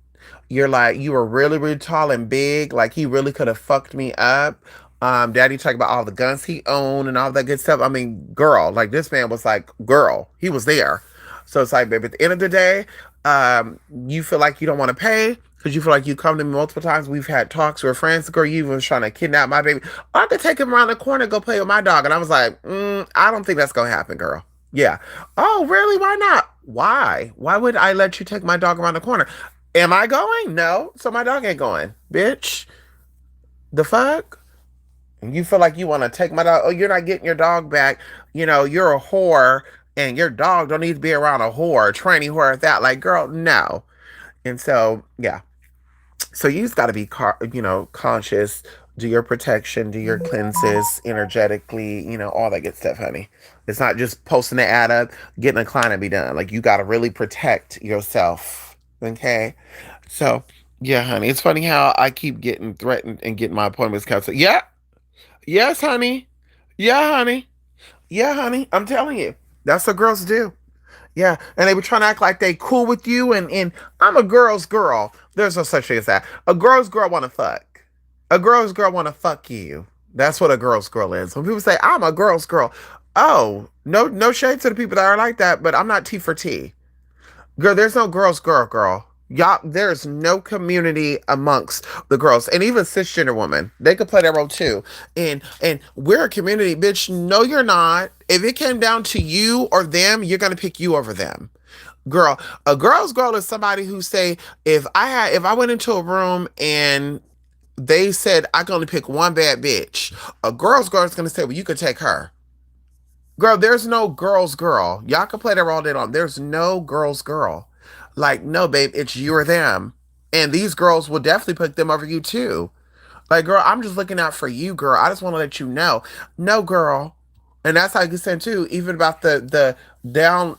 You're like, you were really, really tall and big. Like, he really could have fucked me up. Daddy talked about all the guns he owned and all that good stuff. I mean, girl, like this man was like, girl, he was there. So it's like, baby, at the end of the day, you feel like you don't want to pay because you feel like you come to me multiple times. We've had talks with friends. Girl, you was trying to kidnap my baby. I could take him around the corner and go play with my dog. And I was like, I don't think that's going to happen, girl. Yeah. Oh, really? Why not? Why? Why would I let you take my dog around the corner? Am I going? No. So my dog ain't going. Bitch. The fuck? And you feel like you want to take my dog. Oh, you're not getting your dog back. You're a whore and your dog don't need to be around a whore, training whore at that. Like, girl, no. And so, yeah. So you just got to be, conscious. Do your protection, do your cleanses energetically, all that good stuff, honey. It's not just posting the ad up, getting a client and be done. Like, you got to really protect yourself. Okay? So, yeah, honey. It's funny how I keep getting threatened and getting my appointments canceled. Yeah. Yes, honey. Yeah, honey. Yeah, honey. I'm telling you. That's what girls do. Yeah. And they were trying to act like they cool with you and I'm a girl's girl. There's no such thing as that. A girl's girl wanna fuck. A girl's girl wanna fuck you. That's what a girl's girl is. When people say, I'm a girl's girl. Oh, no shade to the people that are like that, but I'm not T for T. Girl, there's no girl's girl. Y'all, there's no community amongst the girls, and even cisgender women. They could play that role too. And we're a community, bitch. No, you're not. If it came down to you or them, you're gonna pick you over them. Girl, a girl's girl is somebody who say, if I went into a room and they said I can only pick one bad bitch, a girl's girl is gonna say, well, you could take her. Girl, there's no girl's girl. Y'all can play that all day long. There's no girl's girl. Like, no, babe, it's you or them. And these girls will definitely pick them over you too. Like, girl, I'm just looking out for you, girl. I just want to let you know. No, girl. And that's how you send too, even about the down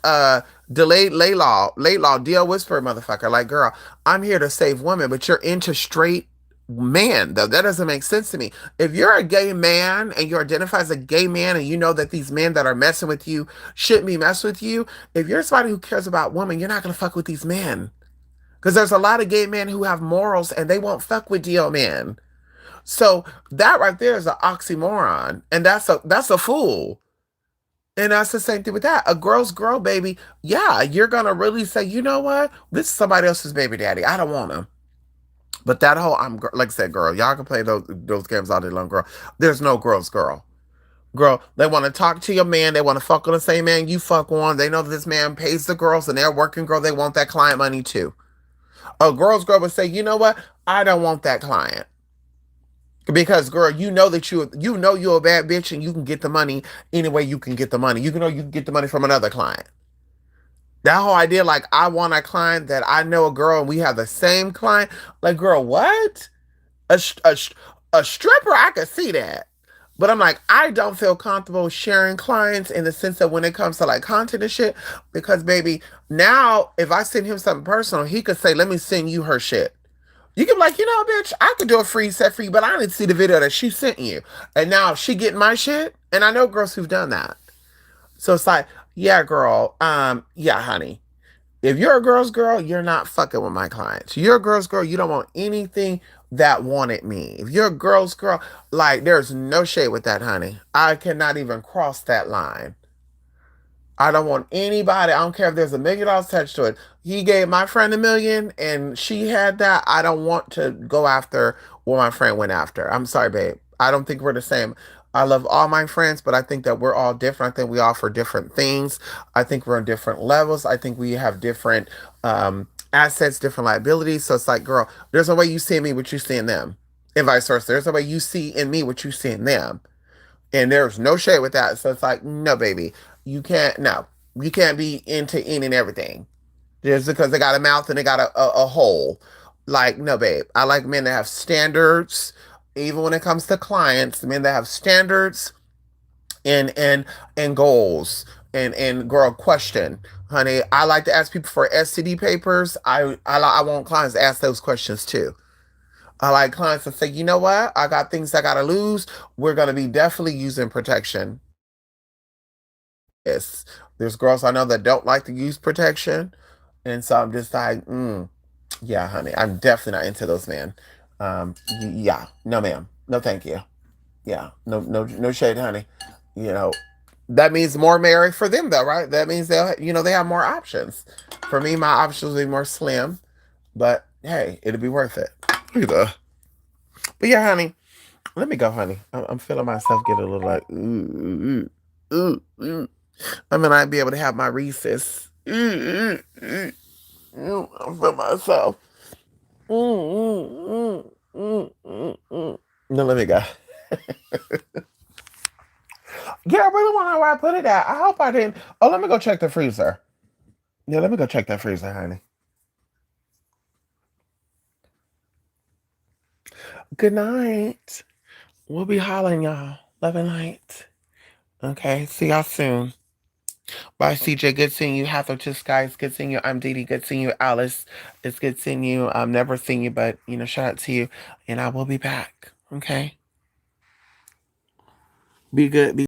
delayed lay law, deal whisper motherfucker. Like, girl, I'm here to save women, but you're into straight man, though. That doesn't make sense to me. If you're a gay man and you identify as a gay man and you know that these men that are messing with you shouldn't be messing with you, if you're somebody who cares about women, you're not gonna fuck with these men. Because there's a lot of gay men who have morals and they won't fuck with DL men. So that right there is an oxymoron, and that's a fool. And that's the same thing with that. A girl's girl, baby. Yeah, you're gonna really say, you know what? This is somebody else's baby daddy. I don't want him. But that whole like I said, girl, y'all can play those games all day long, girl. There's no girl's girl. Girl, they want to talk to your man. They want to fuck on the same man you fuck on. They know that this man pays the girls and they're working girl. They want that client money too. A girl's girl would say, you know what? I don't want that client. Because girl, you know that you know you're a bad bitch and you can get the money any way you can get the money. You can get the money from another client. That whole idea, like I want a client that I know a girl and we have the same client. Like, girl, what? A a, a stripper, I could see that. But I'm like, I don't feel comfortable sharing clients in the sense that when it comes to like content and shit, because baby, now if I send him something personal, he could say, let me send you her shit. You can be like, you know, bitch, I could do a free set for you, but I didn't see the video that she sent you. And now she getting my shit. And I know girls who've done that. So it's like, yeah, girl, yeah, honey. If you're a girl's girl, you're not fucking with my clients. You're a girl's girl, you don't want anything that wanted me. If you're a girl's girl, like there's no shade with that, honey. I cannot even cross that line. I don't want anybody. I don't care if there's $1 million attached to it. He gave my friend $1 million and she had that. I don't want to go after what my friend went after. I'm sorry, babe. I don't think we're the same. I love all my friends, but I think that we're all different. I think we offer different things. I think we're on different levels. I think we have different assets, different liabilities. So it's like, girl, there's no way you see in me what you see in them, and vice versa. There's no way you see in me what you see in them. And there's no shade with that. So it's like, no, baby, you can't, no, you can't be into any and everything just because they got a mouth and they got a hole. Like, no, babe, I like men that have standards, even when it comes to clients, men that have standards and goals. And girl, question, honey, I like to ask people for STD papers. I want clients to ask those questions too. I like clients to say, you know what? I got things I gotta lose. We're gonna be definitely using protection. Yes. There's girls I know that don't like to use protection. And so I'm just like, yeah, honey, I'm definitely not into those men. Yeah, no, ma'am. No, thank you. Yeah, no shade, honey. You know, that means more married for them though, right? That means they have more options. For me, my options will be more slim, but hey, it'll be worth it. Look at that. But yeah, honey, let me go, honey. I'm feeling myself get a little like, ooh. I mean, I'd be able to have my Reese's. I feel myself. No, let me go. Yeah, I really want to know where I put it at. I hope I didn't. Oh, let me go check the freezer. Yeah, let me go check that freezer, honey. Good night. We'll be hollering, y'all. Love and light. Okay, see y'all soon. Bye, CJ. Good seeing you. Heather to Skies. Good seeing you. I'm Dee Dee. Good seeing you. Alice. It's good seeing you. I've never seen you, but, shout out to you. And I will be back. Okay? Be good. Be